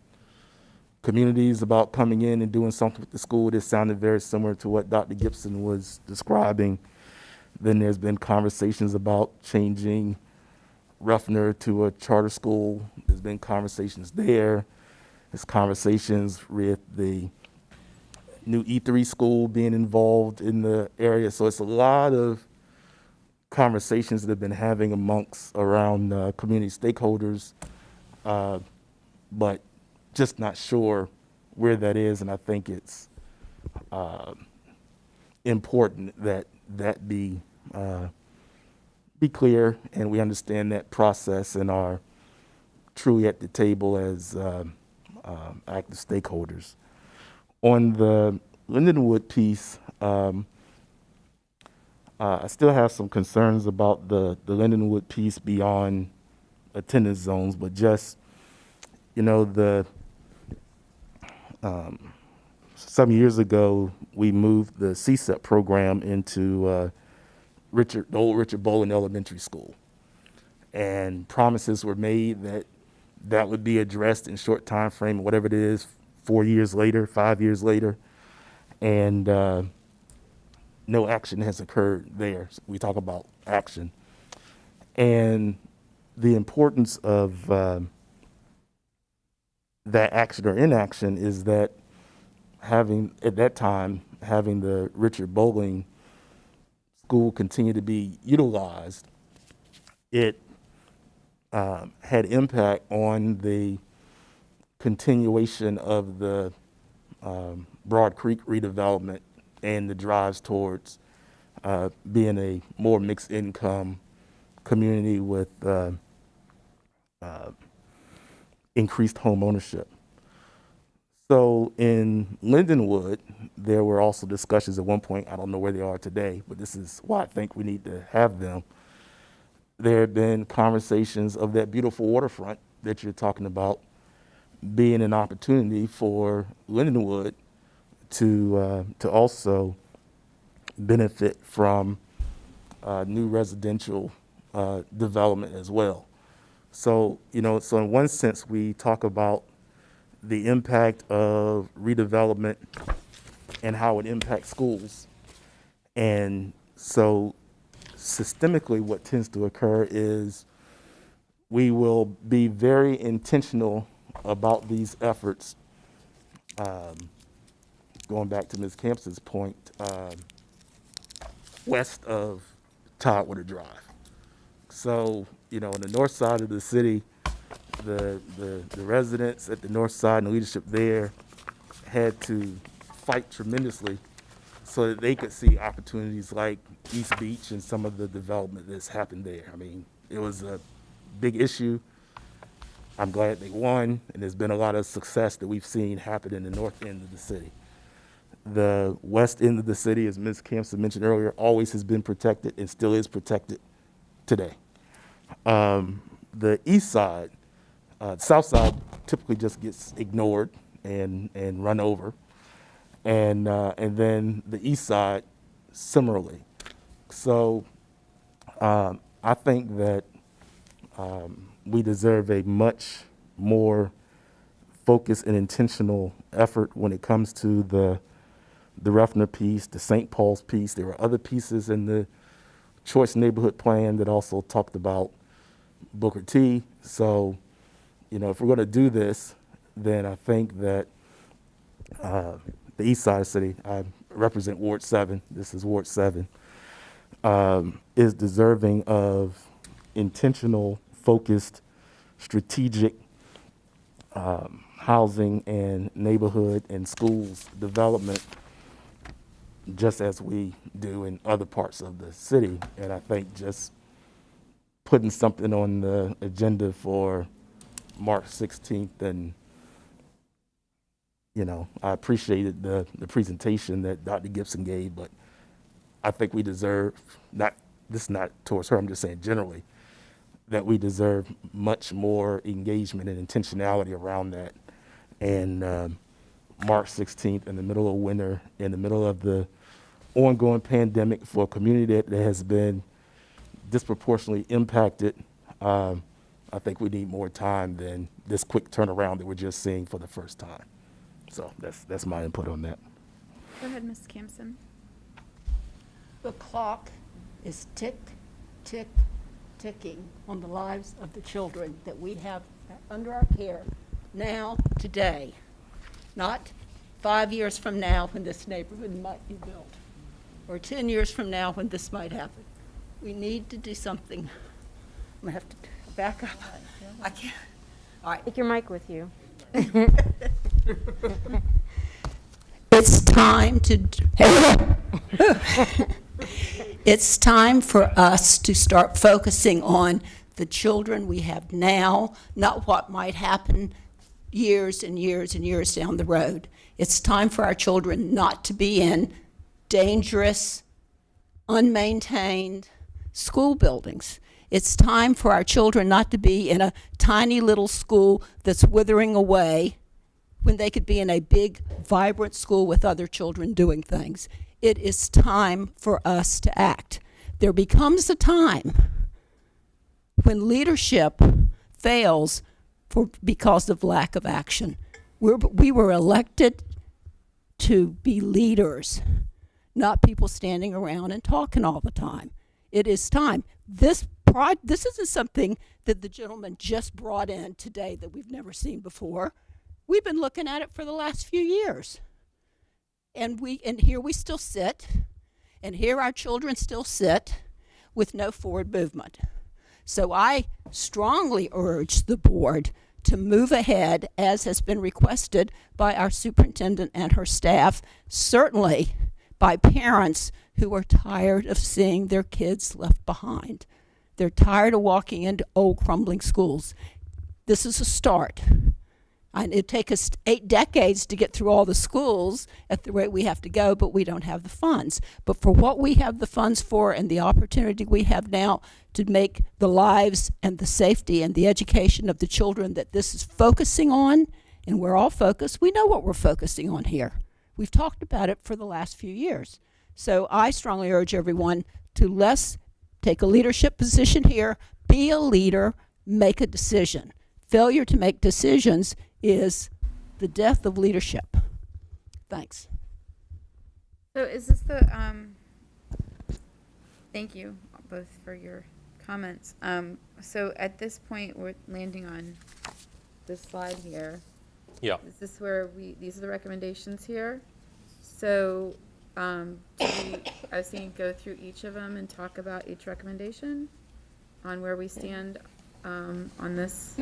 communities about coming in and doing something with the school. This sounded very similar to what Dr. Gibson was describing. Then there's been conversations about changing Ruffner to a charter school. There's been conversations there. There's conversations with the new E3 school being involved in the area. So it's a lot of conversations that have been having around community stakeholders, but just not sure where that is. And I think it's important that be clear and we understand that process and are truly at the table as active stakeholders. On the Lindenwood piece, I still have some concerns about the Lindenwood piece beyond attendance zones, but just, some years ago, we moved the CSEP program into the old Richard Bolin Elementary School. And promises were made that would be addressed in short time frame, whatever it is, 4 years later, 5 years later. And no action has occurred there. So we talk about action. And the importance of that action or inaction is that at that time, having the Richard Bowling School continue to be utilized, it had impact on the continuation of the Broad Creek redevelopment and the drives towards being a more mixed income community with increased home ownership. So in Lindenwood, there were also discussions at one point, I don't know where they are today, but this is why I think we need to have them. There have been conversations of that beautiful waterfront that you're talking about being an opportunity for Lindenwood to also benefit from new residential development as well. So, so in one sense, we talk about the impact of redevelopment and how it impacts schools. And so systemically, what tends to occur is we will be very intentional about these efforts. Going back to Ms. Campson's point, west of Tidewater Drive. So, on the north side of the city, the residents at the north side and the leadership there had to fight tremendously so that they could see opportunities like East Beach and some of the development that's happened there. I mean, it was a big issue. I'm glad they won, and there's been a lot of success that we've seen happen in the north end of the city. The west end of the city, as Ms. Campson mentioned earlier, always has been protected and still is protected today. The east side, south side typically just gets ignored and run over. And then the east side similarly. So I think that we deserve a much more focused and intentional effort when it comes to the Ruffner piece, the St. Paul's piece. There were other pieces in the Choice Neighborhood Plan that also talked about Booker T. So, if we're going to do this, then I think that the east side of the city, I represent Ward 7, this is Ward 7, is deserving of intentional, focused, strategic housing and neighborhood and schools development, just as we do in other parts of the city. And I think just putting something on the agenda for March 16th, and I appreciated the presentation that Dr. Gibson gave, but I think we deserve, this is not towards her, I'm just saying generally, that we deserve much more engagement and intentionality around that. And March 16th, in the middle of winter, in the middle of the ongoing pandemic for a community that has been disproportionately impacted, I think we need more time than this quick turnaround that we're just seeing for the first time. So that's my input on that. Go ahead, Ms. Campson. The clock is tick, tick, ticking on the lives of the children that we have under our care now, today, not 5 years from now when this neighborhood might be built, or 10 years from now when this might happen. We need to do something. I'm gonna have to back up. I can't. All right. Take your mic with you. It's time to, it's time for us to start focusing on the children we have now, not what might happen years and years and years down the road. It's time for our children not to be in dangerous, unmaintained school buildings. It's time for our children not to be in a tiny little school that's withering away when they could be in a big, vibrant school with other children doing things. It is time for us to act. There becomes a time when leadership fails because of lack of action. We were elected to be leaders, not people standing around and talking all the time. It is time. This isn't something that the gentleman just brought in today that we've never seen before. We've been looking at it for the last few years. And here we still sit, and here our children still sit with no forward movement. So I strongly urge the board to move ahead, as has been requested by our superintendent and her staff, certainly by parents who are tired of seeing their kids left behind. They're tired of walking into old crumbling schools. This is a start. And it'd take us 8 decades to get through all the schools at the rate we have to go, but we don't have the funds. But for what we have the funds for and the opportunity we have now to make the lives and the safety and the education of the children that this is focusing on, and we're all focused, we know what we're focusing on here. We've talked about it for the last few years. So I strongly urge everyone to let's take a leadership position here, be a leader, make a decision. Failure to make decisions is the death of leadership. Thanks. So is this the, thank you both for your comments. So at this point, we're landing on this slide here. Yeah. Is this where these are the recommendations here? So, do I was thinking go through each of them and talk about each recommendation on where we stand on this.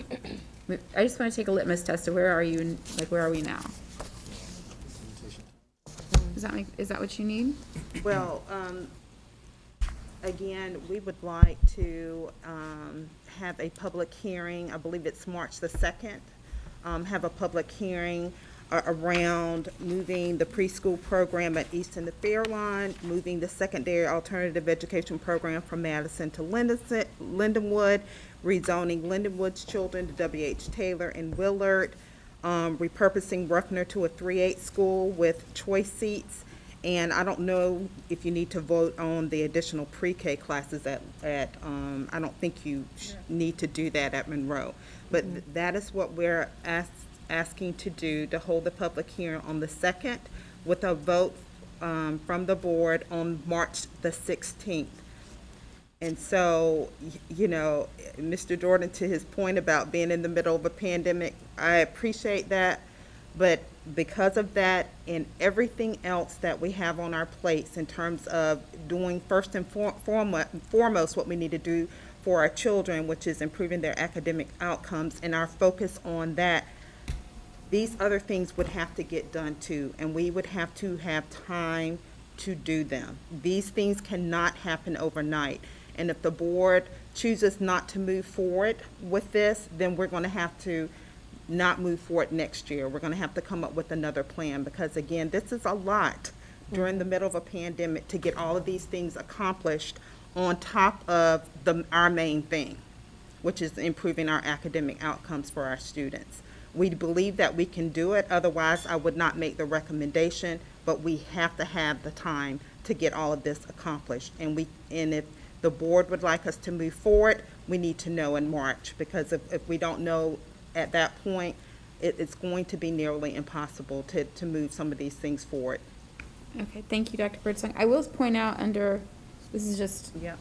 I just want to take a litmus test of where are you, where are we now? Is that what you need? Well, again, we would like to have a public hearing. I believe it's March the 2nd. Have a public hearing around moving the preschool program at East and the Fairlawn, moving the secondary alternative education program from Madison to Lindenwood, rezoning Lindenwood's children to W.H. Taylor and Willard, repurposing Ruffner to a 3-8 school with choice seats. And I don't know if you need to vote on the additional pre-K classes at I don't think you need to do that at Monroe. But that is what we're asking to do, to hold the public hearing on the 2nd with a vote from the board on March the 16th. And so, you know, Mr. Jordan, to his point about being in the middle of a pandemic, I appreciate that. But because of that and everything else that we have on our plates in terms of doing first and foremost what we need to do for our children, which is improving their academic outcomes, and our focus on that, these other things would have to get done too, and we would have to have time to do them. These things cannot happen overnight. And if the board chooses not to move forward with this, then we're going to have to not move forward next year. We're going to have to come up with another plan, because again, this is a lot during the middle of a pandemic to get all of these things accomplished on top of our main thing, which is improving our academic outcomes for our students. We believe that we can do it, otherwise I would not make the recommendation, but we have to have the time to get all of this accomplished. And if the board would like us to move forward, we need to know in March, because if we don't know at that point, it's going to be nearly impossible to move some of these things forward. Okay, thank you, Dr. Birdsong. I will point out this is just, Yeah.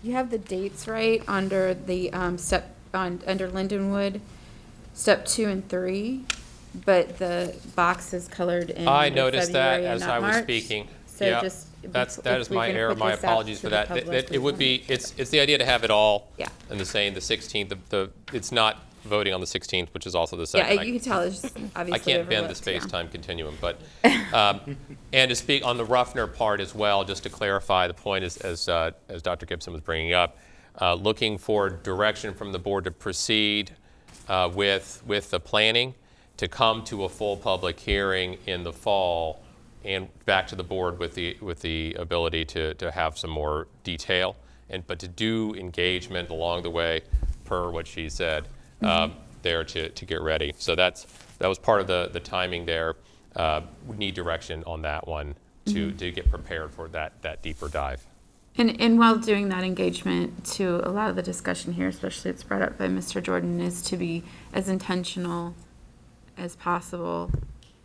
you have the dates right under the under Lindenwood, step 2 and 3, but the box is colored in I noticed that February and as not I was March. speaking. So Yeah, just that is my error. My apologies for that. It would be, it's the idea to have it all Yeah. in the 16th. It's not voting on the 16th, which is also the Yeah, second. you can tell it's just obviously I can't bend the overlooked, yeah. space-time continuum, but, and to speak on the Ruffner part as well, just to clarify the point as Dr. Gibson was bringing up, looking for direction from the board to proceed with the planning, to come to a full public hearing in the fall, and back to the board with the ability to have some more detail, but to do engagement along the way, per what she said. There to get ready. So that was part of the timing there. We need direction on that one to get prepared for that deeper dive. And while doing that engagement, to a lot of the discussion here, especially it's brought up by Mr. Jordan, is to be as intentional as possible,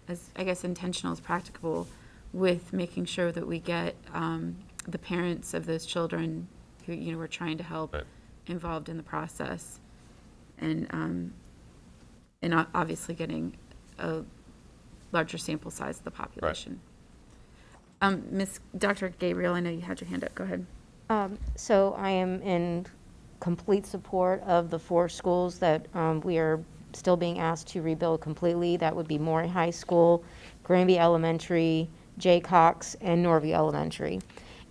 as I guess intentional as practicable, with making sure that we get the parents of those children who we're trying to help involved in the process. And obviously getting a larger sample size of the population. Dr. Gabriel, I know you had your hand up. Go ahead. So I am in complete support of the 4 schools that we are still being asked to rebuild completely. That would be Maury High School, Granby Elementary, Jaycox, and Norview Elementary.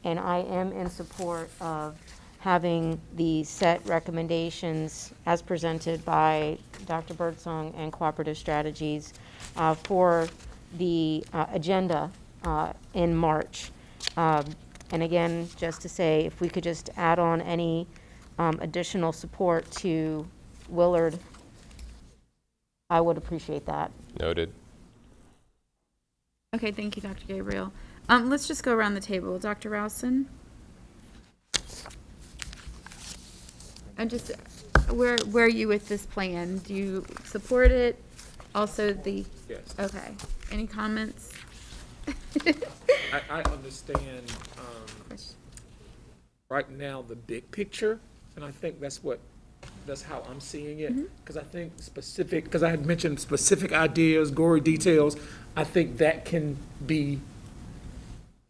And I am in support of having the set recommendations as presented by Dr. Birdsong and Cooperative Strategies for the agenda in March. And again, just to say, if we could just add on any additional support to Willard, I would appreciate that. Noted. Okay, thank you, Dr. Gabriel. Let's just go around the table. Dr. Rowson? And just, where are you with this plan? Do you support it? Also the... Yes. Okay. Any comments? I understand, right now, the big picture, and I think that's how I'm seeing it. Because I think because I had mentioned specific ideas, gory details, I think that can be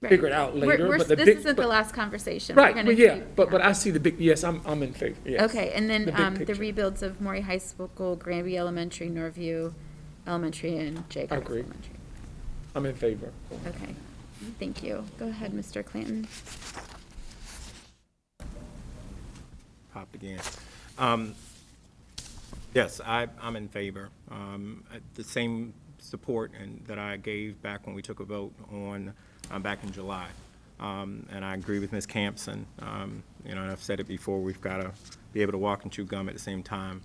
figured out later. But this isn't the last conversation. Right, We're but gonna yeah, but I see the big, yes, I'm in favor, yes. Okay, and then The big the picture. rebuilds of Maury High School, Granby Elementary, Norview Elementary, and Jaycox I agree. Elementary. I'm in favor. Okay, thank you. Go ahead, Mr. Clanton. Popped again. Yes, I'm in favor. The same support that I gave back when we took a vote on back in July. And I agree with Ms. Campson. And I've said it before, we've got to be able to walk and chew gum at the same time.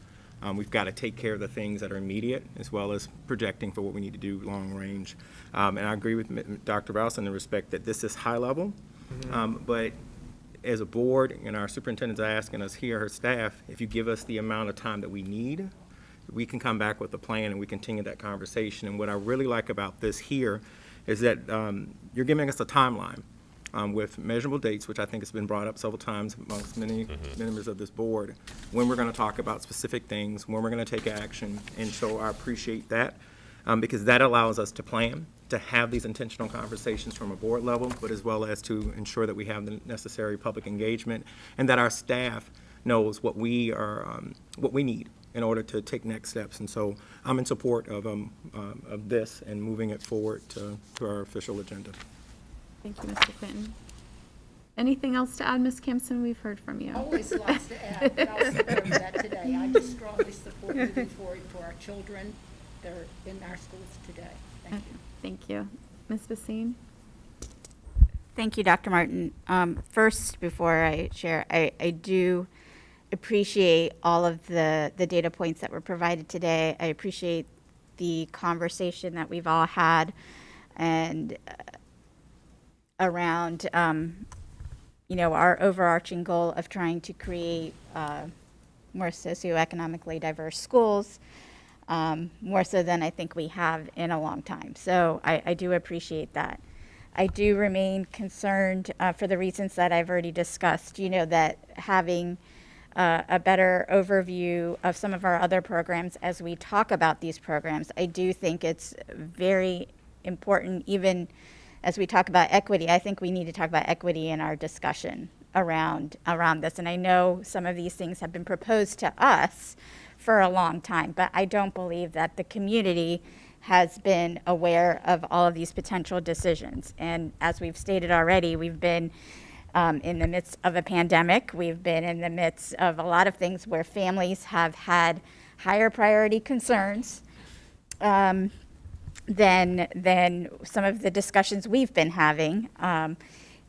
We've got to take care of the things that are immediate as well as projecting for what we need to do long range. And I agree with Dr. Rouse in the respect that this is high level, but as a board, and our superintendent's asking us here, her staff, if you give us the amount of time that we need, we can come back with a plan and we continue that conversation. And what I really like about this here is that you're giving us a timeline with measurable dates, which I think has been brought up several times amongst many members of this board, when we're going to talk about specific things, when we're going to take action. And so I appreciate that because that allows us to plan, to have these intentional conversations from a board level, but as well as to ensure that we have the necessary public engagement and that our staff knows what we need in order to take next steps. And so I'm in support of this and moving it forward to our official agenda. Thank you, Mr. Clinton. Anything else to add, Ms. Campson? We've heard from you. Always lots to add, but I'll support that today. I just strongly support moving forward for our children that are in our schools today. Thank you. Thank you. Ms. Basine? Thank you, Dr. Martin. First, before I share, I do appreciate all of the data points that were provided today. I appreciate the conversation that we've all had and around, our overarching goal of trying to create more socioeconomically diverse schools, more so than I think we have in a long time. So I do appreciate that. I do remain concerned for the reasons that I've already discussed, that having a better overview of some of our other programs as we talk about these programs. I do think it's very important, even as we talk about equity. I think we need to talk about equity in our discussion around this. And I know some of these things have been proposed to us for a long time, but I don't believe that the community has been aware of all of these potential decisions. And as we've stated already, we've been in the midst of a pandemic. We've been in the midst of a lot of things where families have had higher priority concerns than some of the discussions we've been having.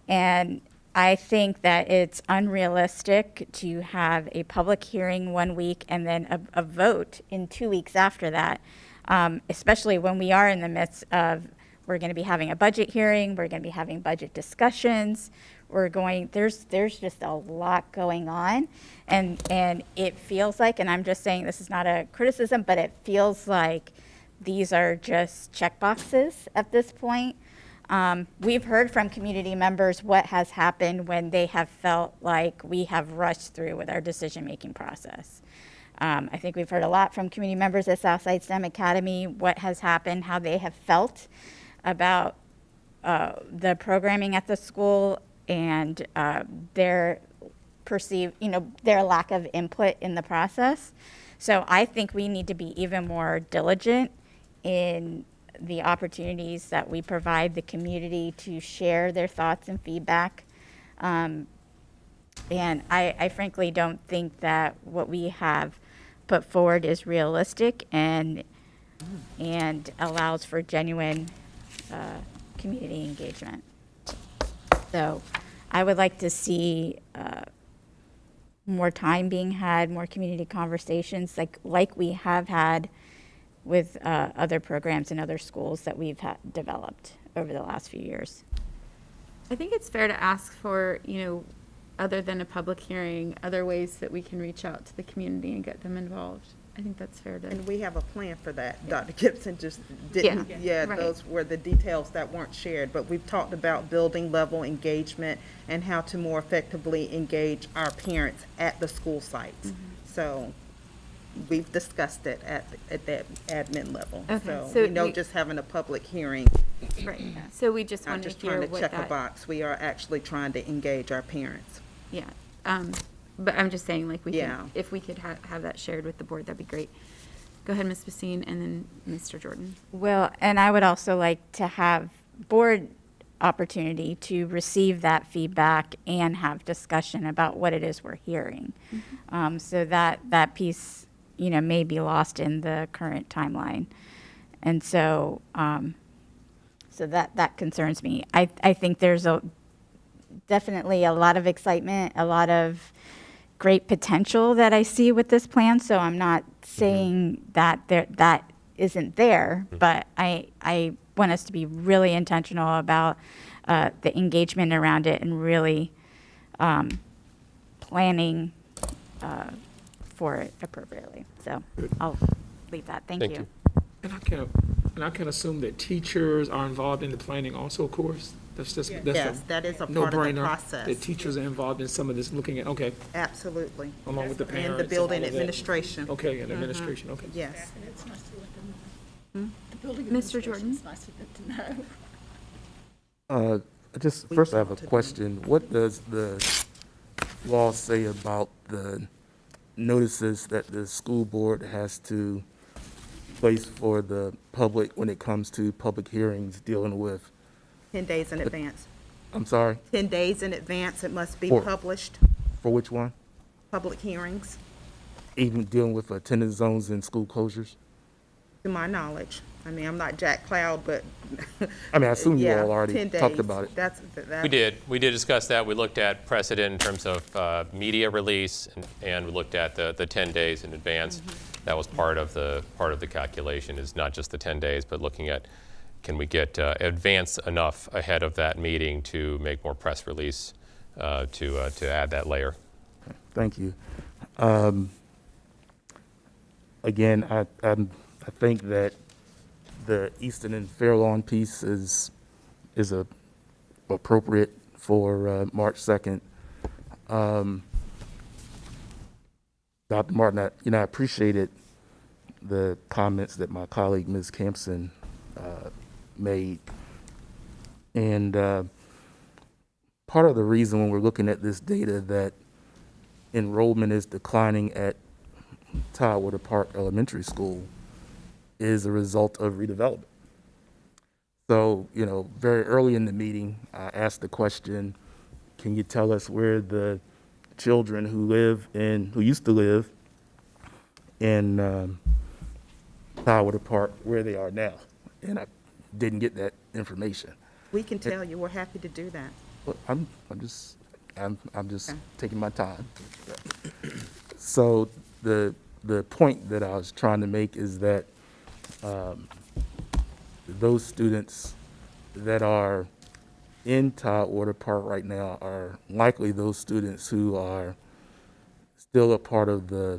And I think that it's unrealistic to have a public hearing 1 week and then a vote in 2 weeks after that, especially when we are in the midst of, we're going to be having a budget hearing, we're going to be having budget discussions, there's just a lot going on, and it feels like, and I'm just saying this is not a criticism, but it feels like these are just check boxes at this point. We've heard from community members what has happened when they have felt like we have rushed through with our decision-making process. I think we've heard a lot from community members at Southside STEM Academy, what has happened, how they have felt about the programming at the school and their perceived, their lack of input in the process. So I think we need to be even more diligent in the opportunities that we provide the community to share their thoughts and feedback. And I frankly don't think that what we have put forward is realistic and allows for genuine community engagement. So I would like to see more time being had, more community conversations like we have had with other programs in other schools that we've developed over the last few years. I think it's fair to ask for, other than a public hearing, other ways that we can reach out to the community and get them involved. I think that's fair to. And we have a plan for that. Dr. Gibson just didn't, right. Those were the details that weren't shared. But we've talked about building level engagement and how to more effectively engage our parents at the school sites. So we've discussed it at that admin level. Okay, So just having a public hearing, Right. So we just not want to just hear trying to what check a that. box. We are actually trying to engage our parents. Yeah. But I'm just saying, like, Yeah. if we could have that shared with the board, that'd be great. Go ahead, Ms. Basine, and then Mr. Jordan. Well, and I would also like to have board opportunity to receive that feedback and have discussion about what it is we're hearing. So that piece, may be lost in the current timeline. And so, so that concerns me. I think there's definitely a lot of excitement, a lot of great potential that I see with this plan. So I'm not saying that that isn't there, but I want us to be really intentional about the engagement around it and really planning for it appropriately. So I'll leave that. Thank you. And I can assume that teachers are involved in the planning also, of course? That's Yes, that is a part of the no-brainer. process. That teachers are involved in some of this, looking at, okay, Absolutely. along with the parents. And the building all of that. administration. Okay, and administration, okay. Yes. Mr. Jordan? First I have a question. What does the law say about the notices that the school board has to place for the public when it comes to public hearings dealing with? 10 days in advance. I'm sorry, 10 days in advance, it must be For- published, for which one? public hearings, Even dealing with attendance zones and school closures? to my knowledge. I mean, I'm not Jack Cloud, but. I mean, I assume you yeah, all already 10 talked days. about it. That's. We did discuss that. We looked at precedent in terms of media release, and we looked at the 10 days in advance. That was part of the calculation, is not just the 10 days, but looking at, can we get advance enough ahead of that meeting to make more press release to add that layer. Thank you. Again, I think that the Easton and Fairlawn piece is appropriate for March 2nd. Dr. Martin, I appreciated the comments that my colleague, Ms. Campson, made. And part of the reason when we're looking at this data that enrollment is declining at Tidewater Park Elementary School is a result of redevelopment. So, very early in the meeting, I asked the question, can you tell us where the children who used to live in Tidewater Park, where they are now? And I didn't get that information. We can tell you, we're happy to do that. Well, I'm just taking my time. So the point that I was trying to make is that those students that are in Tidewater Park right now are likely those students who are still a part of the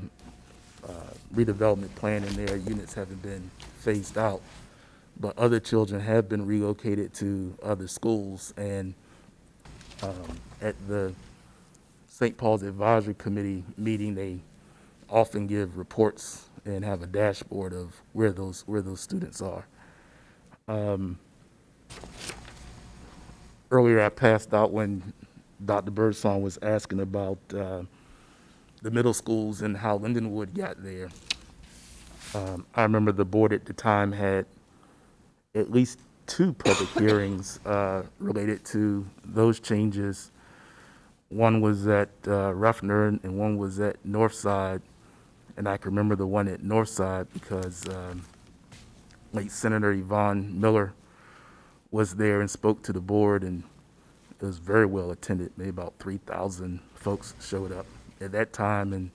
redevelopment plan, and their units haven't been phased out. But other children have been relocated to other schools, and at the St. Paul's Advisory Committee meeting, they often give reports and have a dashboard of where those students are. Earlier, I passed out when Dr. Birdsong was asking about the middle schools and how Lindenwood got there. I remember the board at the time had at least 2 public hearings related to those changes. One was at Ruffner and one was at Northside. And I can remember the one at Northside because late Senator Yvonne Miller was there and spoke to the board, and it was very well attended. Maybe about 3,000 folks showed up at that time and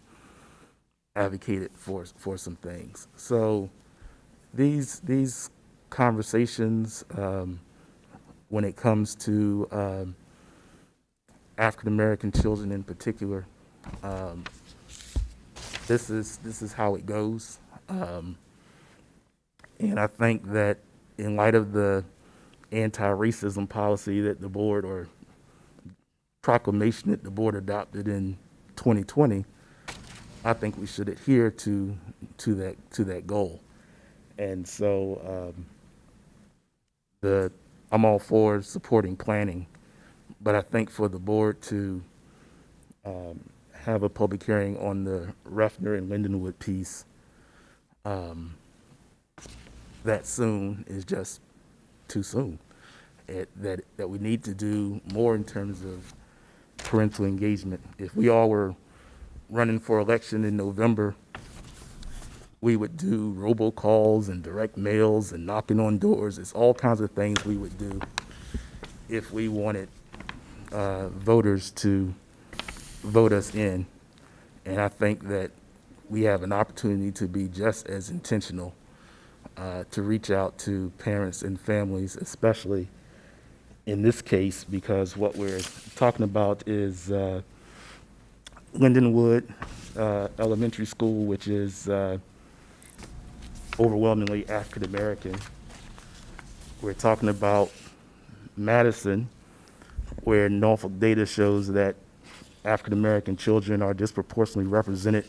advocated for some things. So these conversations, when it comes to African American children in particular, this is how it goes. And I think that in light of the anti-racism policy that the board, or proclamation that the board adopted in 2020, I think we should adhere to that goal. And so I'm all for supporting planning, but I think for the board to have a public hearing on the Ruffner and Lindenwood piece that soon is just too soon. That we need to do more in terms of parental engagement. If we all were running for election in November, we would do robocalls and direct mails and knocking on doors. It's all kinds of things we would do if we wanted voters to vote us in. And I think that we have an opportunity to be just as intentional to reach out to parents and families, especially in this case, because what we're talking about is Lindenwood Elementary School, which is overwhelmingly African American. We're talking about Madison, where Norfolk data shows that African American children are disproportionately represented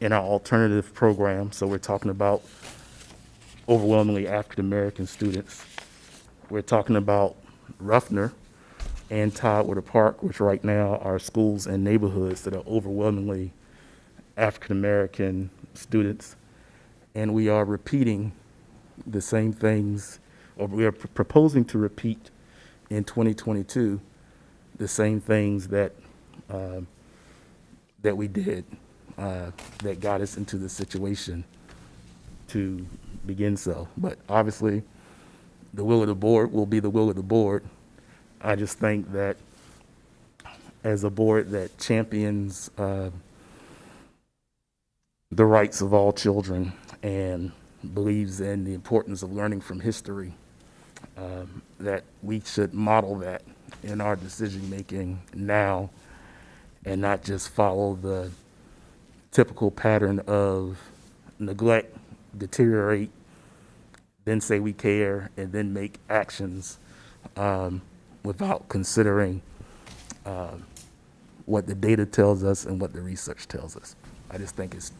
in our alternative program. So we're talking about overwhelmingly African American students. We're talking about Ruffner and Tidewater Park, which right now are schools and neighborhoods that are overwhelmingly African American students. And we are repeating the same things, or we are proposing to repeat in 2022 the same things that that we did that got us into the situation to begin so. But obviously, the will of the board will be the will of the board. I just think that as a board that champions the rights of all children and believes in the importance of learning from history, that we should model that in our decision making now and not just follow the typical pattern of neglect, deteriorate, then say we care, and then make actions without considering what the data tells us and what the research tells us. I just think it's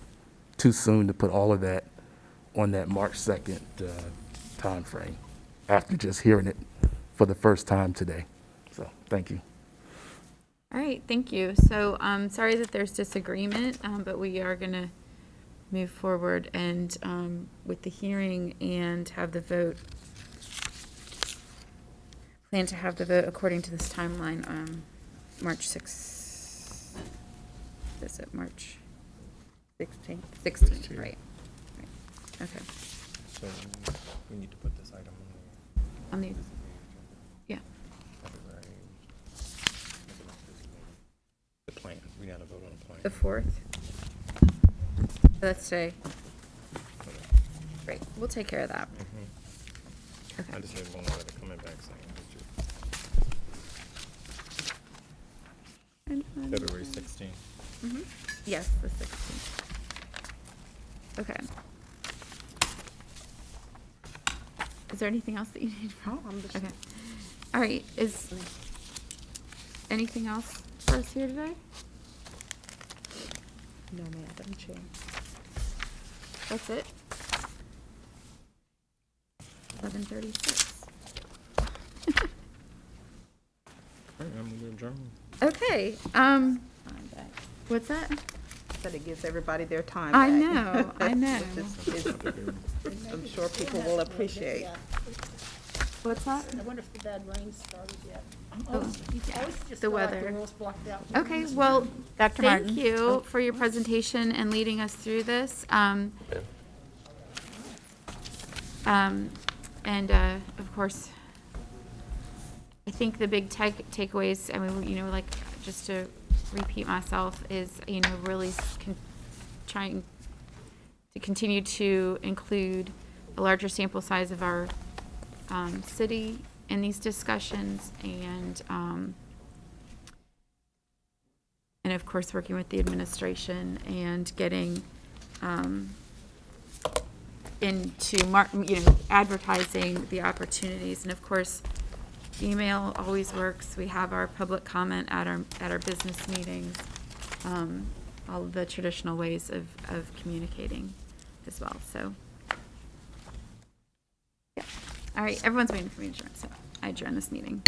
too soon to put all of that on that March 2nd time frame after just hearing it for the first time today. So thank you. All right, thank you. So sorry that there's disagreement, but we are going to move forward and with the hearing and have the vote. Plan to have the vote according to this timeline March 6th. Is it March 16th? 16th, right. Okay. So we need to put this item On the, yeah. the plan. We got to vote on the plan. The 4th. Let's say. Great, we'll take care of that. Okay. I just need one letter coming back saying February 16th. Mm-hmm. Yes, the 16th. Okay. Is there anything else that you need from? Okay. All right, is anything else for us here today? No, Madam Chair. That's it. 11:36. Okay, what's that? But it gives everybody their time I back. know, I know. Which is- I'm sure people will appreciate. What's that? I wonder if the bad rain started yet. Oh, You yeah, always just the feel like weather. the world's blocked out. Okay, well, Dr. thank Martin? you for your presentation and leading us through this. Of course, I think the big takeaways, I mean, like, just to repeat myself, is, really trying to continue to include a larger sample size of our city in these discussions, and of course, working with the administration and getting into advertising the opportunities. And of course, email always works. We have our public comment at our business meetings, all of the traditional ways of communicating as well. So, yeah. All right, everyone's waiting for me to adjourn, so I adjourn this meeting.